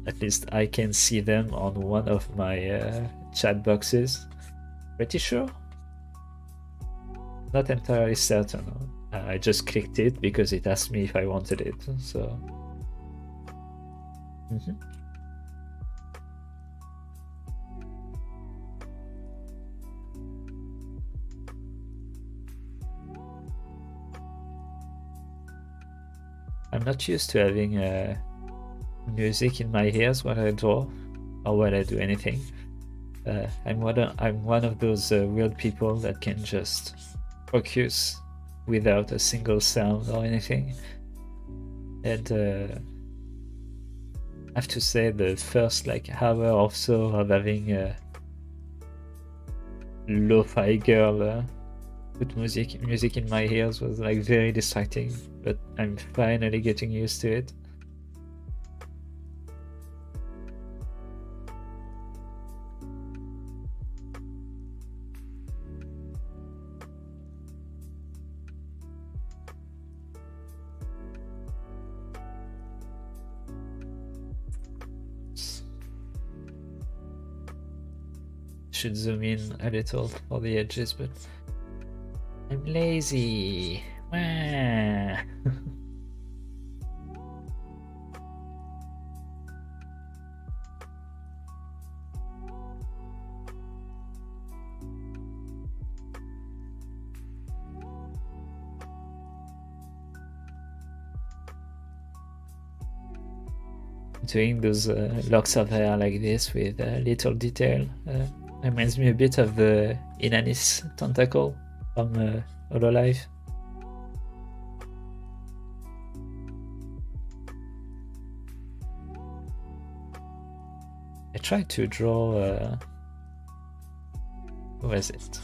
at least I can see them on one of my chat boxes. Pretty sure? Not entirely certain. I just clicked it because it asked me if I wanted it, so... I'm not used to having music in my ears when I draw or when I do anything. I'm one of those weird people that can just focus without a single sound or anything. And I have to say the first like hour or so of having a lo-fi girl put music in my ears was like very distracting, but I'm finally getting used to it. Should zoom in a little for the edges, but I'm lazy. Wah. Doing those locks of hair like this with little detail reminds me a bit of the Inanis tentacle from Hololive. I tried to draw who was it?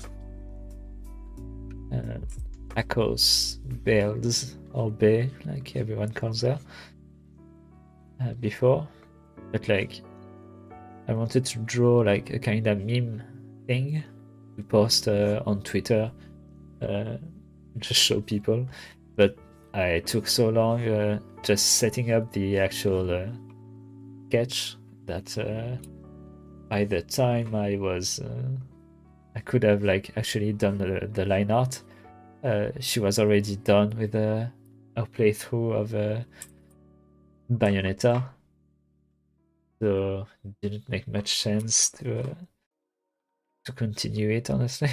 Akos Bells, or Bay, like everyone calls her, before, but like I wanted to draw like a kind of meme thing to post on Twitter, just show people, but I took so long just setting up the actual sketch that by the time I could have like actually done the line art, she was already done with her playthrough of Bayonetta, so it didn't make much sense to continue it, honestly.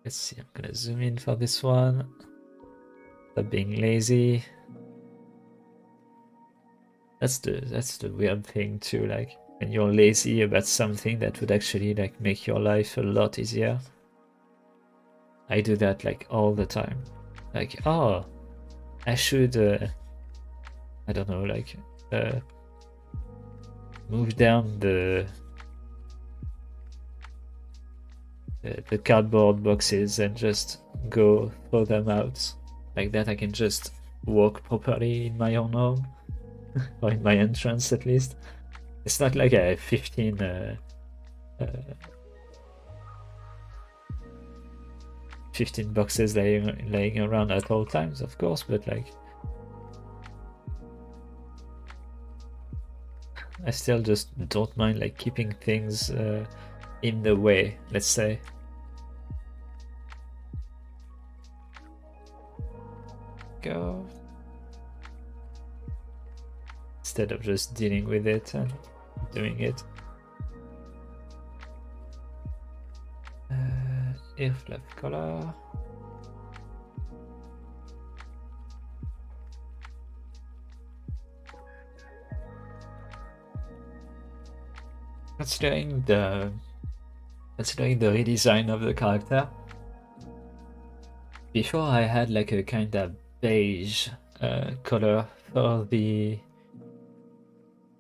Let's see, I'm gonna zoom in for this one. Stop being lazy. That's the weird thing too, like when you're lazy about something that would actually like make your life a lot easier. I do that like all the time. Like, oh, I should I don't know, like move down the cardboard boxes and just go throw them out. Like that I can just walk properly in my own home. Or in my entrance at least. It's not like I have 15 boxes laying around at all times, of course, but like I still just don't mind like keeping things in the way, let's say. Go. Instead of just dealing with it and doing it. If left color. Considering the redesign of the character, before I had like a kind of beige color for the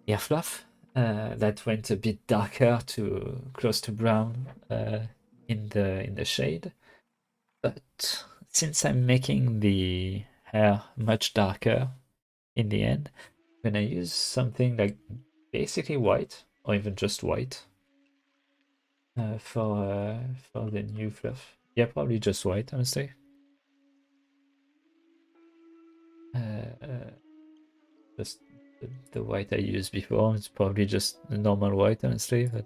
ear fluff that went a bit darker to close to brown in the shade. But since I'm making the hair much darker in the end, I'm gonna use something like basically white or even just white for the new fluff. Yeah, probably just white, honestly. Just the white I used before. It's probably just the normal white, honestly, but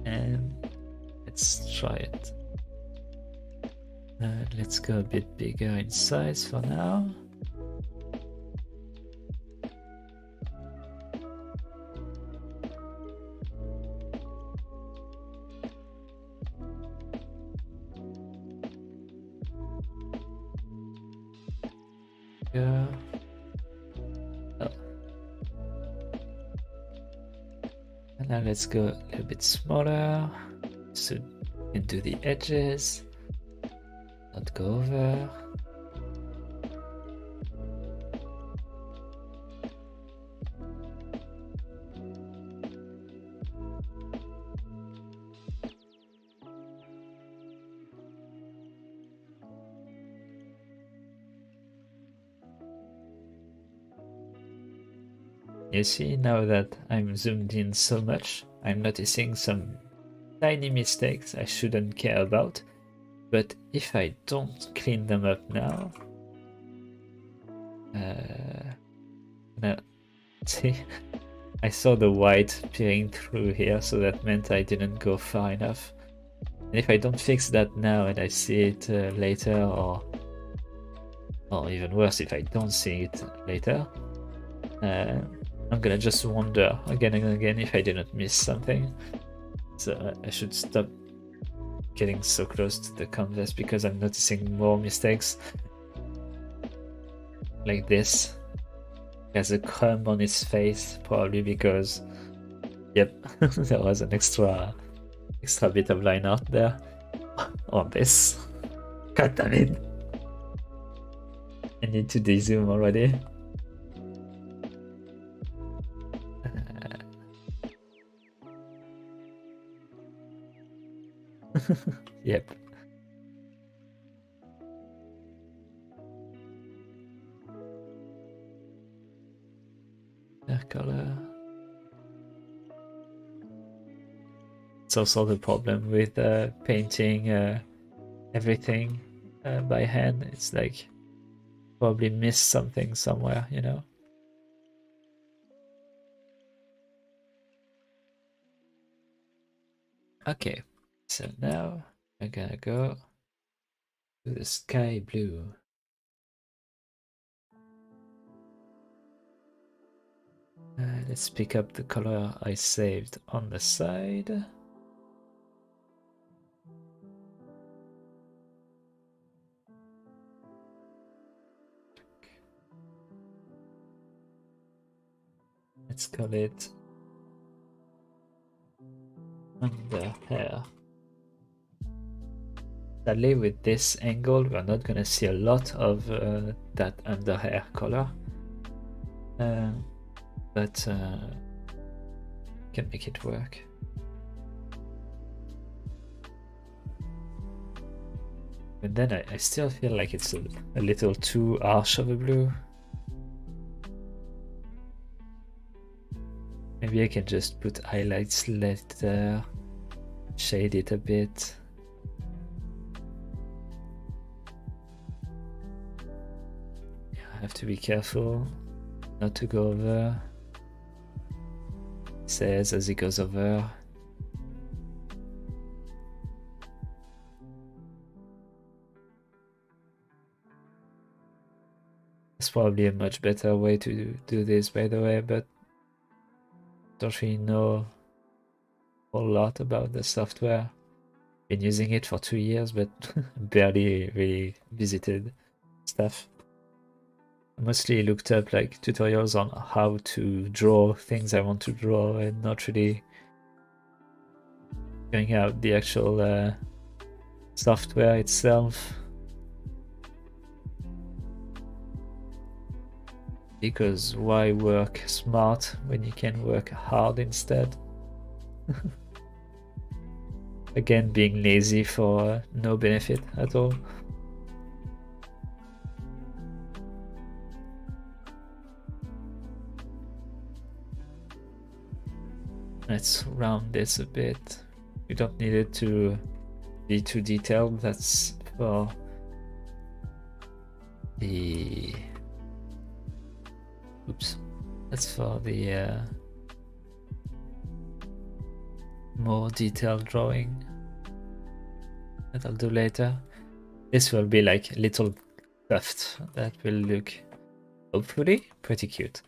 and let's try it. Let's go a bit bigger in size for now. Yeah. Oh. And now let's go a little bit smaller so we can do the edges, not go over. You see, now that I'm zoomed in so much, I'm noticing some tiny mistakes I shouldn't care about, but if I don't clean them up now, see, I saw the white peering through here, so that meant I didn't go far enough. And if I don't fix that now and I see it later, or even worse, if I don't see it later, I'm gonna just wonder again and again if I didn't miss something. So I should stop getting so close to the canvas because I'm noticing more mistakes. Like this. He has a crumb on his face, probably because, yep, there was an extra bit of line art there. On this. God damn it. I need to dezoom already. Yep. hair color. It's also the problem with painting everything by hand. It's like probably miss something somewhere, you know. Okay, so now I'm gonna go to the sky blue. Let's pick up the color I saved on the side. Let's call it under hair. Sadly, with this angle, we're not gonna see a lot of that under hair color, but can make it work. But then I still feel like it's a little too harsh of a blue. Maybe I can just put highlights later, shade it a bit. I have to be careful not to go over. It says as it goes over. It's probably a much better way to do this, by the way, but don't really know a whole lot about the software. Been using it for 2 years, but barely really visited stuff. I mostly looked up like tutorials on how to draw things I want to draw and not really going out the actual software itself. Because why work smart when you can work hard instead? Again, being lazy for no benefit at all. Let's round this a bit. We don't need it to be too detailed. That's for the... Oops. That's for the more detailed drawing that I'll do later. This will be like little tuft that will look, hopefully, pretty cute.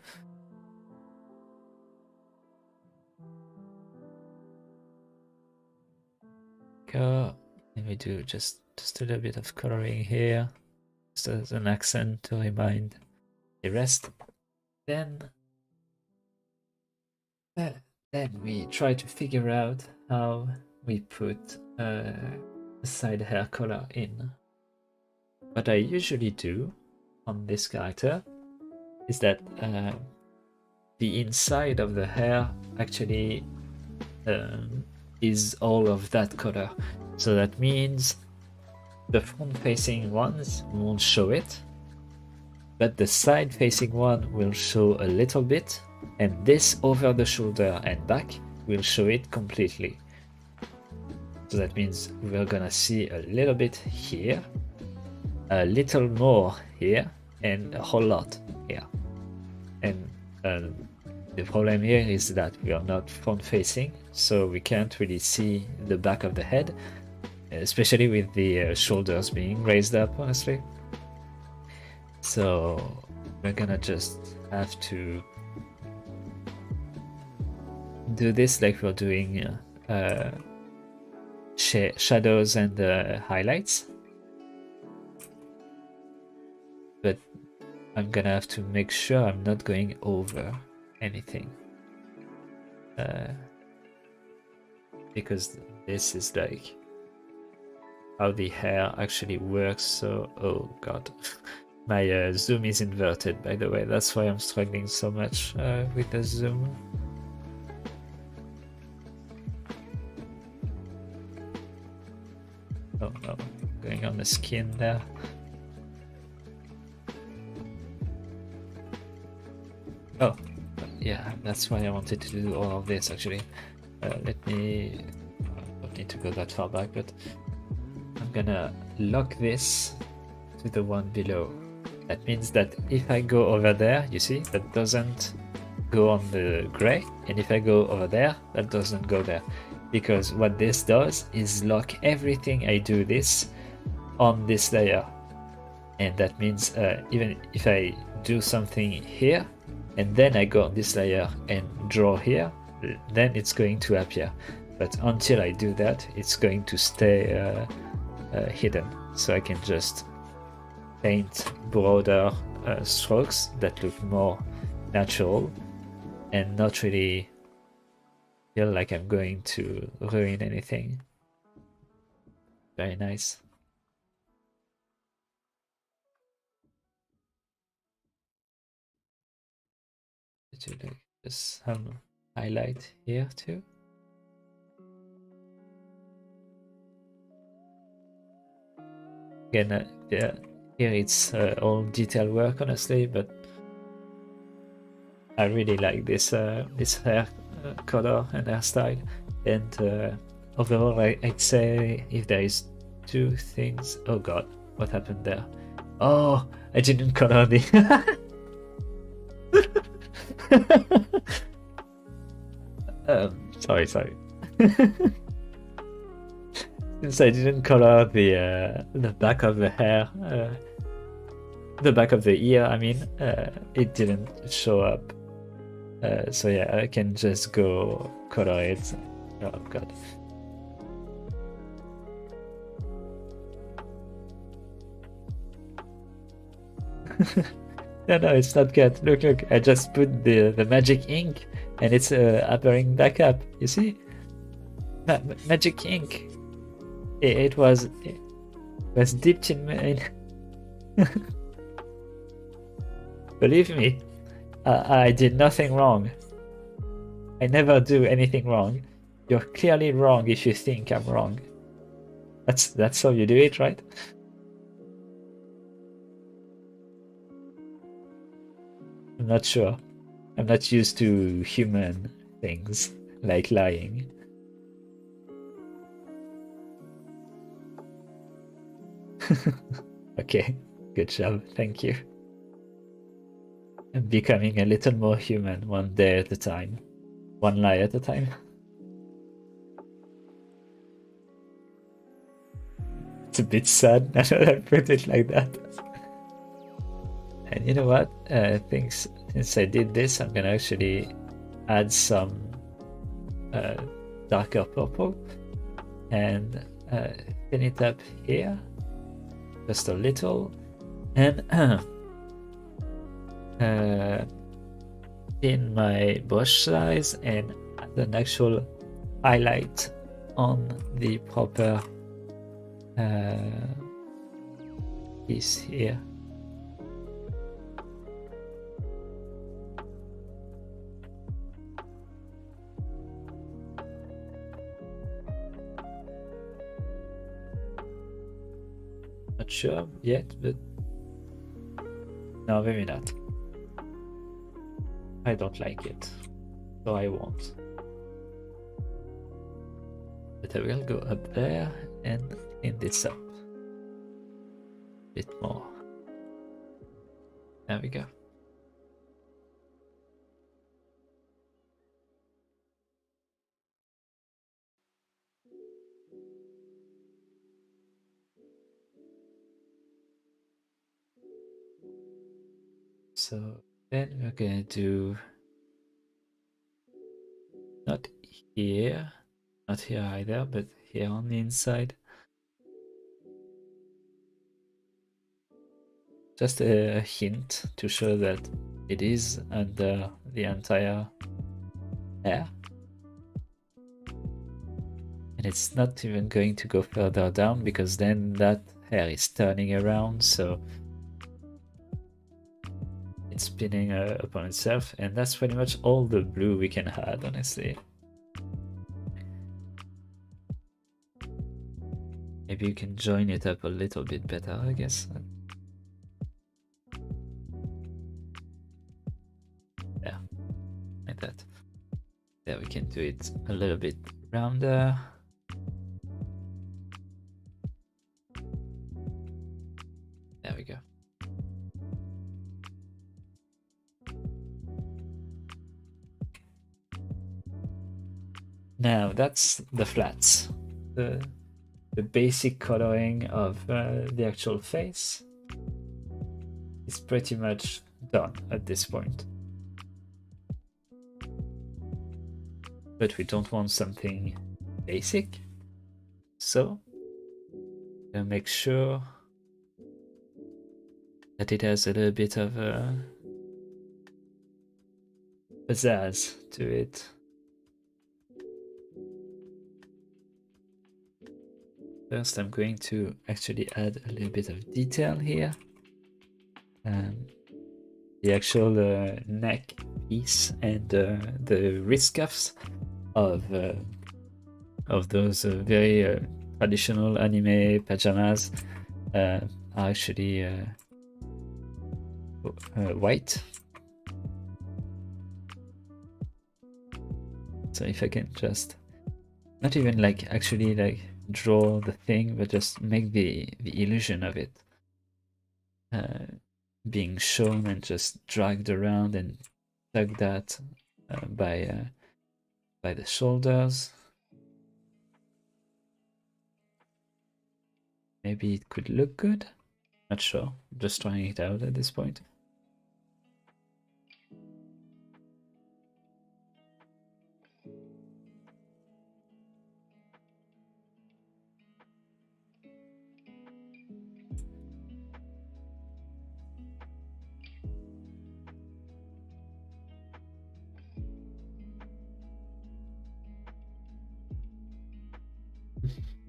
Go. Let me do just a little bit of coloring here, just as an accent to remind the rest. Then we try to figure out how we put a side hair color in. What I usually do on this character is that the inside of the hair actually is all of that color. So that means the front-facing ones won't show it, but the side-facing one will show a little bit, and this over the shoulder and back will show it completely. So that means we're gonna see a little bit here, a little more here, and a whole lot here. And the problem here is that we are not front-facing, so we can't really see the back of the head, especially with the shoulders being raised up, honestly. So we're gonna just have to do this like we're doing shadows and highlights. But I'm gonna have to make sure I'm not going over anything. Because this is like how the hair actually works. So, oh god. My zoom is inverted, by the way. That's why I'm struggling so much with the zoom. Oh no, going on the skin there. Oh, yeah, that's why I wanted to do all of this actually. Let me, I don't need to go that far back, but I'm gonna lock this to the one below. That means that if I go over there, you see, that doesn't go on the gray, and if I go over there, that doesn't go there. Because what this does is lock everything I do this on this layer. And that means even if I do something here, and then I go on this layer and draw here, then it's going to appear. But until I do that, it's going to stay hidden. So I can just paint broader strokes that look more natural and not really feel like I'm going to ruin anything. Very nice. Do like just some highlight here too. Again, yeah, here it's all detail work, honestly, but I really like this this hair color and hairstyle. And overall, I'd say if there is two things. Oh god, what happened there? Oh, I didn't color the. Sorry. Since I didn't color the back of the hair, the back of the ear, I mean, it didn't show up. So yeah, I can just go color it. Oh god. No, it's not good. Look, I just put the magic ink and it's appearing back up. You see? Magic ink. It was dipped in my... Believe me, I did nothing wrong. I never do anything wrong. You're clearly wrong if you think I'm wrong. That's how you do it, right? I'm not sure. I'm not used to human things like lying. Okay, good job. Thank you. I'm becoming a little more human one day at a time. One lie at a time. It's a bit sad now that I put it like that. And you know what? Since I did this, I'm gonna actually add some darker purple and thin it up here just a little, and in my brush size and add an actual highlight on the proper piece here. Not sure yet, but no, maybe not. I don't like it, so I won't. But I will go up there and clean this up a bit more. There we go. So then we're gonna do not here, not here either, but here on the inside. Just a hint to show that it is under the entire hair. And it's not even going to go further down because then that hair is turning around, so it's spinning upon itself, and that's pretty much all the blue we can add, honestly. Maybe you can join it up a little bit better, I guess. Yeah. like that. There we can do it a little bit rounder. There we go. Now that's the flats. The basic coloring of the actual face is pretty much done at this point. But we don't want something basic, so make sure that it has a little bit of a pizzazz to it. First, I'm going to actually add a little bit of detail here. The actual neck piece and the wrist cuffs of those very traditional anime pajamas are actually white. So if I can just not even like actually like draw the thing, but just make the illusion of it being shown and just dragged around and tugged at by the shoulders. Maybe it could look good. Not sure. Just trying it out at this point.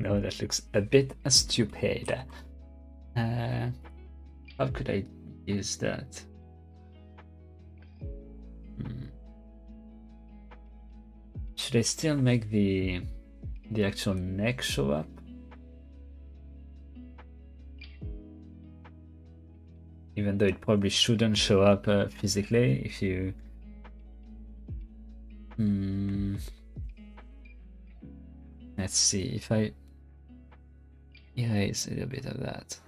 No, that looks a bit stupid. How could I use that? Should I still make the actual neck show up? Even though it probably shouldn't show up physically if you... Let's see if I erase a little bit of that.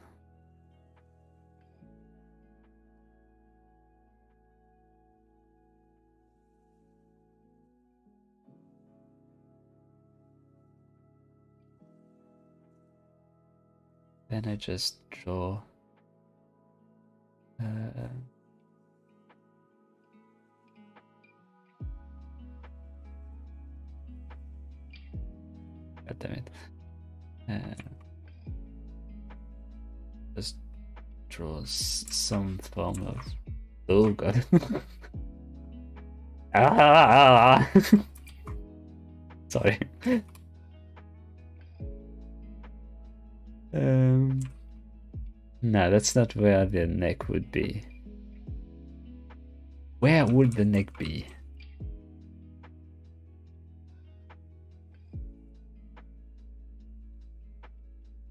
Then I just draw God damn it. Just draw some form of... Oh god. Ah! Sorry. No, that's not where the neck would be. Where would the neck be?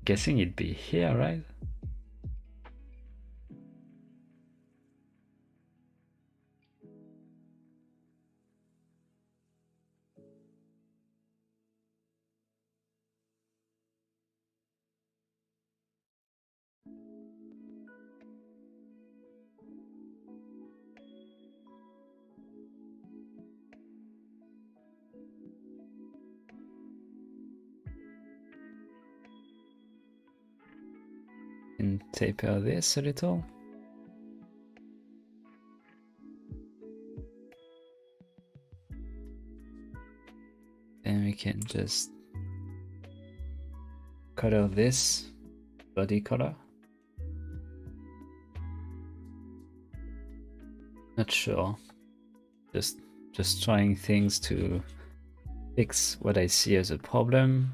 Guessing it'd be here, right? And taper this a little. Then we can just color this body color. Not sure. Just trying things to fix what I see as a problem.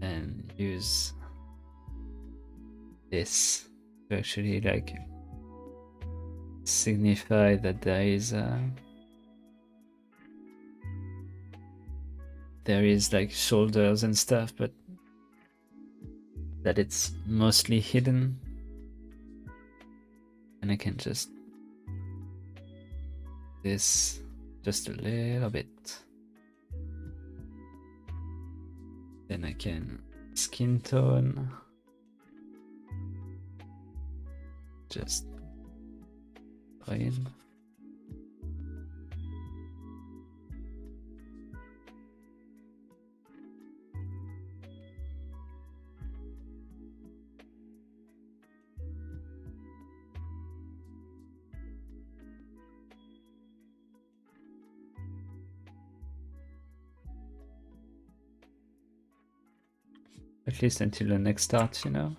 And use this to actually like signify that there is like shoulders and stuff, but that it's mostly hidden. And I can just this just a little bit. Then I can skin tone. Just plain. At least until the next start, you know.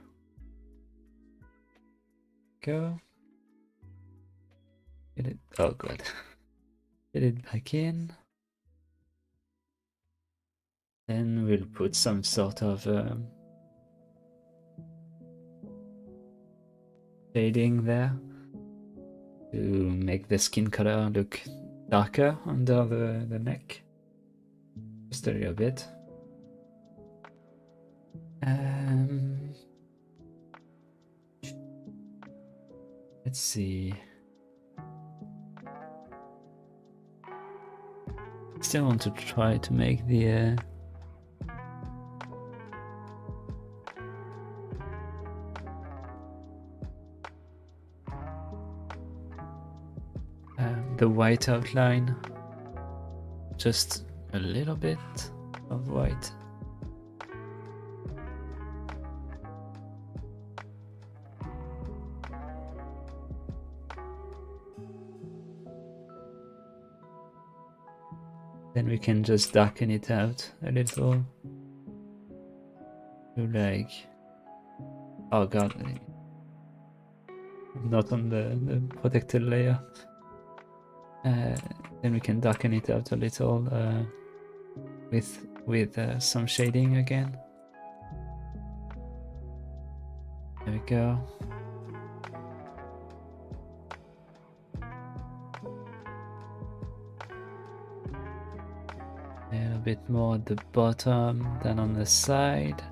Go. Get it. Oh, good. Get it back in. Then we'll put some sort of shading there to make the skin color look darker under the neck. Just a little bit. Let's see. Still want to try to make the white outline, just a little bit of white. Then we can just darken it out a little. To like, oh god, not on the protected layer. Then we can darken it out a little with some shading again. There we go. A little bit more at the bottom than on the side.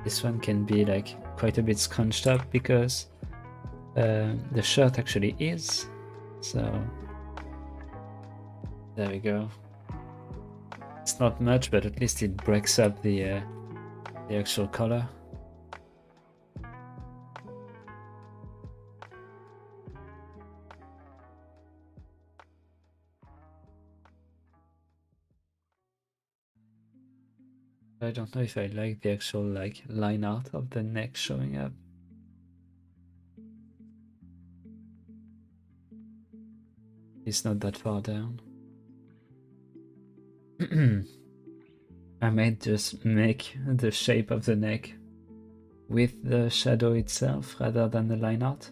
This one can be like quite a bit scrunched up because the shirt actually is. So there we go. It's not much, but at least it breaks up the actual color. I don't know if I like the actual like line art of the neck showing up. It's not that far down. I might just make the shape of the neck with the shadow itself rather than the line art.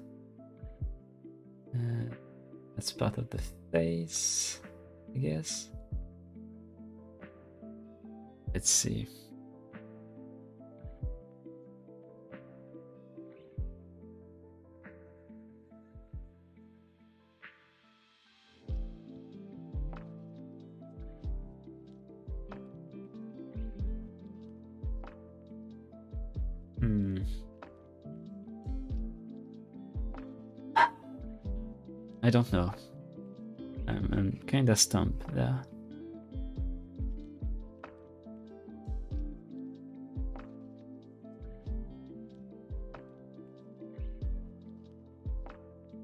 That's part of the face, I guess. Let's see. I don't know. I'm kind of stumped there.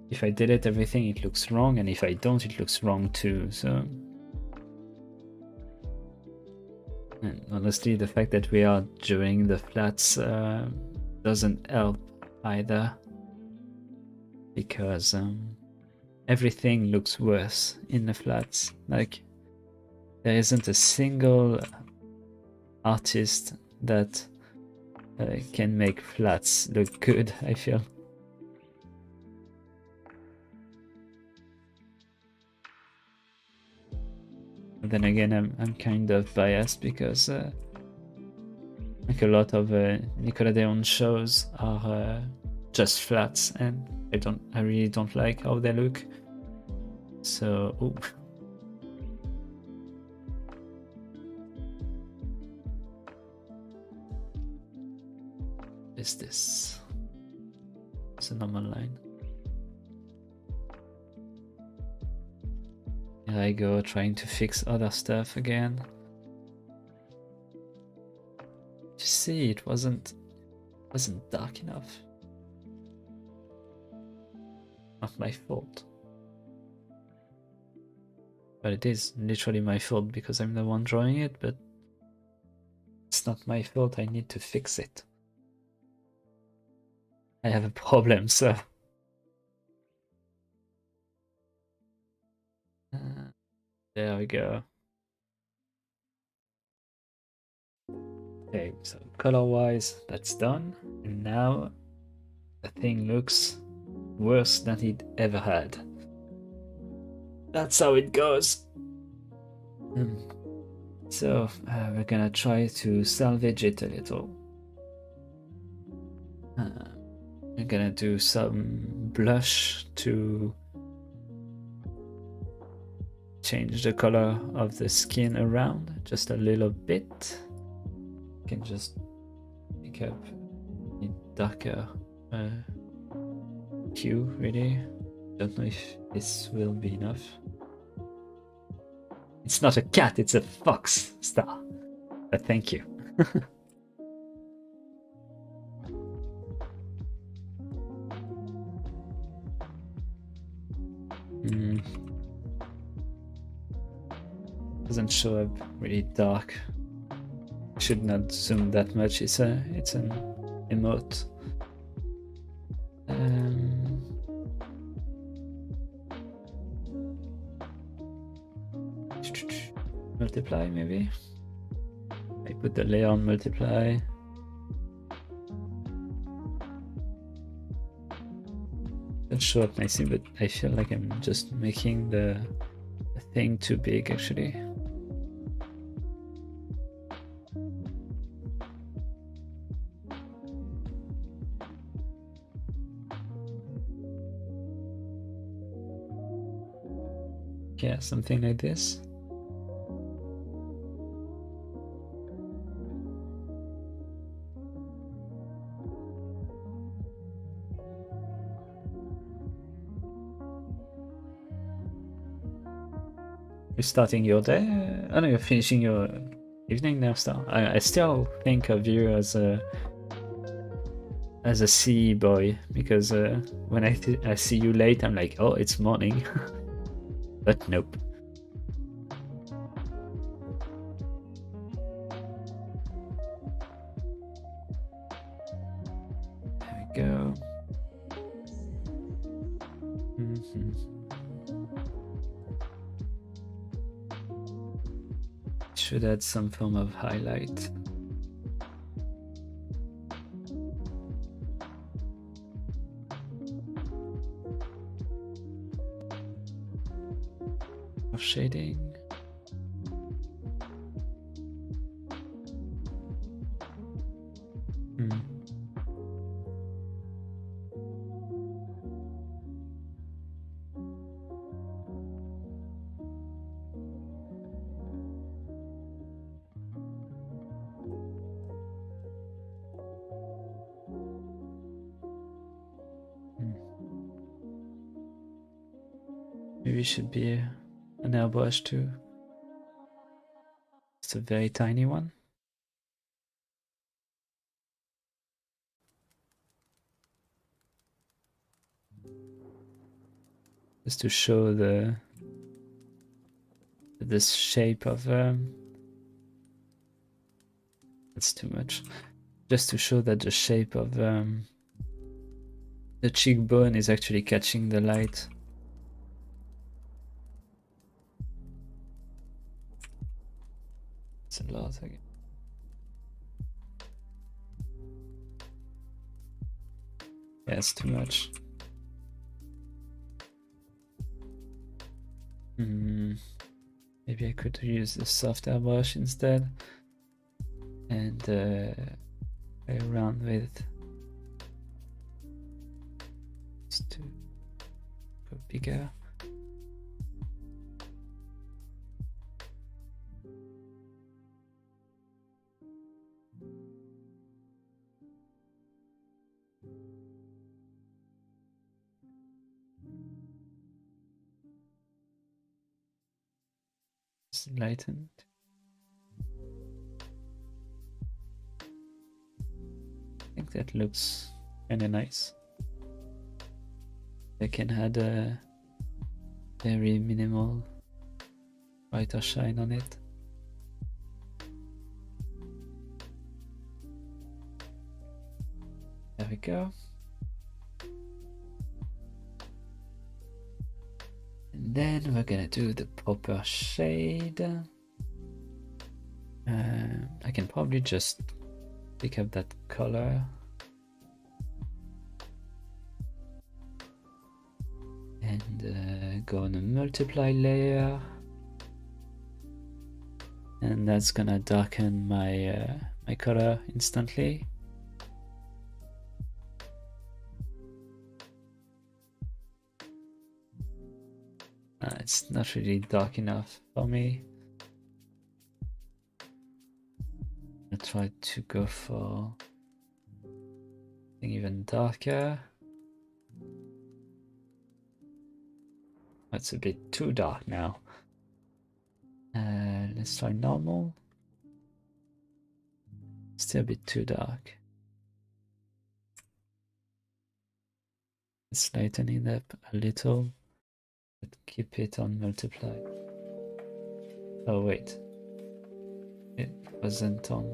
If I delete everything, it looks wrong, and if I don't, it looks wrong too, so... And honestly, the fact that we are drawing the flats doesn't help either, because everything looks worse in the flats. Like, there isn't a single artist that can make flats look good, I feel. But then again, I'm kind of biased because like a lot of Nickelodeon shows are just flats, and I really don't like how they look. So, ooh. What is this? just a normal line. Here I go, trying to fix other stuff again. You see, it wasn't dark enough. Not my fault. But it is literally my fault because I'm the one drawing it, but it's not my fault, I need to fix it. I have a problem, so... there we go. Okay, so color-wise, that's done. And now the thing looks worse than it ever had. That's how it goes. So we're gonna try to salvage it a little. We're gonna do some blush to change the color of the skin around just a little bit. You can just pick up a darker hue, really. Don't know if this will be enough. It's not a cat, it's a fox star. But thank you. Doesn't show up really dark. Should not zoom that much. It's an emote. Multiply maybe. I put the layer on multiply. Doesn't show up nicely, but I feel like I'm just making the thing too big actually. Yeah, something like this. You're starting your day? I know you're finishing your evening now, Star. I still think of you as a sea boy, because when I see you late, I'm like, oh, it's morning. But nope. There we go. Should add some form of highlight. Of shading. Maybe it should be an airbrush too. It's a very tiny one. Just to show this shape of that's too much. Just to show that the shape of the cheekbone is actually catching the light. It's a lot again. Yeah, it's too much. Maybe I could use the soft airbrush instead and play around with just to go bigger. Let's lighten it. I think that looks kind of nice. I can add a very minimal brighter shine on it. There we go. And then we're gonna do the proper shade. I can probably just pick up that color and go on a multiply layer, and that's gonna darken my my color instantly. It's not really dark enough for me. I try to go for something even darker. That's a bit too dark now. Let's try normal. Still a bit too dark. Let's lighten it up a little, but keep it on multiply. Oh wait, it wasn't on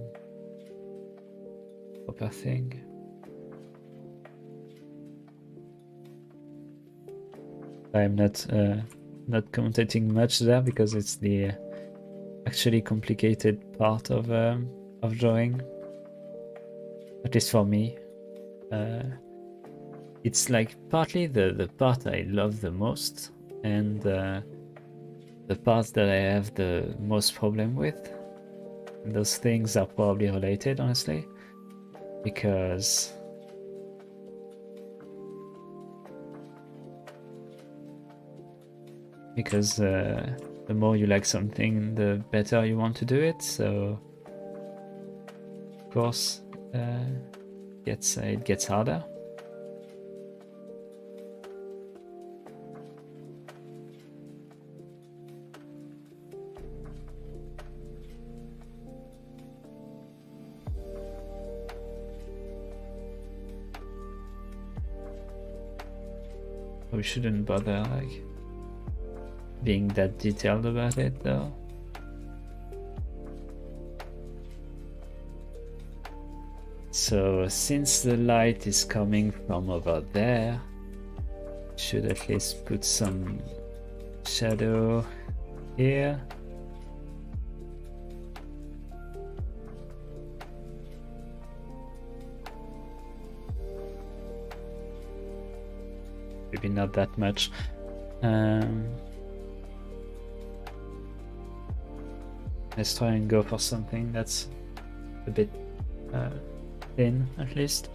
proper thing. I'm not commentating much there because it's the actually complicated part of drawing, at least for me. It's like partly the part I love the most, and the part that I have the most problem with. And those things are probably related, honestly, because the more you like something, the better you want to do it. So, of course, it gets harder. We shouldn't bother like being that detailed about it though. So since the light is coming from over there, should at least put some shadow here. Maybe not that much. Let's try and go for something that's a bit thin, at least.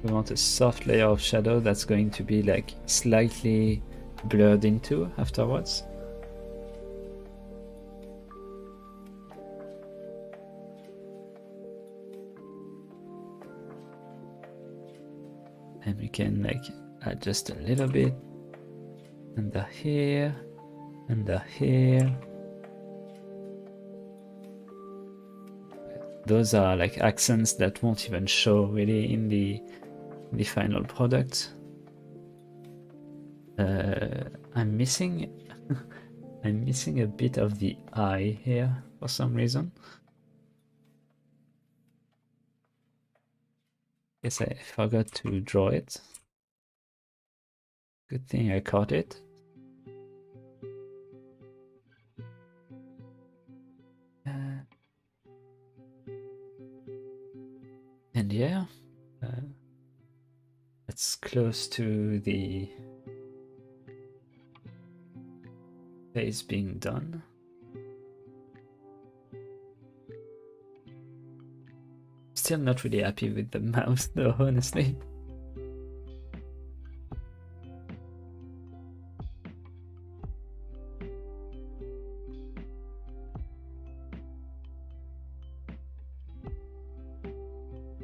We want a soft layer of shadow that's going to be like slightly blurred into afterwards. And we can like add just a little bit under here, under here. Those are like accents that won't even show really in the final product. I'm missing I'm missing a bit of the eye here for some reason. Guess I forgot to draw it. Good thing I caught it. And yeah, that's close to the face being done. Still not really happy with the mouth though, honestly.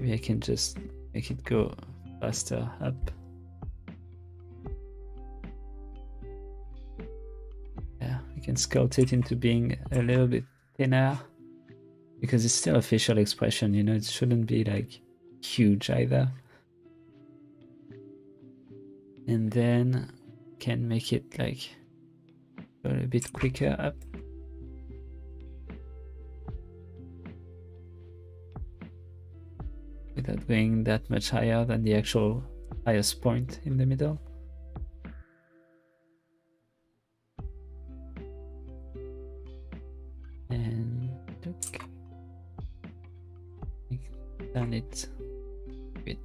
Maybe I can just make it go faster up. Yeah, we can sculpt it into being a little bit thinner because it's still a facial expression, you know, it shouldn't be like huge either. And then can make it like go a bit quicker up. Without going that much higher than the actual highest point in the middle. And look, turn it a bit,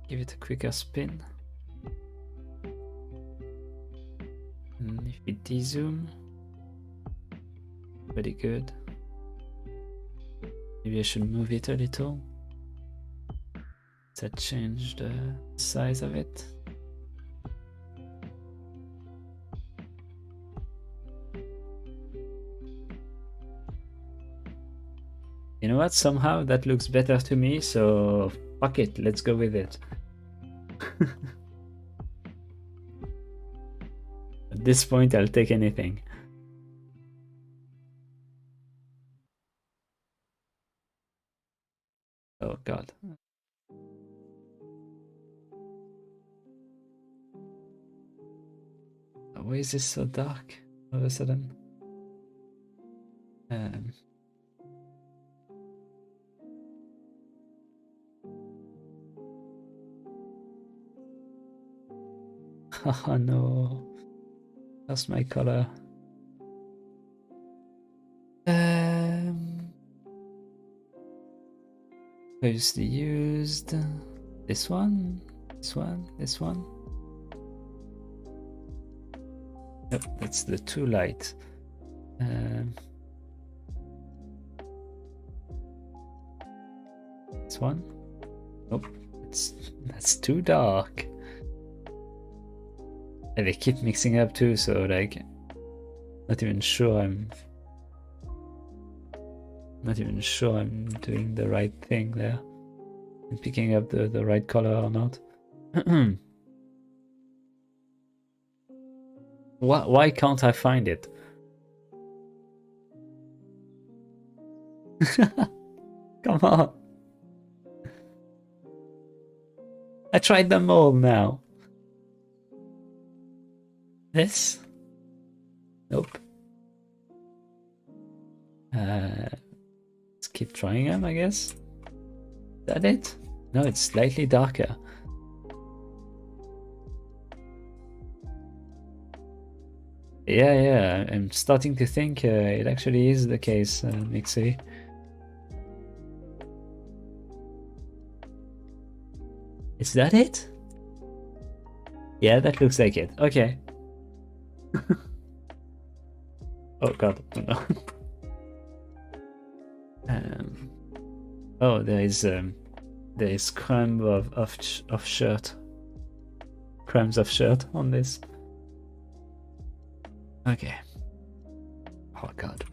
give it a quicker spin. And if we de-zoom, pretty good. Maybe I should move it a little. Does that change the size of it? You know what? Somehow that looks better to me, so fuck it, let's go with it. At this point, I'll take anything. Oh god. Why is this so dark all of a sudden? Oh no, that's my color. Previously used this one, this one, this one. Nope, that's the too light. This one. Nope, that's too dark. And they keep mixing up too, so like, not even sure I'm doing the right thing there and picking up the right color or not. Why can't I find it? Come on. I tried them all now. This? Nope. Let's keep trying them, I guess. Is that it? No, it's slightly darker. Yeah, I'm starting to think it actually is the case, Mixie. Is that it? Yeah, that looks like it. Okay. Oh god, oh no. Oh, there is crumbs of shirt on this. Okay. Oh god.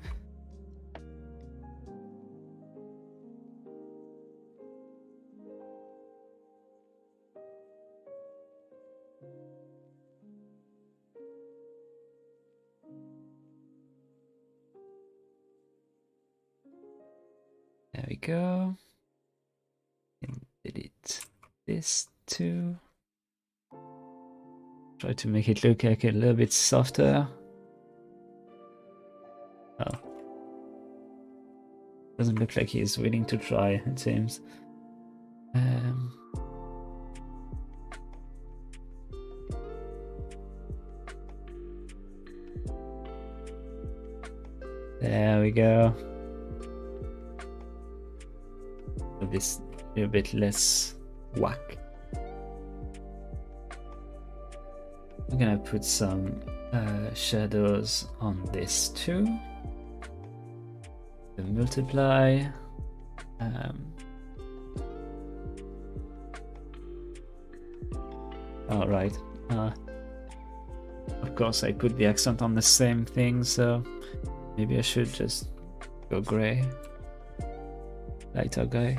There we go. And delete this too. Try to make it look like a little bit softer. Oh. Doesn't look like he's willing to try, it seems. There we go. This a bit less whack. I'm gonna put some shadows on this too. The multiply. All right. Of course, I put the accent on the same thing, so maybe I should just go gray, lighter gray.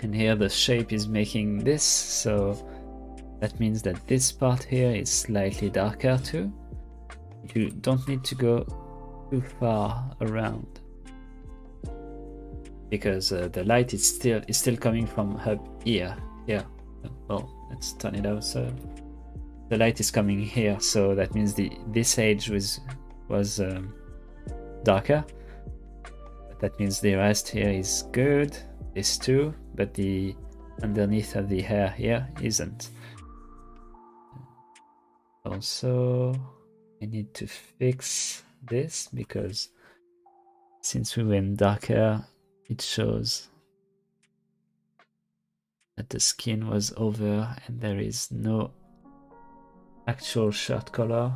And here the shape is making this, so that means that this part here is slightly darker too. You don't need to go too far around, because the light is still coming from up here. Well, let's turn it out. So the light is coming here, so that means this edge was darker. But that means the rest here is good. This too, but the underneath of the hair here isn't. Also, I need to fix this because since we went darker, it shows that the skin was over and there is no actual shirt color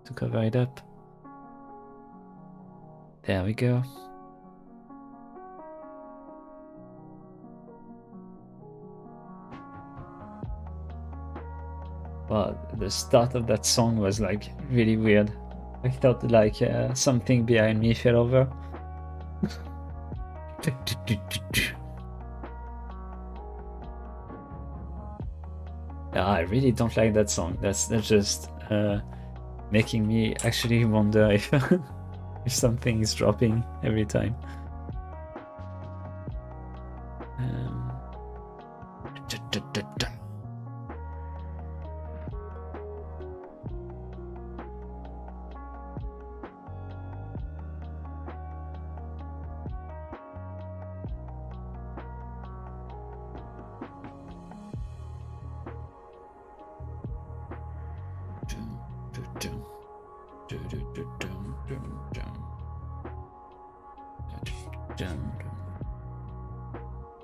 to cover it up. There we go. Well, the start of that song was like really weird. I thought like something behind me fell over. Yeah, I really don't like that song. That's just making me actually wonder if if something is dropping every time.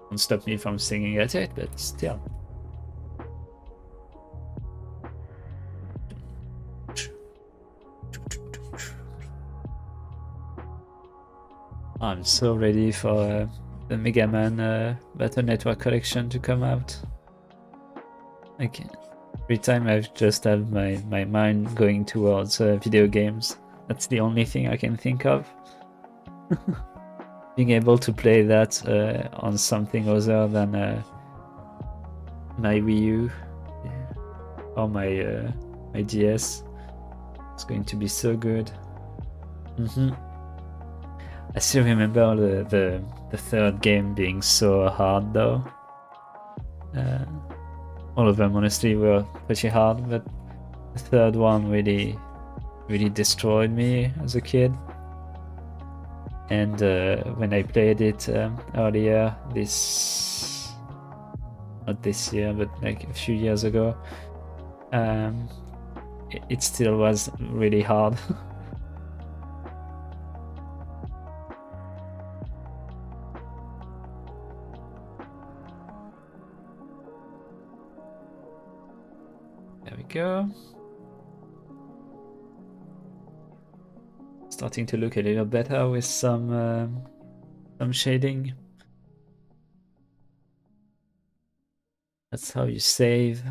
Don't stop me from singing at it, but still. I'm so ready for the Mega Man Battle Network collection to come out. Like every time I just have my mind going towards video games. That's the only thing I can think of. Being able to play that on something other than my Wii U or my DS, it's going to be so good. I still remember the third game being so hard though. All of them honestly were pretty hard, but the third one really destroyed me as a kid. And when I played it earlier, not this year, but like a few years ago, it still was really hard. There we go. Starting to look a little better with some shading. That's how you save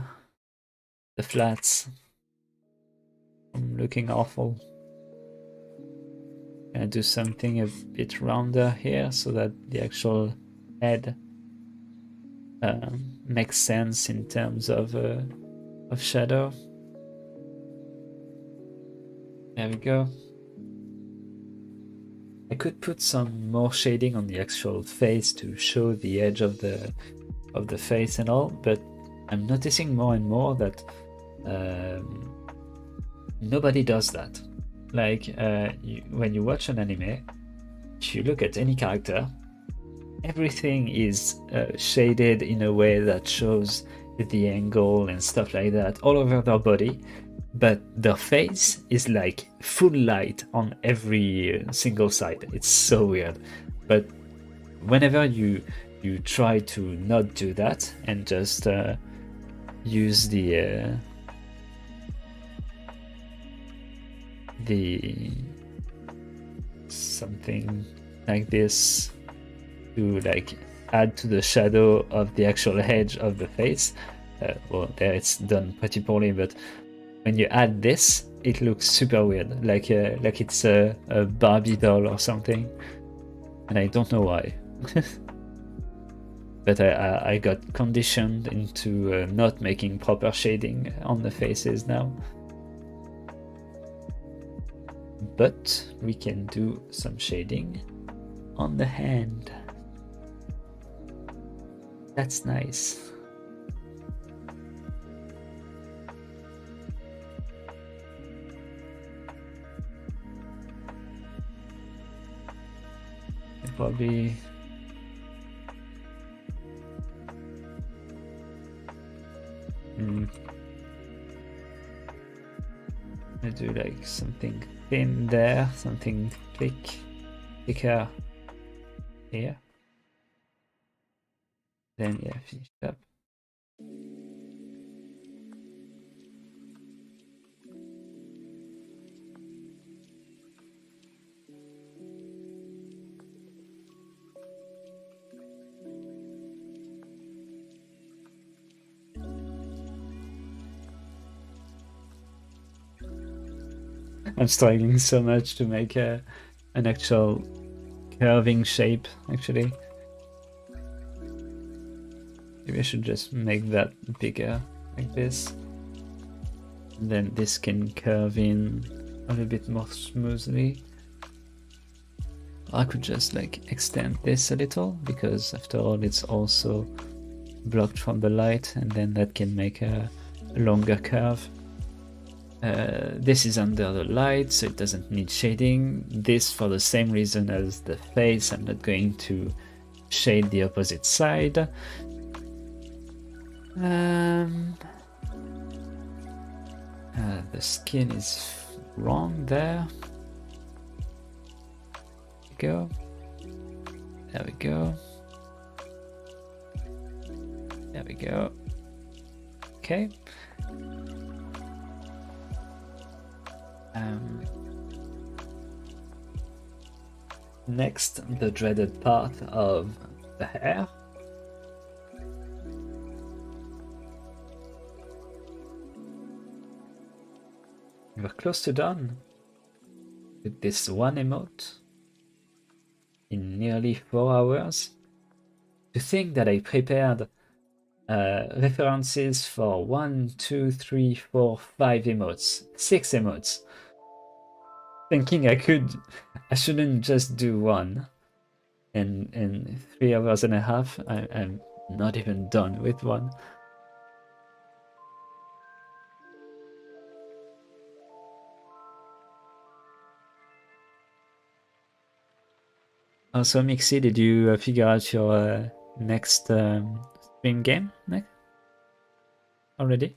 the flats from looking awful. Gonna do something a bit rounder here so that the actual head makes sense in terms of shadow. There we go. I could put some more shading on the actual face to show the edge of the face and all, but I'm noticing more and more that nobody does that. Like when you watch an anime, if you look at any character, everything is shaded in a way that shows the angle and stuff like that all over their body, but their face is like full light on every single side. It's so weird. But whenever you try to not do that and just use the something like this to like add to the shadow of the actual edge of the face, well, there it's done pretty poorly, but when you add this, it looks super weird, like it's a Barbie doll or something, and I don't know why. but I got conditioned into not making proper shading on the faces now. But we can do some shading on the hand. That's nice. Probably I do like something thin there, something thicker here. Then yeah, finish it up. I'm struggling so much to make an actual curving shape, actually. Maybe I should just make that bigger, like this. And then this can curve in a little bit more smoothly. I could just like extend this a little, because after all it's also blocked from the light, and then that can make a longer curve. This is under the light, so it doesn't need shading. This, for the same reason as the face, I'm not going to shade the opposite side. The skin is wrong there. There we go. There we go. Okay. Next, the dreaded part of the hair. We're close to done with this one emote in nearly 4 hours. To think that I prepared references for 1, 2, 3, 4, 5 emotes, 6 emotes. Thinking I shouldn't just do one. And in 3 hours and a half, I'm not even done with one. Also, Mixi, did you figure out your next stream game already?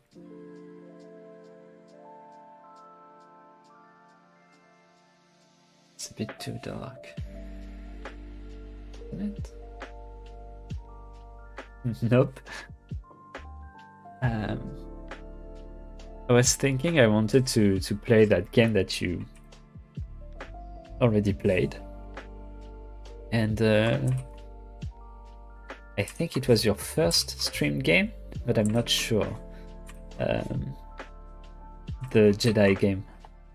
It's a bit too dark, isn't it? Nope. I was thinking I wanted to play that game that you already played. And I think it was your first stream game, but I'm not sure. The Jedi game,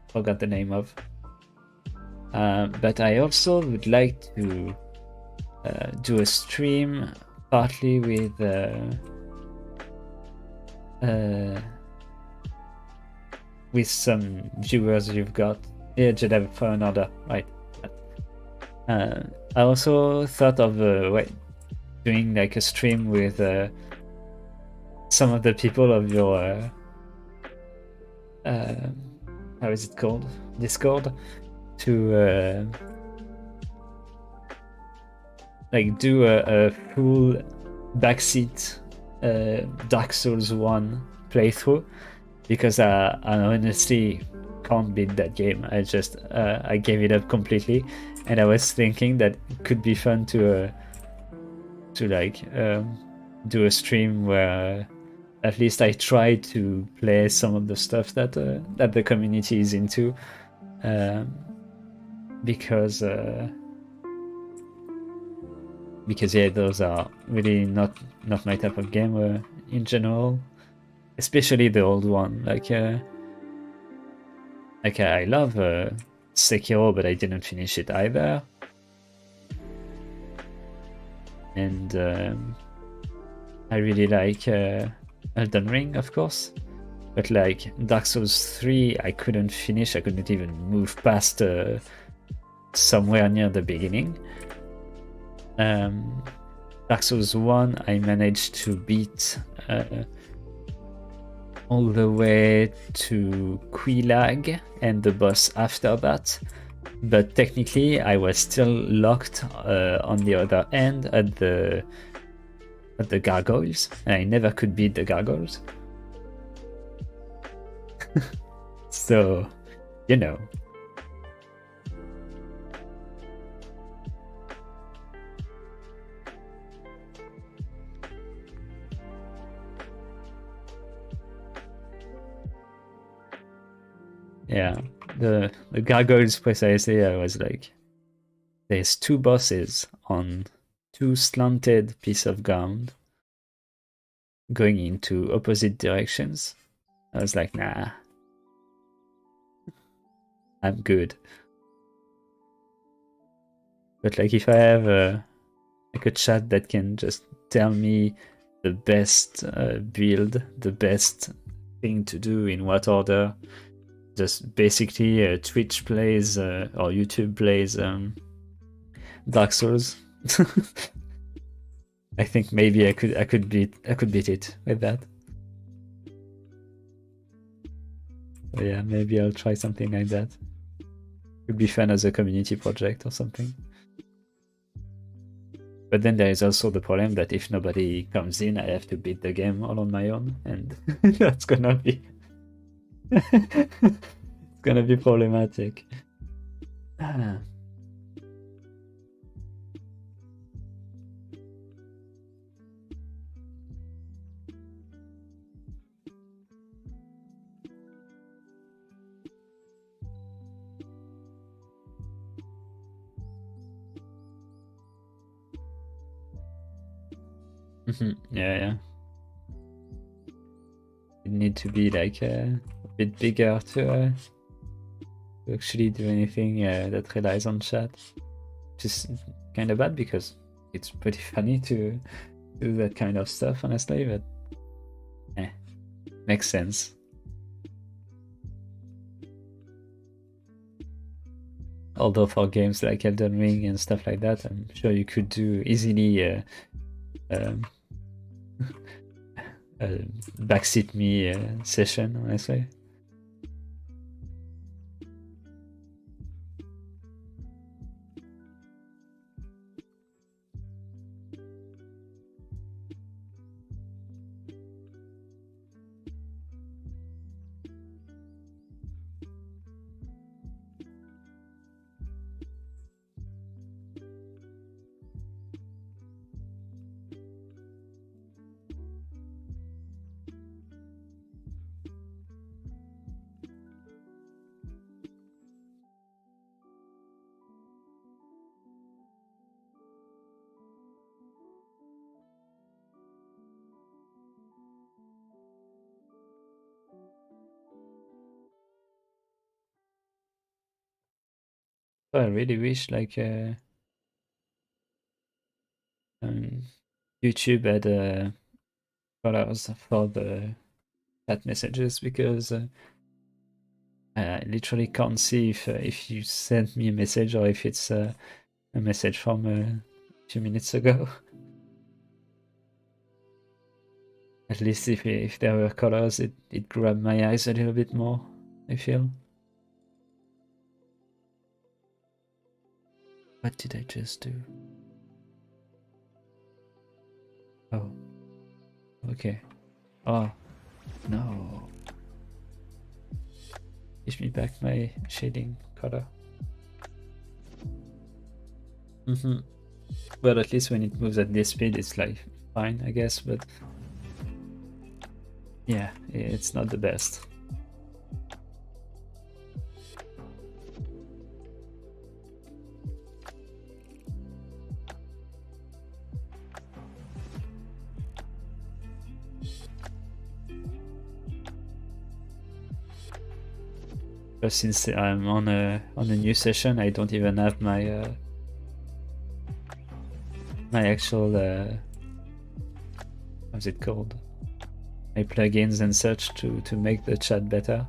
forgot the name of. But I also would like to do a stream partly with some viewers you've got. Yeah, Jedi Fallen Order, right. I also thought of doing like a stream with some of the people of your how is it called? Discord, to like do a full backseat Dark Souls 1 playthrough, because I honestly can't beat that game. I gave it up completely, and I was thinking that it could be fun to like do a stream where at least I try to play some of the stuff that the community is into, because yeah, those are really not my type of game in general, especially the old one. Like I love Sekiro, but I didn't finish it either. And I really like Elden Ring, of course, but like Dark Souls 3, I couldn't finish. I couldn't even move past somewhere near the beginning. Dark Souls 1, I managed to beat all the way to 𝙌𝙪𝙞 and the boss after that, but technically I was still locked on the other end at the gargoyles, and I never could beat the gargoyles. So, you know. Yeah, the gargoyles precisely, I was like, there's two bosses on two slanted piece of ground going into opposite directions. I was like, nah, I'm good. But like, if I have like a chat that can just tell me the best build, the best thing to do in what order, just basically Twitch plays or YouTube plays Dark Souls. I think maybe I could beat it with that. So yeah, maybe I'll try something like that. Could be fun as a community project or something. But then there is also the problem that if nobody comes in, I have to beat the game all on my own, and that's gonna be it's gonna be problematic. Ah. Yeah. It need to be like a bit bigger to actually do anything that relies on chat. Which is kind of bad because it's pretty funny to do that kind of stuff, honestly, but makes sense. Although for games like Elden Ring and stuff like that, I'm sure you could do easily backseat me session, honestly. I really wish like YouTube had colors for the chat messages, because I literally can't see if you sent me a message or if it's a message from a few minutes ago. At least if there were colors, it grabbed my eyes a little bit more, I feel. What did I just do? Oh. Okay. Oh. No. Give me back my shading color. But at least when it moves at this speed, it's like fine, I guess, but yeah, it's not the best. But since I'm on a new session, I don't even have my my actual how's it called? My plugins and such to make the chat better.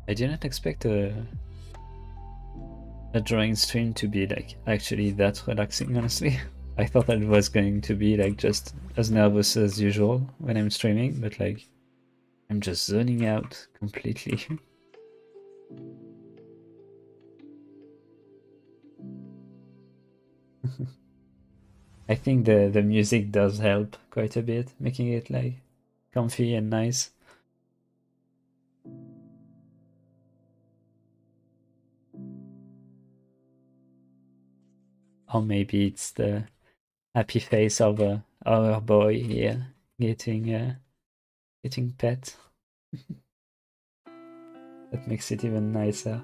I didn't expect a drawing stream to be like actually that relaxing, honestly. I thought that it was going to be like just as nervous as usual when I'm streaming, but like I'm just zoning out completely. I think the music does help quite a bit, making it like comfy and nice. Or maybe it's the happy face of our boy here getting pet. That makes it even nicer.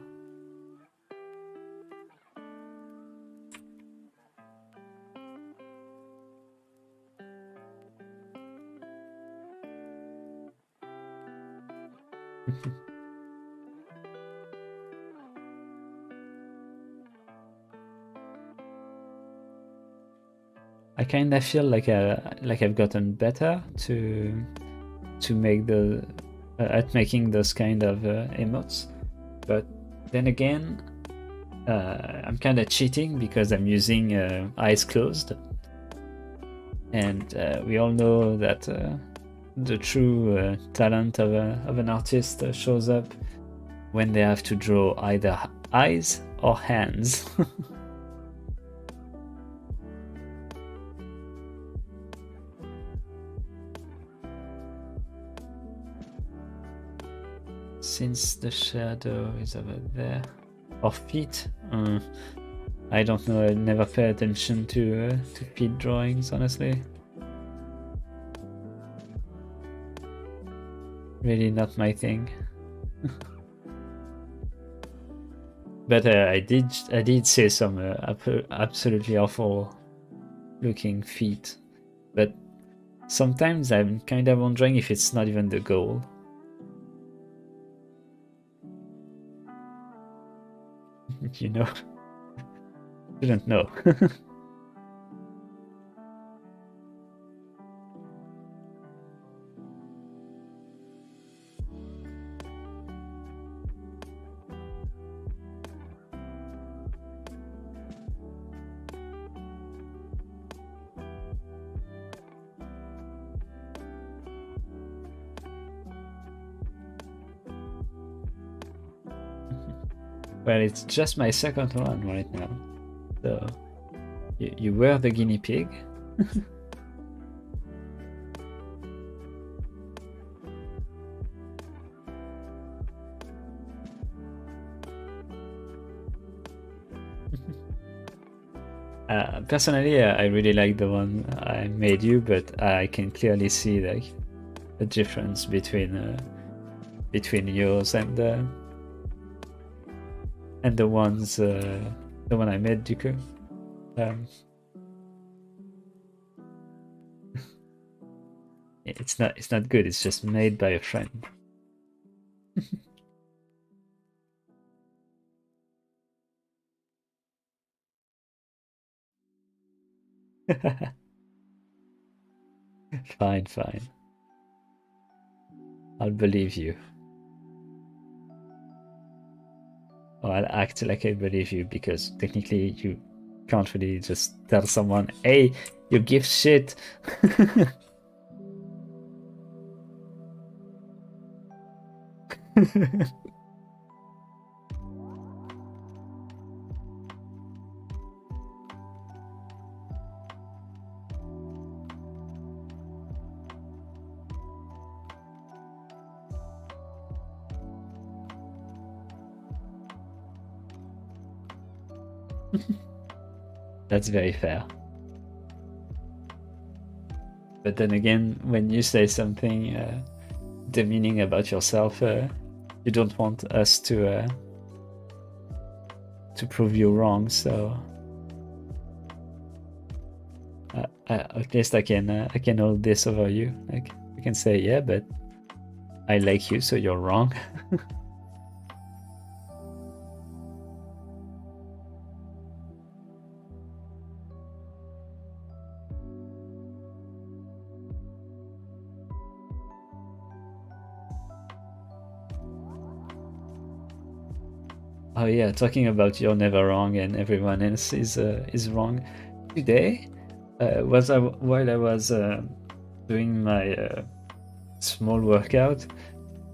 I kind of feel like I've gotten better to make the at making those kind of emotes, but then again, I'm kind of cheating because I'm using eyes closed, and we all know that the true talent of an artist shows up when they have to draw either eyes or hands. Since the shadow is over there. Or feet? I don't know, I never pay attention to feet drawings, honestly. Really not my thing. But I did see some absolutely awful looking feet. But sometimes I'm kind of wondering if it's not even the goal. You know, didn't know. Well, it's just my second one right now. So, you were the guinea pig. Personally, I really like the one I made you, but I can clearly see like the difference between yours and the ones the one I made Duku. It's not good. It's just made by a friend. Fine. I'll believe you. Or I'll act like I believe you, because technically you can't really just tell someone, hey, you give shit. That's very fair. But then again, when you say something demeaning about yourself, you don't want us to to prove you wrong, so at least I can hold this over you. Like I can say, yeah, but I like you, so you're wrong. Oh yeah, talking about you're never wrong and everyone else is wrong. Today, while I was doing my small workout,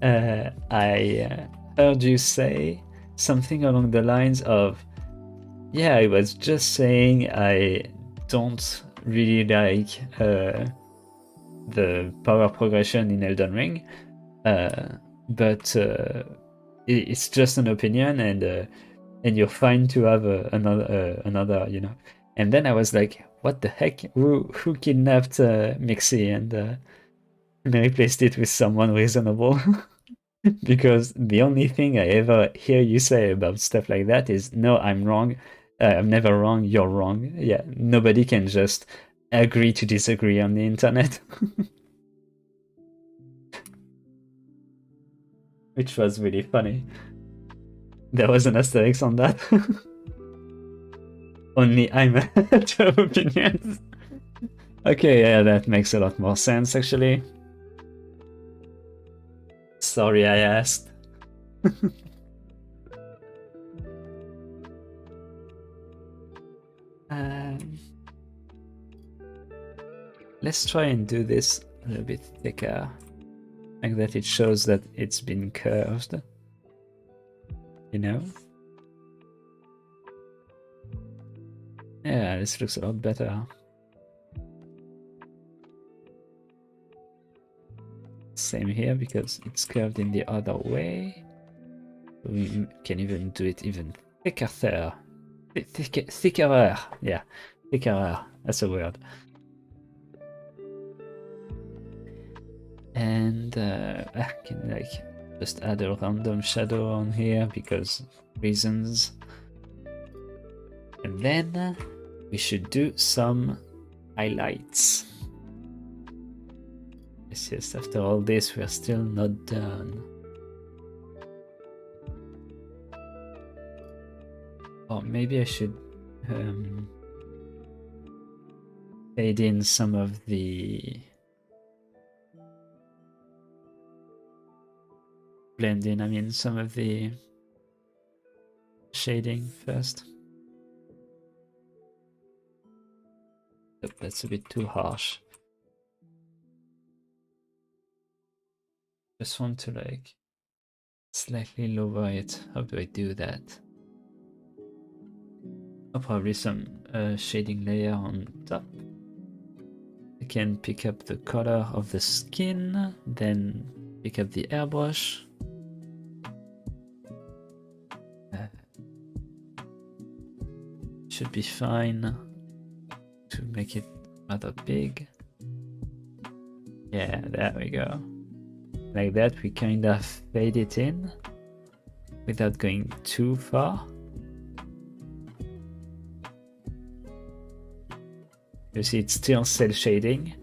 I heard you say something along the lines of, yeah, I was just saying I don't really like the power progression in Elden Ring, but it's just an opinion, and you're fine to have another, you know. And then I was like, what the heck? Who kidnapped Mixie and replaced it with someone reasonable? Because the only thing I ever hear you say about stuff like that is, no, I'm wrong. I'm never wrong. You're wrong. Yeah, nobody can just agree to disagree on the internet. Which was really funny. There was an asterisk on that. Only I'm to have opinions. Okay, yeah, that makes a lot more sense, actually. Sorry I asked. Let's try and do this a little bit thicker, like that it shows that it's been curved, you know? Yeah, this looks a lot better. Same here, because it's curved in the other way. We can even do it even thicker there. Thickerer, yeah, thickerer, that's a word. And I can like just add a random shadow on here because reasons. And then we should do some highlights. Yes, after all this, we're still not done. Or maybe I should fade in some of the blend in, I mean some of the shading first. Oh, that's a bit too harsh. Just want to like slightly lower it. How do I do that? Oh, probably some shading layer on top. I can pick up the color of the skin, then pick up the airbrush. Should be fine to make it rather big. Yeah, there we go. Like that, we kind of fade it in without going too far. You see, it's still cell shading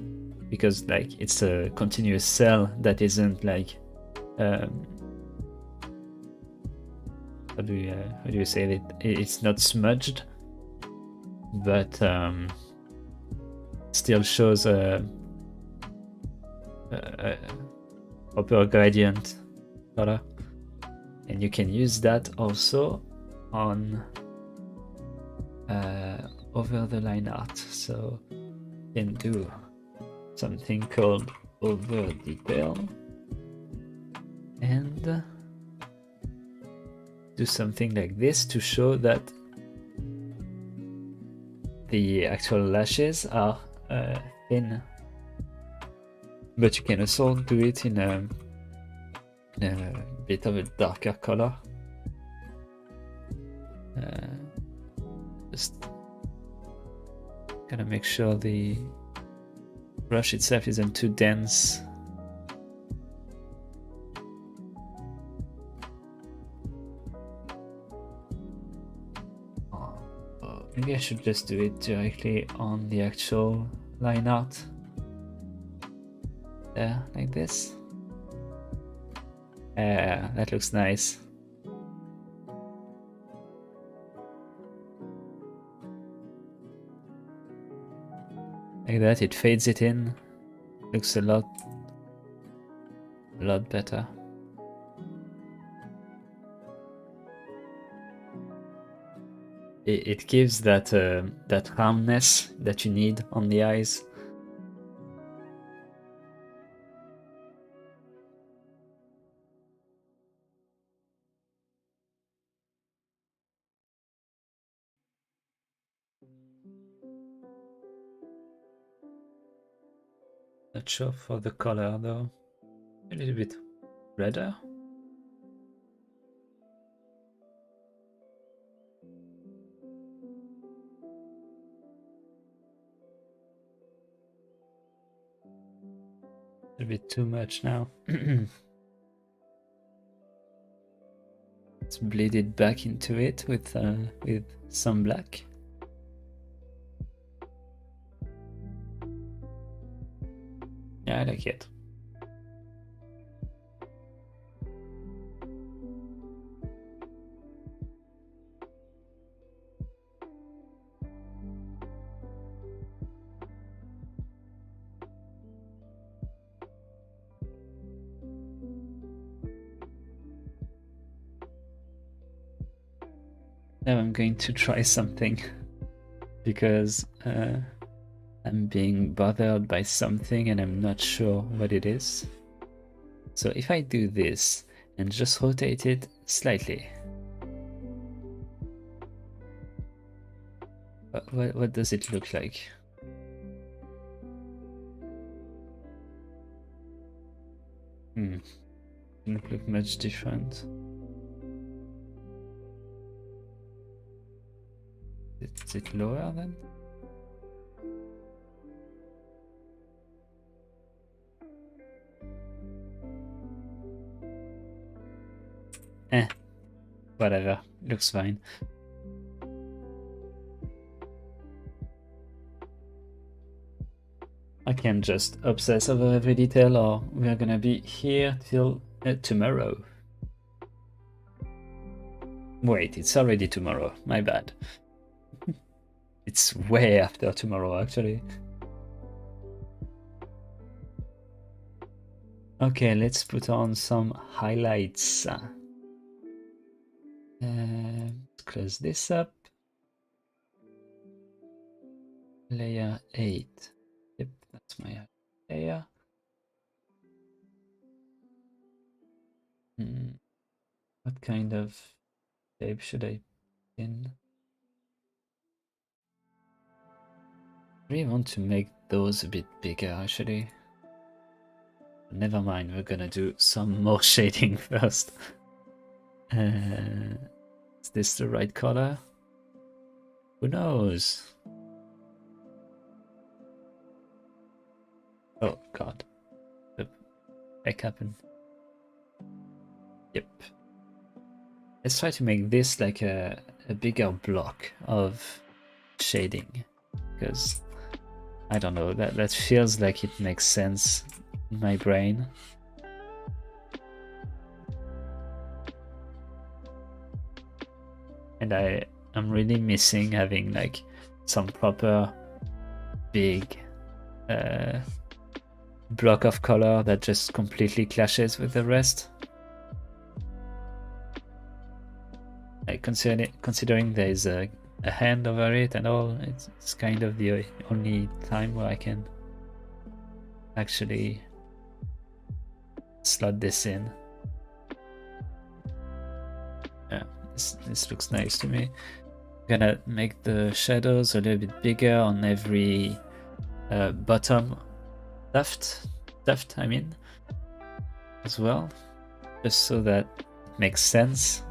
because like it's a continuous cell that isn't like how do you say it? It's not smudged, but still shows a proper gradient color, and you can use that also on over the line art. So you can do something called over detail and do something like this to show that the actual lashes are thin. But you can also do it in a bit of a darker color. Just gotta make sure the brush itself isn't too dense. Maybe I should just do it directly on the actual line art. There, like this. That looks nice. Like that, it fades it in. Looks a lot better. It gives that that roundness that you need on the eyes. Not sure for the color though. A little bit redder. A bit too much now. Let's bleed it back into it with some black. Yeah, I like it. Now I'm going to try something because I'm being bothered by something and I'm not sure what it is. So if I do this and just rotate it slightly, what does it look like? Doesn't look much different. Is it lower then? Whatever, looks fine. I can just obsess over every detail or we're gonna be here till tomorrow. Wait, it's already tomorrow, my bad. It's way after tomorrow actually. Okay, let's put on some highlights. Close this up. Layer 8. Yep, that's my layer. What kind of shape should I put in? I really want to make those a bit bigger actually. Never mind, we're gonna do some more shading first. Is this the right color? Who knows? Oh god. The heck happened? Yep. Let's try to make this like a bigger block of shading. Because, I don't know, that feels like it makes sense in my brain. And I'm really missing having like some proper big block of color that just completely clashes with the rest. Like considering there is a hand over it and all, it's kind of the only time where I can actually slot this in. Yeah, this looks nice to me. I'm gonna make the shadows a little bit bigger on every bottom tuft, I mean, as well, just so that it makes sense.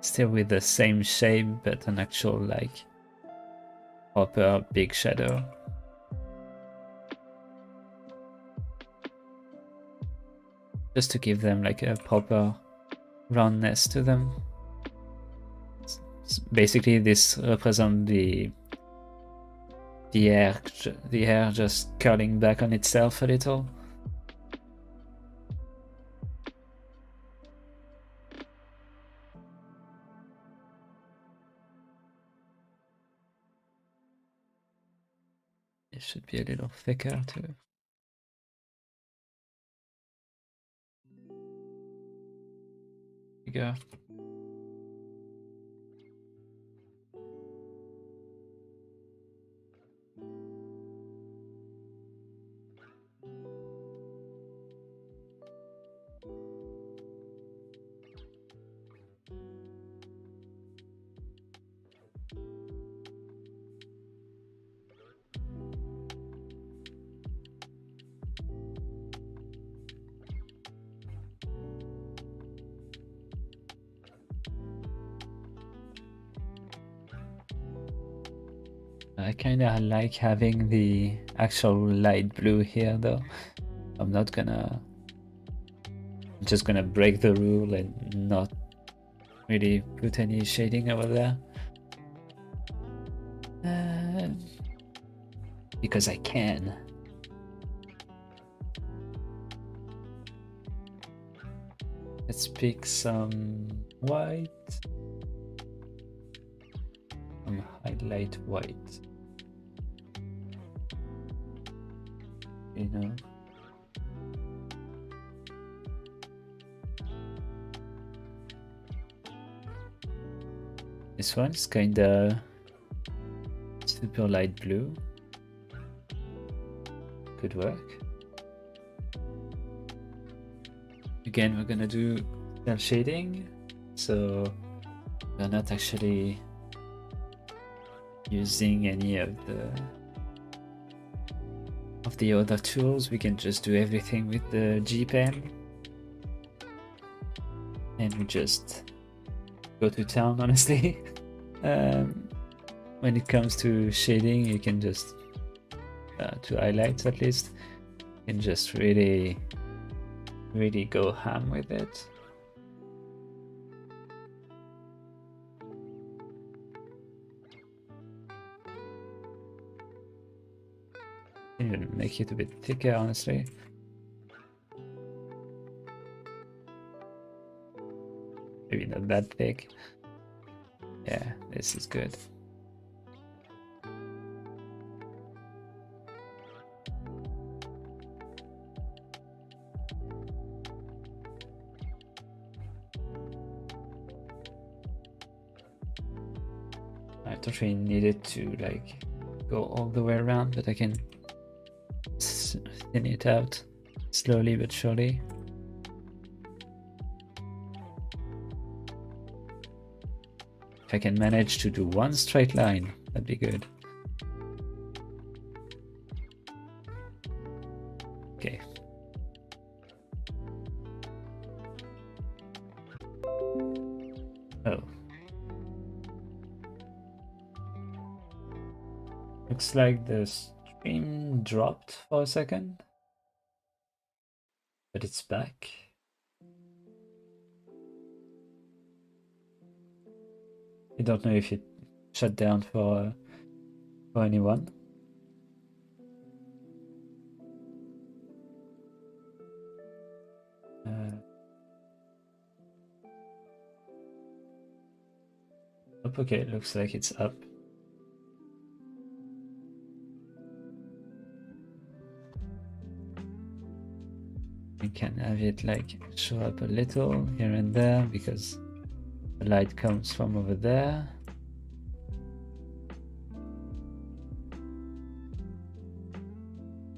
Still with the same shape, but an actual like proper big shadow. just to give them like a proper roundness to them. Basically, this represents the hair just curling back on itself a little. It should be a little thicker too. Bigger. I kinda like having the actual light blue here though. I'm just gonna break the rule and not really put any shading over there. Because I can. Let's pick some white. Some highlight white. You know. This one's kinda super light blue. Could work. Again, we're gonna do cell shading, so we're not actually using any of the other tools. We can just do everything with the G pen, and we just go to town, honestly. When it comes to shading, you can just to highlights at least, you can just really go ham with it. Even make it a bit thicker, honestly. Maybe not that thick. Yeah, this is good. I don't really need it to like go all the way around, but I can thin it out slowly but surely. If I can manage to do one straight line, that'd be good. Okay. Oh. Looks like the stream dropped for a second, but it's back. I don't know if it shut down for anyone. Okay, it looks like it's up. We can have it like show up a little here and there because the light comes from over there.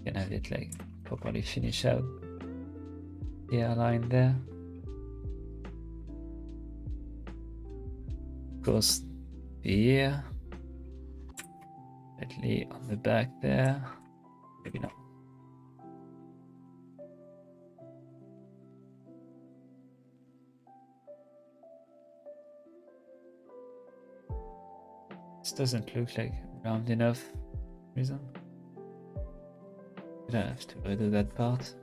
Can have it like properly finish out the airline there. Of course, the ear, slightly on the back there. Maybe not. This doesn't look like round enough reason. I have to redo that part.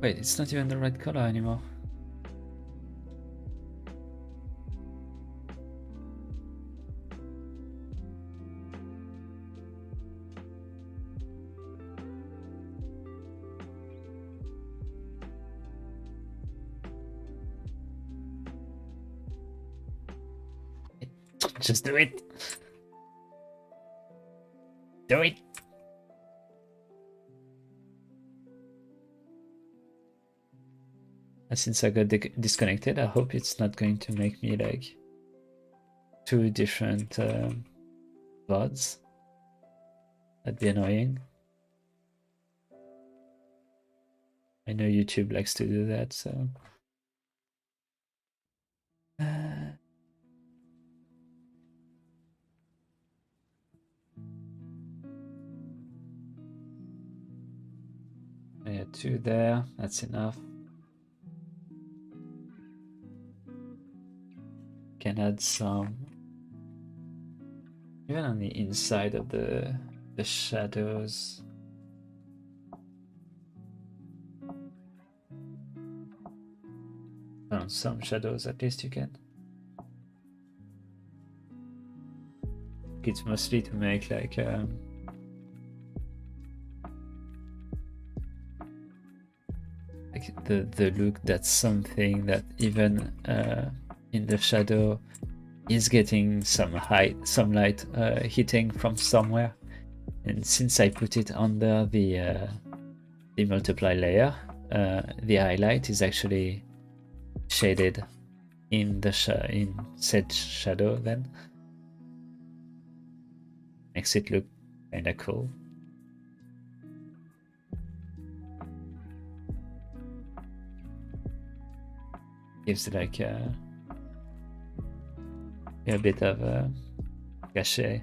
Wait, it's not even the right color anymore. Just do it. Do it. And since I got disconnected, I hope it's not going to make me like two different VODs. That'd be annoying. I know YouTube likes to do that, so. Yeah, 2 there, that's enough. Can add some, even on the inside of the shadows. On some shadows at least you can. It's mostly to make like the look that's something that even in the shadow is getting some light hitting from somewhere. And since I put it under the multiply layer, the highlight is actually shaded in the in said shadow. Then makes it look kind of cool. Gives like a bit of a cachet.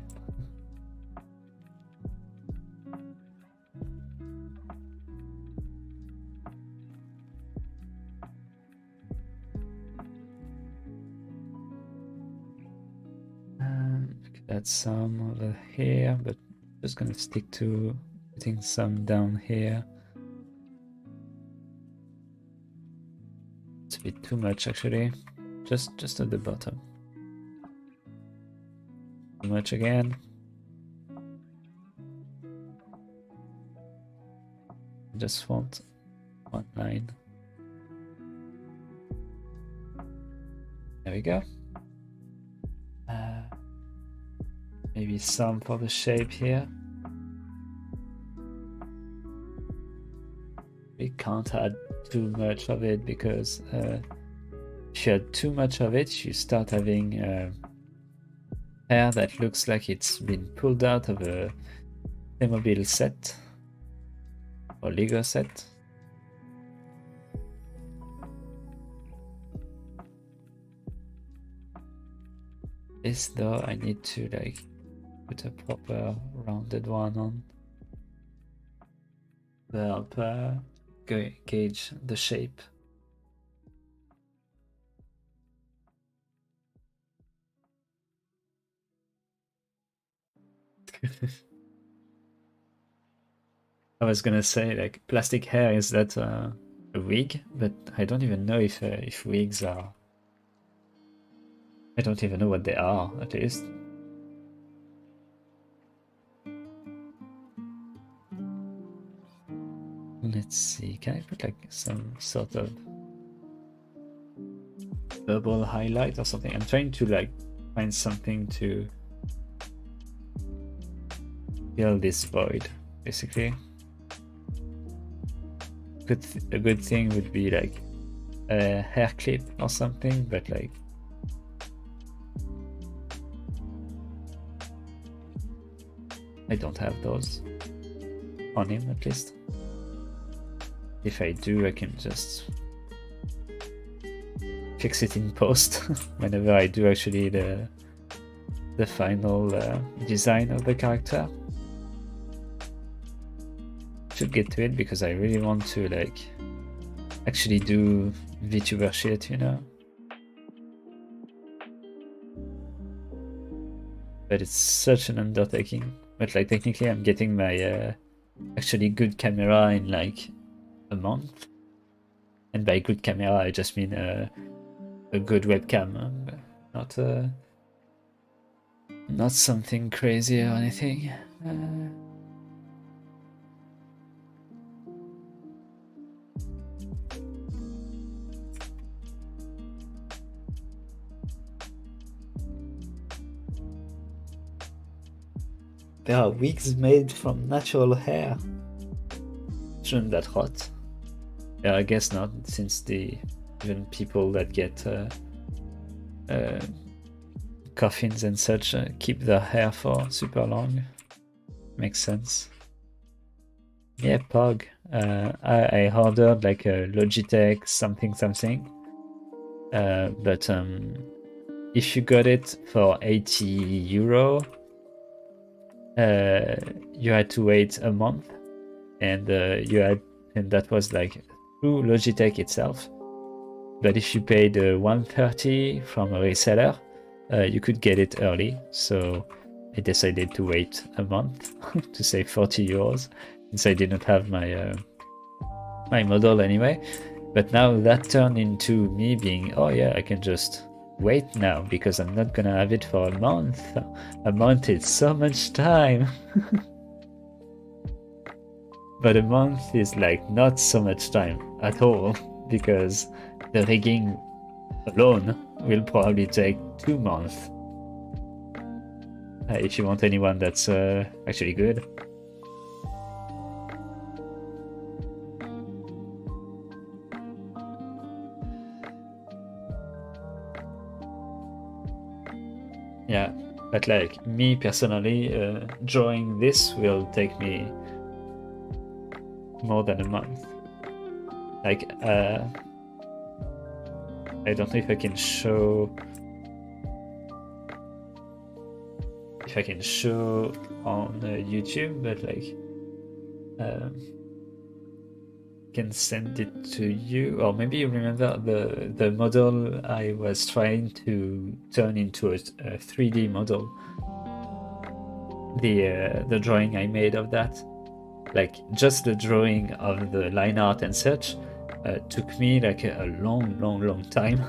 Add some over here, but just gonna stick to putting some down here. It's a bit too much actually. Just at the bottom. Too much again. Just want one line. There we go. Maybe some for the shape here. We can't add too much of it because if you add too much of it, you start having hair that looks like it's been pulled out of a Playmobil set or Lego set. This though, I need to like put a proper rounded one on to help gauge the shape. I was gonna say like plastic hair, is that a wig? But I don't even know if wigs are. I don't even know what they are, at least. Let's see, can I put like some sort of bubble highlight or something? I'm trying to like find something to fill this void, basically. A good thing would be like a hair clip or something, but like I don't have those on him, at least. If I do, I can just fix it in post whenever I do actually the final design of the character. Should get to it because I really want to like actually do VTuber shit, you know. But it's such an undertaking. But like technically I'm getting my actually good camera in like a month. And by good camera, I just mean a good webcam, not something crazy or anything. There are wigs made from natural hair. Shouldn't that hot? Yeah, I guess not, since even people that get coffins and such keep their hair for super long. Makes sense. Yeah, Pog. I ordered like a Logitech something. But if you got it for 80 euro, you had to wait a month, and that was like through Logitech itself. But if you paid 130 from a reseller, you could get it early. So I decided to wait a month to save 40 euros, since I didn't have my my model anyway. But now that turned into me being, oh yeah, I can just wait now because I'm not gonna have it for a month. A month is so much time. But a month is like not so much time at all, because the rigging alone will probably take 2 months. If you want anyone that's actually good. Yeah, but like me personally, drawing this will take me more than a month. Like, I don't know if I can show on YouTube, but like, can send it to you, or maybe you remember the model I was trying to turn into a 3D model. The drawing I made of that, like just the drawing of the line art and such, took me like a long time.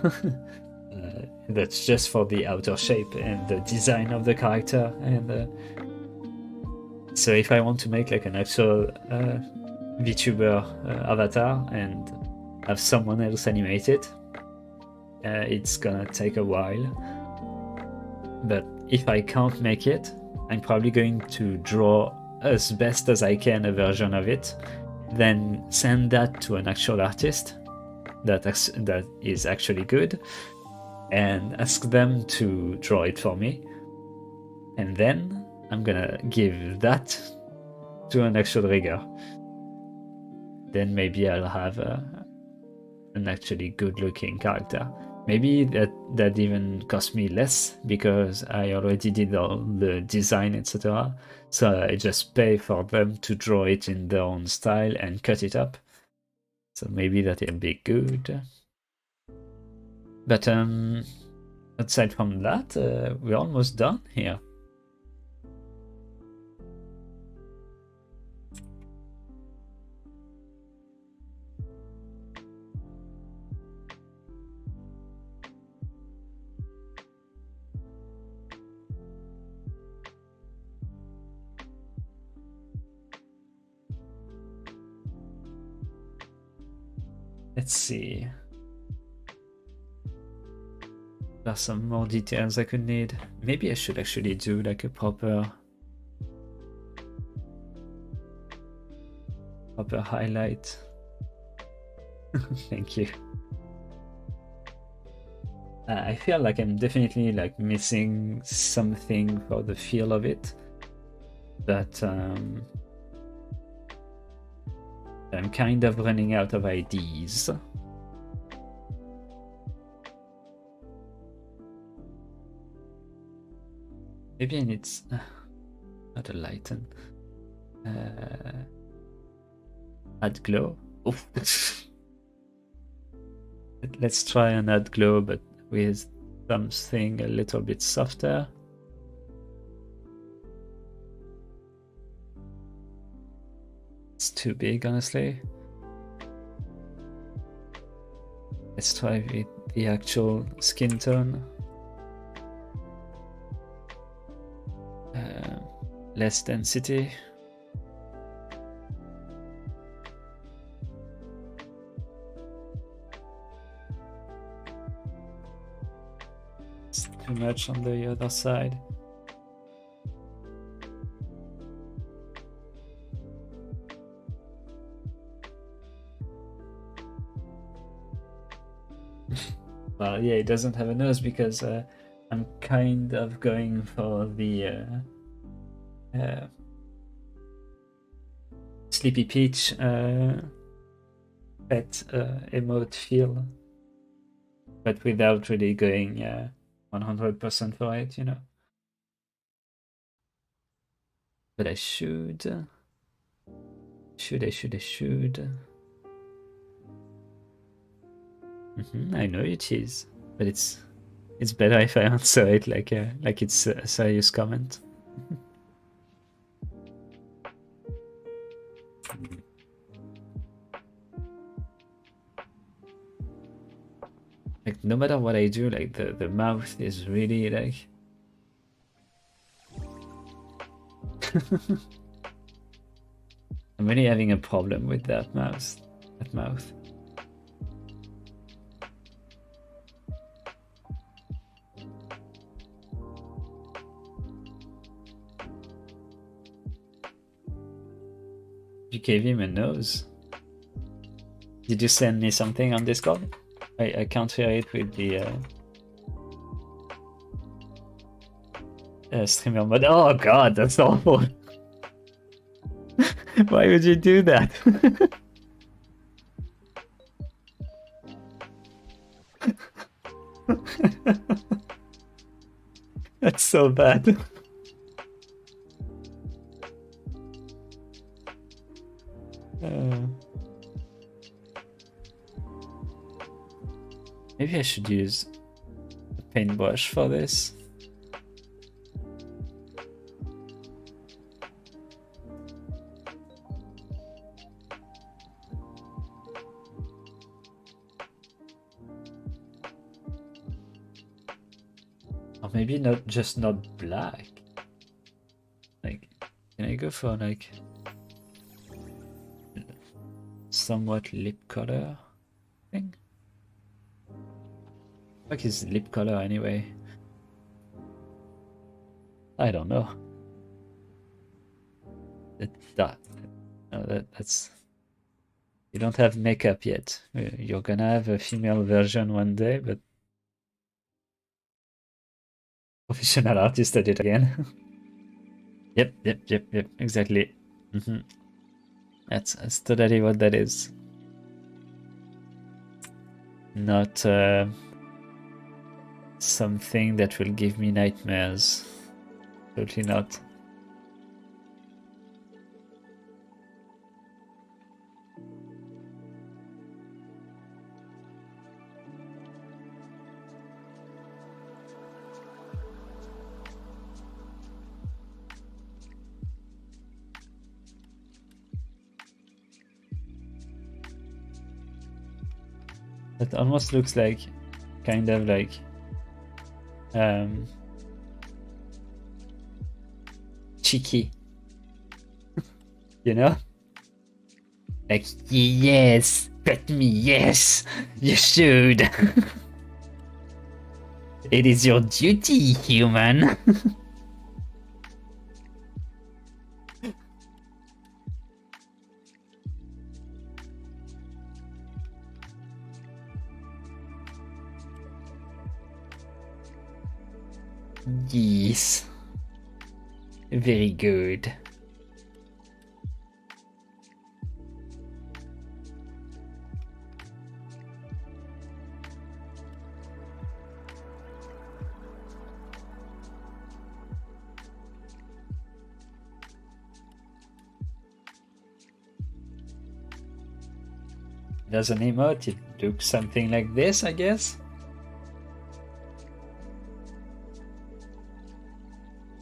That's just for the outer shape and the design of the character. And so if I want to make like an actual VTuber avatar and have someone else animate it, it's gonna take a while. But if I can't make it, I'm probably going to draw as best as I can a version of it, then send that to an actual artist that is actually good, and ask them to draw it for me. And then I'm gonna give that to an actual rigger. Then maybe I'll have an actually good looking character. Maybe that even cost me less because I already did all the design, etc. So I just pay for them to draw it in their own style and cut it up. So maybe that'll be good. But aside from that, we're almost done here. Let's see. There's some more details I could need. Maybe I should actually do like a proper highlight. Thank you. I feel like I'm definitely like missing something for the feel of it, but I'm kind of running out of ideas. Maybe I need not a lighten. Add glow. Oof. Let's try and add glow, but with something a little bit softer. It's too big, honestly. Let's try with the actual skin tone. Less density. It's too much on the other side. Well, yeah, it doesn't have a nose because I'm kind of going for the Sleepy Peach pet emote feel, but without really going 100% for it, you know. But I should. I should. I know it is, but it's better if I answer it like it's a serious comment. Like no matter what I do, like the mouth is really like. I'm really having a problem with that mouth. You gave him a nose. Did you send me something on Discord? I can't hear it with the streamer mode. Oh god, that's awful. Why would you do that? That's so bad. Maybe I should use a paintbrush for this. Or maybe not black. Like, can I go for like somewhat lip color thing? What is lip color anyway? I don't know. That's. You don't have makeup yet. You're gonna have a female version one day, but professional artist did it again. Yep, exactly. That's totally what that is. Not something that will give me nightmares. Totally not. It almost looks like kind of like cheeky. You know? Like, yes, pet me, yes, you should. It is your duty, human. Yes. Very good. As an emote, it looks something like this, I guess.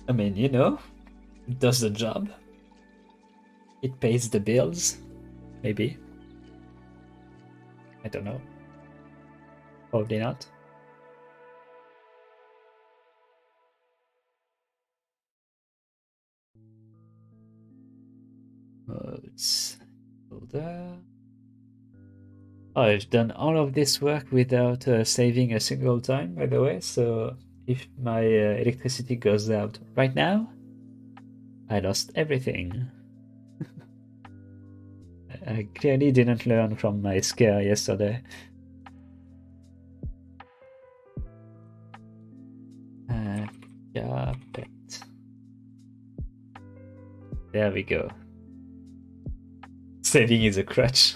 I mean, you know, it does the job. it pays the bills, maybe. I don't know. Probably not. It's there. Oh, I've done all of this work without saving a single time, by the way, so if my electricity goes out right now, I lost everything. I clearly didn't learn from my scare yesterday. Carpet. There we go. Saving is a crutch.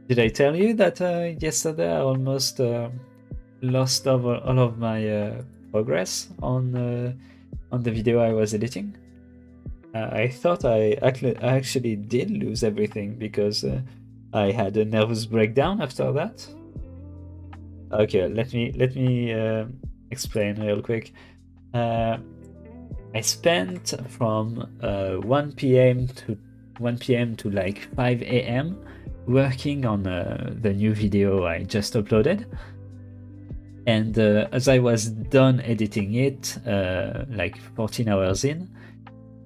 Did I tell you that yesterday I almost lost all of my progress on the video I was editing? I thought I actually did lose everything because I had a nervous breakdown after that. Okay, let me explain real quick. I spent from 1 p.m. to like 5 a.m. working on the new video I just uploaded. And as I was done editing it, like 14 hours in,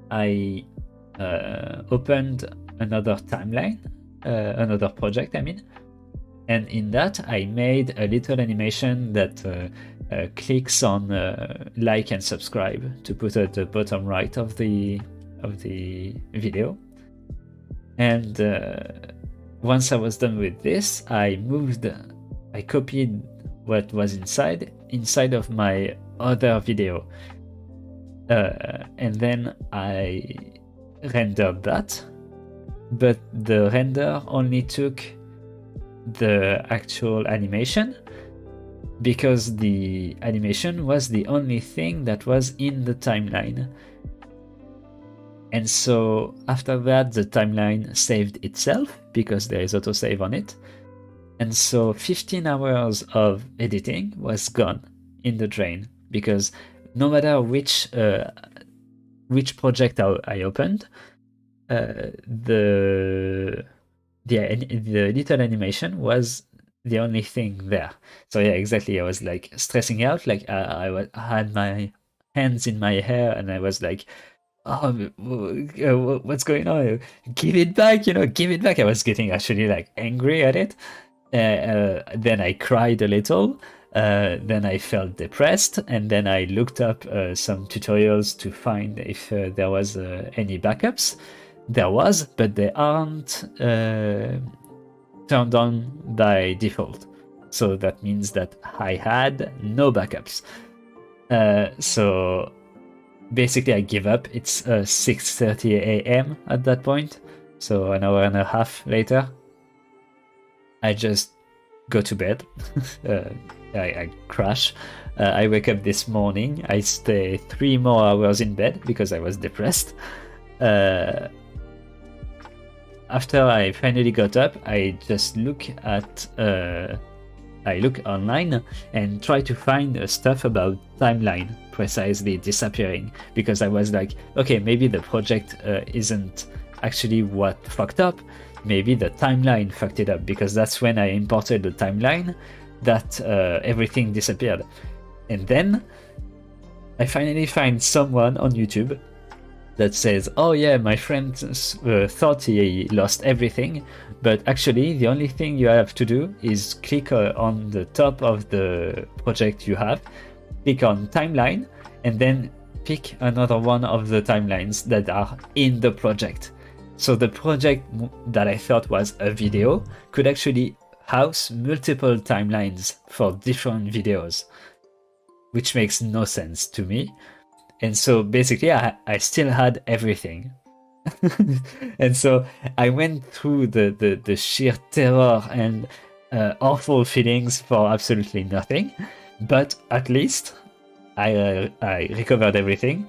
I opened another timeline, another project, I mean. And in that, I made a little animation that clicks on like and subscribe to put at the bottom right of the video. And once I was done with this, I copied what was inside of my other video, and then I rendered that. But the render only took the actual animation, because the animation was the only thing that was in the timeline. And so after that, the timeline saved itself because there is autosave on it. And so 15 hours of editing was gone in the drain, because no matter which project I opened, the little animation was the only thing there. So yeah, exactly. I was like stressing out, like I had my hands in my hair, and I was like, "Oh, what's going on? Give it back! Give it back!" I was getting actually like angry at it. Then I cried a little. Then I felt depressed, and then I looked up some tutorials to find if there was any backups. There was, but they aren't turned on by default. So that means that I had no backups. So basically I give up. It's 6:30 a.m. at that point. So an hour and a half later, I just go to bed. I crash. I wake up this morning. I stay 3 more hours in bed because I was depressed. After I finally got up, I just look online and try to find stuff about timeline precisely disappearing, because I was like, okay, maybe the project isn't actually what fucked up. Maybe the timeline fucked it up, because that's when I imported the timeline that everything disappeared. And then I finally find someone on YouTube that says, oh yeah, my friend thought he lost everything, but actually the only thing you have to do is click on the top of the project you have, click on timeline, and then pick another one of the timelines that are in the project. So the project that I thought was a video could actually house multiple timelines for different videos, which makes no sense to me. And so basically I still had everything. And so I went through the sheer terror and awful feelings for absolutely nothing. But at least I recovered everything.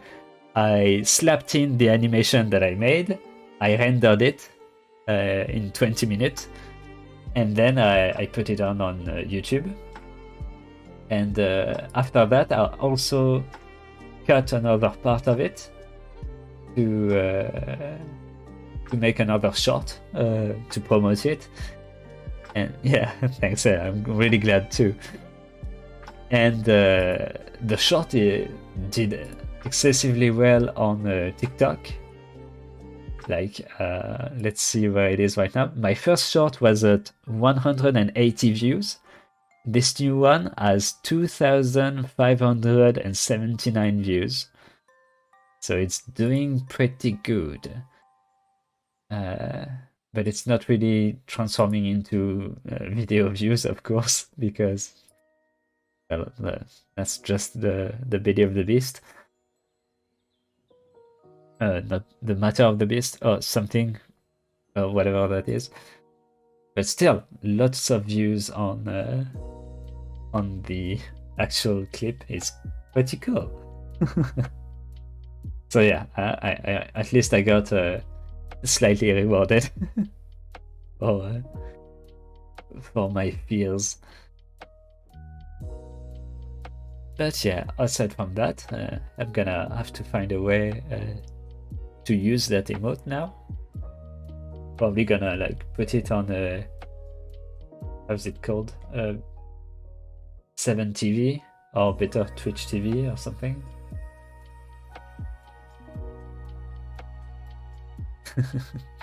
I slapped in the animation that I made. I rendered it in 20 minutes. And then I put it on YouTube. And after that, I also cut another part of it to make another short to promote it. And yeah, thanks. I'm really glad too. And the short did excessively well on TikTok. Like, let's see where it is right now. My first short was at 180 views. This new one has 2,579 views. So it's doing pretty good. But it's not really transforming into video views, of course, because well, that's just the belly of the beast. Not the matter of the beast, or something, or whatever that is. But still, lots of views on the actual clip. It's pretty cool. So yeah, I at least I got slightly rewarded for my fears. But yeah, aside from that, I'm gonna have to find a way to use that emote now. Probably gonna like put it on a, how's it called? 7TV or better Twitch TV or something.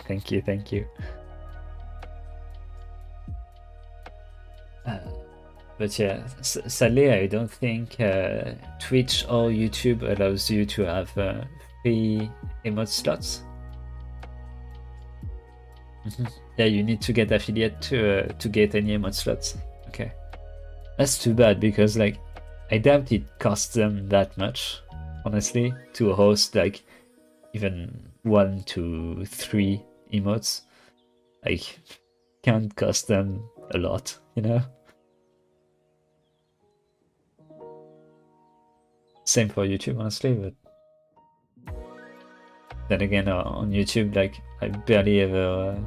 Thank you, thank you. But yeah, sadly, I don't think Twitch or YouTube allows you to have free emote slots. Yeah, you need to get affiliate to get any emote slots. Okay, that's too bad because like I doubt it costs them that much, honestly, to host like even 1 to 3 emotes. Like, can't cost them a lot, you know. Same for YouTube, honestly, but then again, on YouTube, like I barely ever,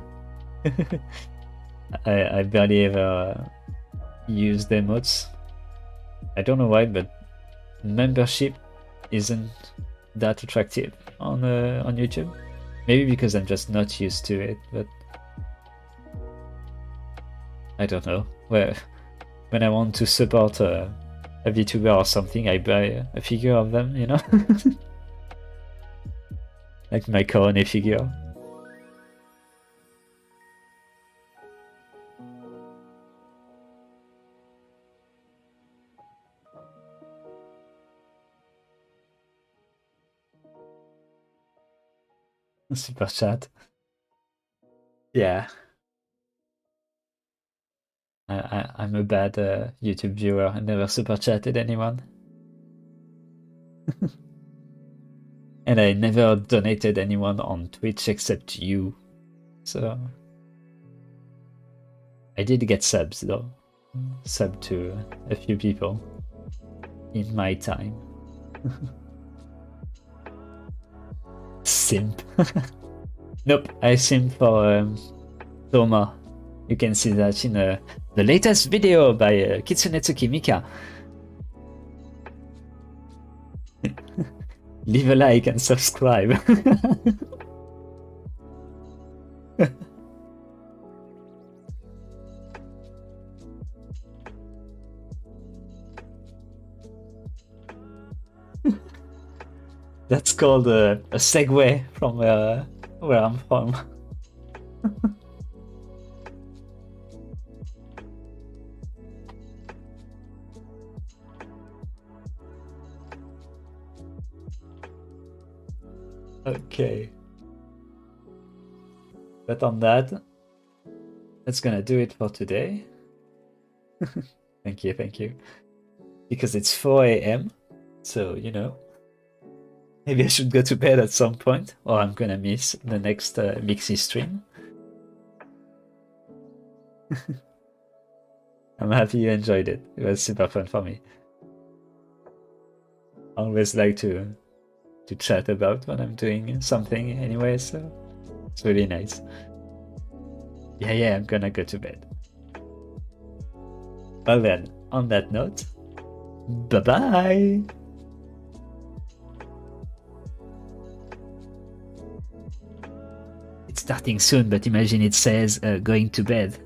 I barely ever use the emotes. I don't know why, but membership isn't that attractive on YouTube. Maybe because I'm just not used to it, but I don't know. Well, when I want to support a VTuber or something, I buy a figure of them, you know? Like my Korone figure. Super chat. Yeah. I'm a bad YouTube viewer. I never super chatted anyone. And I never donated anyone on Twitch except you. So I did get subs though. Sub to a few people in my time. Simp. Nope, I simp for Toma. You can see that in the latest video by Kitsunetsuki Mika. Leave a like and subscribe. That's called a segue from where I'm from. Okay. But on that, that's gonna do it for today. Thank you, thank you. Because it's 4 AM, so you know. Maybe I should go to bed at some point, or I'm gonna miss the next Mixi stream. I'm happy you enjoyed it. It was super fun for me. I always like to chat about when I'm doing something anyway, so it's really nice. Yeah, I'm gonna go to bed. Well then, on that note, bye-bye! It's starting soon, but imagine it says going to bed.